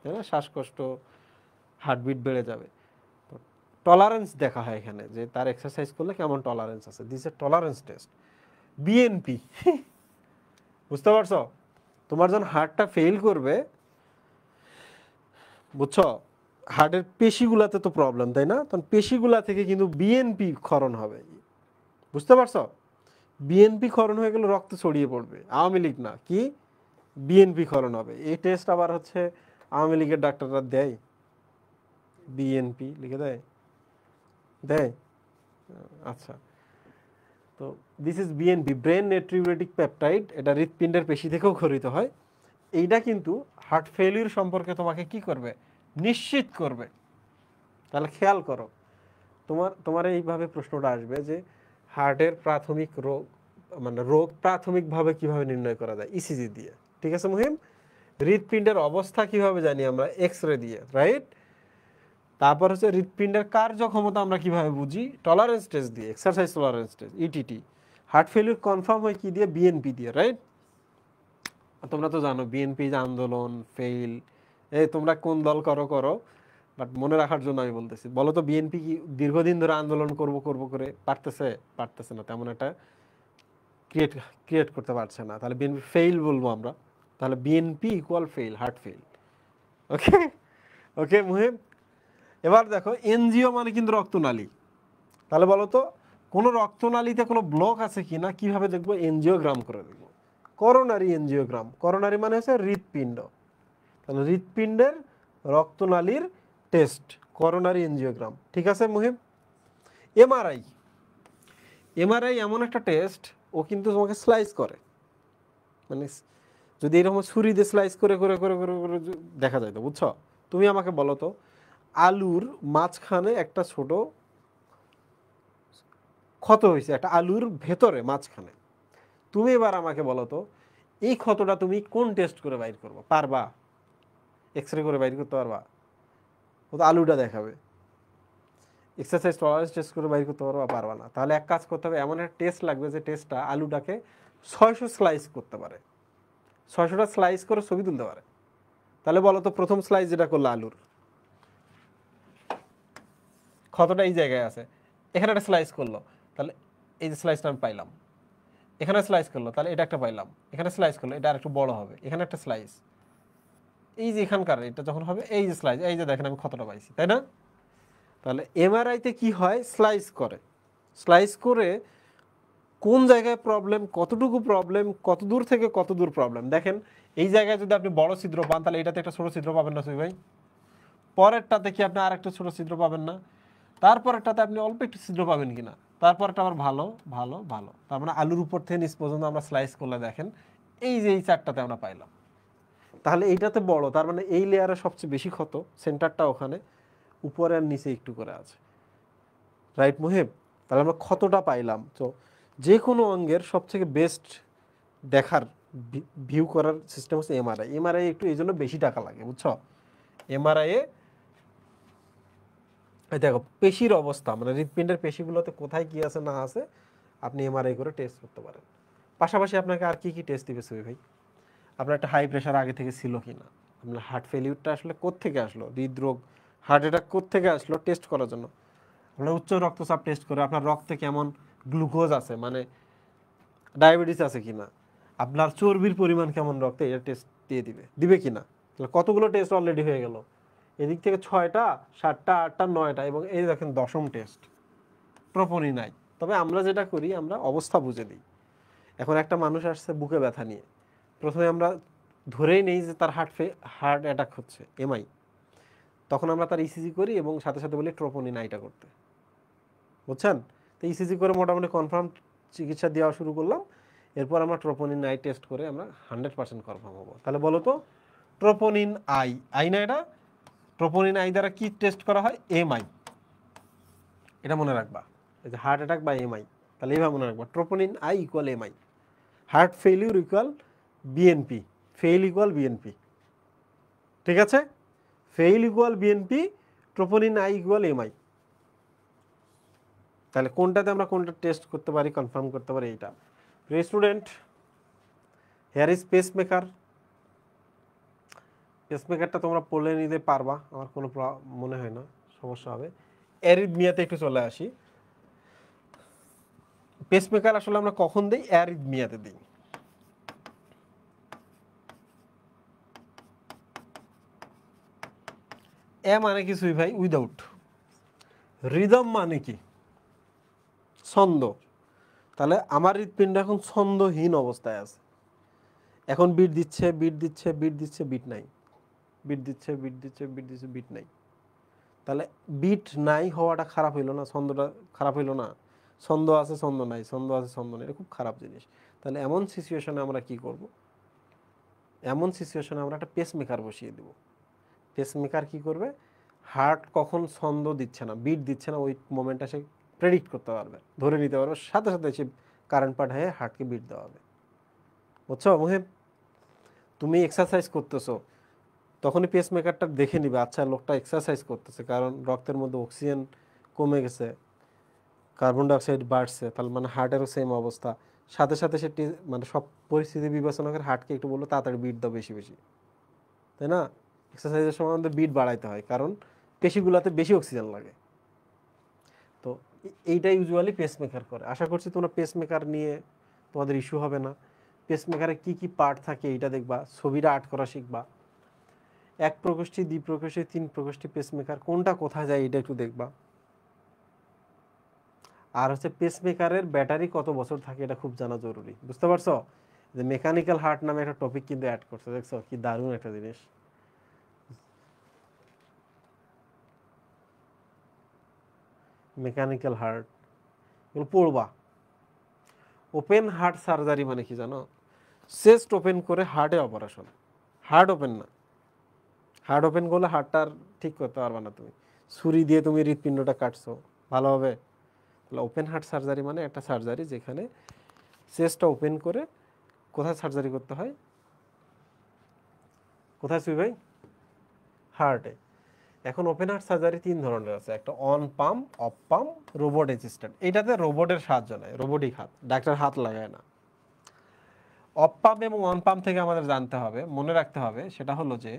S1: তাই না? শ্বাসকষ্ট, হার্টবিট বেড়ে যাবে। টলারেন্স দেখা হয় এখানে, যে তার এক্সারসাইজ করলে কেমন টলারেন্স আছে। This A tolerance test. BNP, বুঝতে পারছো? তোমার যখন হার্টটা ফেল করবে, বুঝছো, হার্টের পেশিগুলাতে তো প্রবলেম, তাই না? তখন পেশিগুলা থেকে কিন্তু বিএনপি ক্ষরণ হবে, বুঝতে পারছো? বিএনপি ক্ষরণ হয়ে গেলে রক্ত ছড়িয়ে পড়বে। আওয়ামী লীগ না, কি বিএনপি ক্ষরণ হবে। এই টেস্ট আবার হচ্ছে আওয়ামী লীগের ডাক্তাররা দেয়, বিএনপি লিখে দেয়, দেয়। আচ্ছা, তো this is BNP, brain natriuretic peptide. এটা হৃৎপিণ্ডের পেশি থেকেও ক্ষরিত হয়। এইটা কিন্তু হার্ট ফেলিউর সম্পর্কে তোমাকে কি করবে, নিশ্চিত করবে। তাহলে খেয়াল করো, তোমার এইভাবে প্রশ্নটা আসবে যে হার্টের প্রাথমিক রোগ, মানে রোগ প্রাথমিকভাবে কিভাবে নির্ণয় করা যায়, ইসিজি দিয়ে। ঠিক আছে মুহিম? হৃৎপিণ্ডের অবস্থা কিভাবে জানি আমরা, এক্সরে দিয়ে, রাইট? তারপর হচ্ছে হৃৎপিণ্ডের কার্যক্ষমতা আমরা কিভাবে বুঝি, টলারেন্স টেস্ট দিয়ে, exercise tolerance test, ETT. Heart failure confirm হয় কি দিয়ে, বিএনপি দিয়ে, রাইট? তোমরা তো জানো বিএনপি যে আন্দোলন ফেইল, এই তোমরা কোন দল করো, বাট মনে রাখার জন্য আমি বলতেছি। বলো তো বিএনপি কি দীর্ঘদিন ধরে আন্দোলন করব করে পারতেছে না, তেমন একটা ক্রিয়েট করতে পারছে না। তাহলে বিএনপি ফেইল বলবো আমরা। তাহলে BNP equal fail, heart fail. Okay, okay Muhib. এবার দেখো, এনজিও মানে কিন্তু রক্তনালী। তাহলে বলো তো কোনো রক্তনালীতে কোনো ব্লক আছে কিনা কিভাবে দেখবো, এনজিওগ্রাম করে দেখবো। করোনারি এনজিওগ্রাম, করোনারি মানে হচ্ছে হৃৎপিণ্ড, তাহলে হৃৎপিণ্ডের রক্তনালীর টেস্ট, করোনারি এনজিওগ্রাম। ঠিক আছে মুহিব? এমআরআই এমন একটা টেস্ট, ও কিন্তু তোমাকে স্লাইস করে, মানে যদি এরকম ছুরি দিয়ে স্লাইস করে করে করে করে করে দেখা যায় তো, বুঝছো? তুমি আমাকে বলো তো, আলুর মাঝখানে একটা ছোট ক্ষত হয়েছে, একটা আলুর ভেতরে মাঝখানে। তুমি এবার আমাকে বলো তো, এই ক্ষতটা তুমি কোন টেস্ট করে বাইর করবো, পারবা? এক্সরে করে বাইর করতে পারবা? ও তো আলুটা দেখাবে। এক্সারসাইজ টলারেন্স টেস্ট করে বাইর করতে পারবা না। তাহলে এক কাজ করতে হবে, এমন একটা টেস্ট লাগবে যে টেস্টটা আলুটাকে 600 স্লাইস করতে পারে, 600টা স্লাইস করে ছবি তুলতে পারে। তাহলে বলো তো, প্রথম স্লাইস যেটা করলো আলুর, ক্ষতটা এই জায়গায় আছে, এখানে একটা স্লাইস করলো, তাহলে এই যে স্লাইসটা আমি পাইলাম। এখানে স্লাইস করলো, তাহলে এটা একটা পাইলাম। এখানে স্লাইস করলো, এটা আর একটু বড় হবে, এখানে একটা স্লাইস, এই যে এখানকার এটা যখন হবে, এই যে স্লাইস, এই যে দেখেন আমি ক্ষতটা পাইছি, তাই না? তাহলে এমআরআইতে কি হয়, স্লাইস করে কোন জায়গায় প্রবলেম, কতটুকু প্রবলেম, কত দূর থেকে কত দূর প্রবলেম। দেখেন এই জায়গায় যদি আপনি বড় ছিদ্র পান, তাহলে এটাতে একটা ছোট ছিদ্র পাবেন না সুই ভাই? পরেরটাতে কি আপনি আর একটা ছোট ছিদ্র পাবেন না? তারপরেরটাতে আপনি অল্প একটু ছিদ্র পাবেন কিনা? তারপরটা আবার ভালো ভালো ভালো। তার মানে আলুর উপর থেকে নিচ পর্যন্ত আমরা স্লাইস করলে দেখেন এই যে এই চারটাতে আমরা পাইলাম। তাহলে এইটাতে বড়, তার মানে এই লেয়ারে সবচেয়ে বেশি ক্ষত, সেন্টারটা ওখানে, উপরে আর নিচে একটু করে আছে, রাইট মুহিব? তাহলে আমরা ক্ষতটা পাইলাম। তো যে কোনো অঙ্গের সবথেকে বেস্ট দেখার ভিউ করার সিস্টেম হচ্ছে এমআরআই। এমআরআই একটু এই জন্য বেশি টাকা লাগে, বুঝছো? এমআরআইয়ে দেখো পেশির অবস্থা, মানে হৃৎপিণ্ডের পেশিগুলোতে কোথায় কি আছে না আছে আপনি এমআরআই করে টেস্ট করতে পারেন। পাশাপাশি আপনাকে আর কি কি টেস্ট দিবে সুবি ভাই? আপনার একটা হাই প্রেশার আগে থেকে ছিল কি না, আপনার হার্ট ফেলিউরটা আসলে কোত্থেকে আসলো, হৃদরোগ হার্ট অ্যাটাক কোত্থেকে আসলো টেস্ট করার জন্য। আপনার উচ্চ রক্তচাপ টেস্ট করে, আপনার রক্তে কেমন গ্লুকোজ আছে, মানে ডায়াবেটিস আছে কিনা, আপনার চর্বির পরিমাণ কেমন রক্তে, এটা টেস্ট দিয়ে দিবে কিনা। তাহলে কতগুলো টেস্ট অলরেডি হয়ে গেল, এদিক থেকে 6টা 7টা 8টা 9টা, এবং এই দেখেন 10ম টেস্ট ট্রোপোনিন নাই। তবে আমরা যেটা করি, আমরা অবস্থা বুঝে দিই। এখন একটা মানুষ আসছে বুকে ব্যথা নিয়ে, প্রথমে আমরা ধরেই নেই যে তার হার্ট অ্যাটাক হচ্ছে, এমআই। তখন আমরা তার ইসিজি করি এবং সাথে সাথে বলি ট্রোপোনিন আইটা করতে, বুঝছেন? তো ইসিজি করে মোটামুটি কনফার্ম চিকিৎসা দেওয়া শুরু করলাম। এরপর আমরা ট্রোপোনিন আই টেস্ট করে আমরা 100% কনফার্ম হবো। তাহলে বলো তো, ট্রোপোনিন আই না এটা, ট্রোপোনিন আই দ্বারা কি টেস্ট করা হয়? এমআই। এটা মনে রাখবা, এই যে হার্ট অ্যাটাক বা এমআই, তাহলে এইভাবে মনে রাখবা, troponin I equal MI, heart failure equal BNP, fail equal BNP. ঠিক আছে? Fail equal BNP, troponin I equal MI. তাহলে কোনটাতে আমরা কোনটা টেস্ট করতে পারি, কনফার্ম করতে পারি, এইটা। Student, here is pacemaker. পেসমেকারটা তোমরা পড়লে নিতে পারবা, আমার কোনো মনে হয় না সমস্যা হবে। অ্যারিথমিয়াতে একটু চলে আসি। পেসমেকার আসলে আমরা কখন দিই? অ্যারিথমিয়াতে দিই। এ মানে কিছুই ভাই উইদাউট। রিদম মানে কি? ছন্দ। তাহলে আমার হৃৎপিণ্ড এখন ছন্দহীন অবস্থায় আছে। এখন বিট দিচ্ছে, বিট দিচ্ছে, বিট দিচ্ছে, বিট নাই, বিট দিচ্ছে, বিট দিচ্ছে, বিট দিচ্ছে, বিট নাই। তাহলে বিট নাই হওয়াটা খারাপ হইলো না? ছন্দটা খারাপ হইলো না? ছন্দ আছে ছন্দ নাই, ছন্দ আছে ছন্দ নাই, এটা খুব খারাপ জিনিস। তাহলে এমন সিচুয়েশনে আমরা কি করব? এমন সিচুয়েশনে আমরা একটা পেসমেকার বসিয়ে দেব। পেসমেকার কি করবে? হার্ট কখন ছন্দ দিচ্ছে না, বিট দিচ্ছে না, ওই মোমেন্টটা সে প্রেডিক্ট করতে পারবে, ধরে নিতে পারবে, সাথে সাথে সে কারেন্ট পাঠায় হার্টকে বিট দেওয়া হবে। বুঝছো মুহিব? তুমি এক্সারসাইজ করতেছো, তখনই পেসমেকারটা দেখে নিবে, আচ্ছা লোকটা এক্সারসাইজ করতেছে, কারণ রক্তের মধ্যে অক্সিজেন কমে গেছে, কার্বন ডাইঅক্সাইড বাড়ছে, তাহলে মানে হার্টেরও সেম অবস্থা। সাথে সাথে সে মানে সব পরিস্থিতি বিবেচনা করে হার্টকে একটু বললো তাড়াতাড়ি বিট দাও বেশি বেশি, তাই না? এক্সারসাইজের সময় আমাদের বিট বাড়াইতে হয়, কারণ পেশিগুলোতে বেশি অক্সিজেন লাগে। তো এইটা ইউজুয়ালি পেসমেকার করে। আশা করছি তোমরা পেসমেকার নিয়ে তোমাদের ইস্যু হবে না। পেসমেকারে কি কি পার্ট থাকে এইটা দেখবা, ছবিটা আর্ট করা শিখবা। 1 প্রকোষ্ঠী, 2 প্রকোষ্ঠী, 3 প্রকোষ্ঠী পেসমেকার কোনটা কোথায় যায় এটা একটু দেখবা। আর হচ্ছে পেসমেকারের ব্যাটারি কত বছর থাকে এটা খুব জানা জরুরি, বুঝতে পারছো? যে মেকানিক্যাল হার্ট নামে একটা টপিক কিন্তু অ্যাড করছে, দেখছো কি দারুণ একটা জিনিস। মেকানিক্যাল হার্ট এগুলো পড়বা। ওপেন হার্ট সার্জারি মানে কি জানো? চেস্ট ওপেন করে হার্টে অপারেশন। হার্ট ওপেন না, হার্ট ওপেন করলে হার্টটা ঠিক করতে পারবে না তুমি, ছুরি দিয়ে তুমি হৃৎপিণ্ডটা কাটছো ভালোভাবে। তাহলে ওপেন হার্ট সার্জারি মানে একটা সার্জারি যেখানে চেস্টটা ওপেন করে, কোথায় সার্জারি করতে হয়? কোথায় সুই ভাই? হার্টে। এখন ওপেন হার্ট সার্জারি 3 ধরনের আছে, একটা on pump, of pump, robot assistant. এইটাতে রোবটের সাহায্য নেয়, রোবটিক হাত, ডাক্তার হাত লাগায় না। অফ পাম্প এবং অন পাম্প থেকে আমাদের জানতে হবে, মনে রাখতে হবে, সেটা হলো যে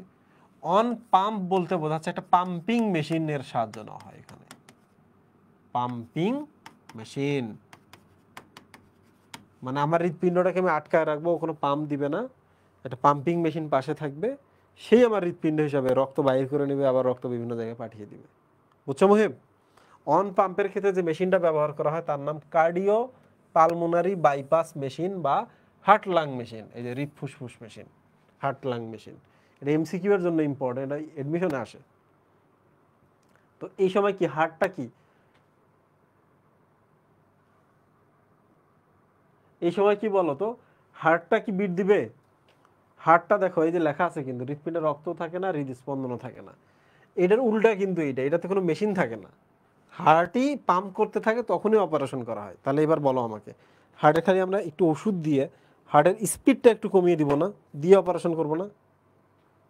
S1: অন পাম্প বলতে বোঝাচ্ছে একটা পাম্পিং মেশিনের সাহায্য নেওয়া হয় এখানে। পাম্পিং মেশিন মানে আমার হৃৎপিণ্ডটাকে আমি আটকায় রাখবো, কোনো পাম্প দিবে না, একটা পাম্পিং মেশিন পাশে থাকবে, সেই আমার হৃৎপিণ্ড হিসাবে রক্ত বাইর করে নেবে, আবার রক্ত বিভিন্ন জায়গায় পাঠিয়ে দিবে। বুঝছো মুহিব? অন পাম্পের ক্ষেত্রে যে মেশিনটা ব্যবহার করা হয় তার নাম কার্ডিও পালমোনারি বাইপাস মেশিন বা হার্ট লাং মেশিন। এই যে হৃদ ফুসফুস মেশিন, হার্ট লাং মেশিন। এটা এমসিকিউ এর জন্য ইম্পর্টেন্ট, এটা এডমিশনে আসে। তো এই সময় কি হার্টটা কি এই সময় কি বলো তো, হার্টটা কি বিট দিবে? হার্টটা দেখো এই যে লেখা আছে কিন্তু হৃৎপিণ্ডে রক্ত থাকে না, হৃদস্পন্দনও থাকে না। এটার উল্টা কিন্তু এটাতে কোনো মেশিন থাকে না, হার্টই পাম্প করতে থাকে, তখনই অপারেশন করা হয়। তাহলে এবার বলো আমাকে, হার্টে খালি আমরা একটু ওষুধ দিয়ে হার্টের স্পিডটা একটু কমিয়ে দিব না, দিয়ে অপারেশন করব না?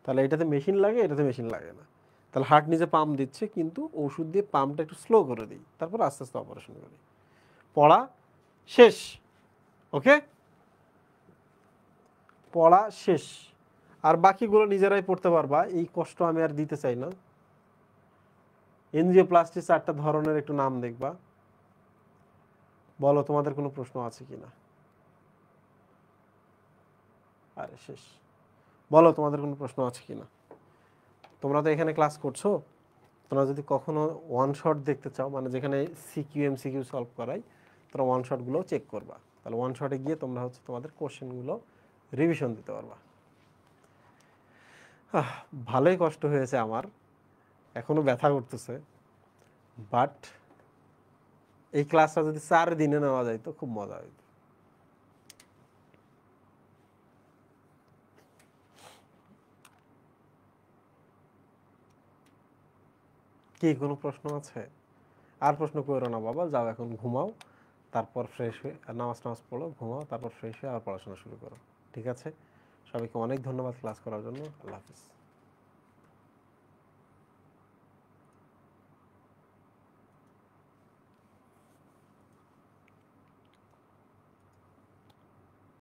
S1: তাহলে এটাতে মেশিন লাগে, এটাতে মেশিন লাগে না। তাহলে হার্ট নিজে পাম্প দিচ্ছে, কিন্তু ওষুধ দিয়ে পাম্পটা একটু স্লো করে দিই, তারপর আস্তে আস্তে অপারেশন করি। পড়া শেষ। ওকে, পড়া শেষ। আর বাকিগুলো নিজেরাই পড়তে পারবা, এই কষ্ট আমি আর দিতে চাই না। এনজিওপ্লাস্টি 4টা ধরনের একটু নাম দেখবা। বলো তোমাদের কোনো প্রশ্ন আছে কিনা? আরে শেষ। বলো তোমাদের কোনো প্রশ্ন আছে কিনা? তোমরা তো এখানে ক্লাস করছো, তোমরা যদি কখনো ওয়ান শট দেখতে চাও, মানে যেখানে সিকিউ এমসিকিউ সলভ করাই, তোমরা ওয়ান শটগুলো চেক করবা। তাহলে ওয়ান শটে গিয়ে তোমরা হচ্ছে তোমাদের কোশ্চেনগুলো রিভিশন দিতে পারবা। ভালোই কষ্ট হয়েছে আমার, এখনো ব্যথা করতেছে, বাট এই ক্লাসটা যদি 4 দিনে নেওয়া যায় তো খুব মজা হইত। কি কোনো প্রশ্ন আছে? আর প্রশ্ন করো না বাবা, যাও এখন ঘুমাও, তারপর ফ্রেশ হয়ে নামাজ নামাজ পড়ো, ঘুমাও, তারপর ফ্রেশ হয়ে আর পড়াশোনা শুরু করো। ঠিক আছে, সবাইকে অনেক ধন্যবাদ ক্লাস করার জন্য। আল্লাহ হাফিজ।